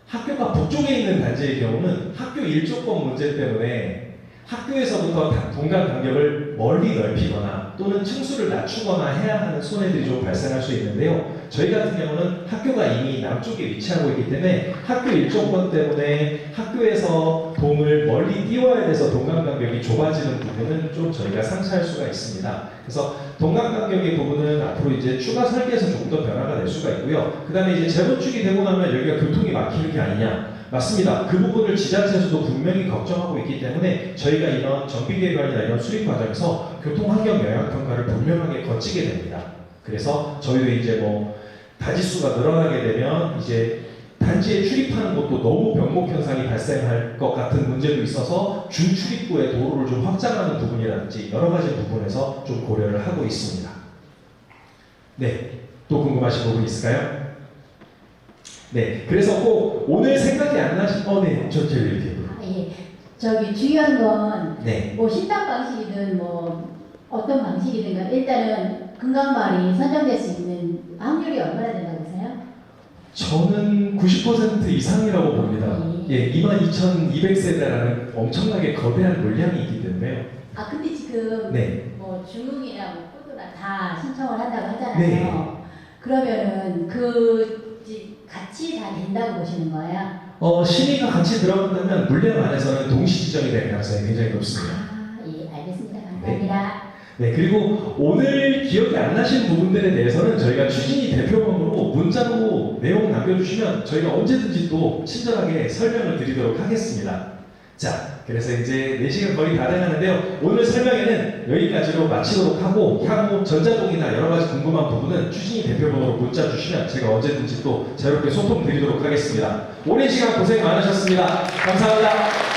학교가 북쪽에 있는 단지의 경우는 학교 일조권 문제 때문에 학교에서부터 동강 간격을 멀리 넓히거나 또는 층수를 낮추거나 해야 하는 손해들이 좀 발생할 수 있는데요. 저희 같은 경우는 학교가 이미 남쪽에 위치하고 있기 때문에 학교 일조권 때문에 학교에서 동을 멀리 띄워야 돼서 동강 간격이 좁아지는 부분은 좀 저희가 상쇄할 수가 있습니다. 그래서 동강 간격의 부분은 앞으로 이제 추가 설계에서 조금 더 변화가 될 수가 있고요. 그 다음에 이제 재건축이 되고 나면 여기가 교통이 막히는 게 아니냐. 맞습니다. 그 부분을 지자체에서도 분명히 걱정하고 있기 때문에 저희가 이런 정비계획안이나 이런 수립 과정에서 교통환경 영향평가를 분명하게 거치게 됩니다. 그래서 저희도 이제 뭐 다지수가 늘어나게 되면 이제 단지에 출입하는 것도 너무 병목 현상이 발생할 것 같은 문제도 있어서 준출입구의 도로를 좀 확장하는 부분이라든지 여러 가지 부분에서 좀 고려를 하고 있습니다. 네, 또 궁금하신 부분 있을까요? 네, 그래서 꼭 오늘 생각이 안 나신, 네, 이렇게. 예, 저기 중요한 건 네. 뭐 신탁 방식이든 뭐 어떤 방식이든 일단은 금강마을이 선정될 수 있는 확률이 얼마나 된다고 보세요? 저는 90% 이상이라고 봅니다. 예, 22,200세대라는 엄청나게 거대한 물량이 있기 때문에요. 아 근데 지금 네. 뭐 중흥이나 뭐 포도나 다 신청을 한다고 하잖아요. 네. 그러면은 그 같이 다 된다고 보시는 거예요? 시민과 같이 들어간다면 물량 안에서는 동시 지정이 될 가능성이 굉장히 높습니다. 예, 알겠습니다. 감사합니다. 네, 그리고 오늘 기억이 안 나신 부분들에 대해서는 저희가 추진위 대표번호로 문자로 내용 남겨주시면 저희가 언제든지 또 친절하게 설명을 드리도록 하겠습니다. 자, 그래서 이제 4시간 거의 다 돼가는데요. 오늘 설명회는 여기까지로 마치도록 하고 향후 전자동이나 여러 가지 궁금한 부분은 추진위 대표번호로 문자 주시면 제가 언제든지 또 자유롭게 소통 드리도록 하겠습니다. 오랜 시간 고생 많으셨습니다. 감사합니다.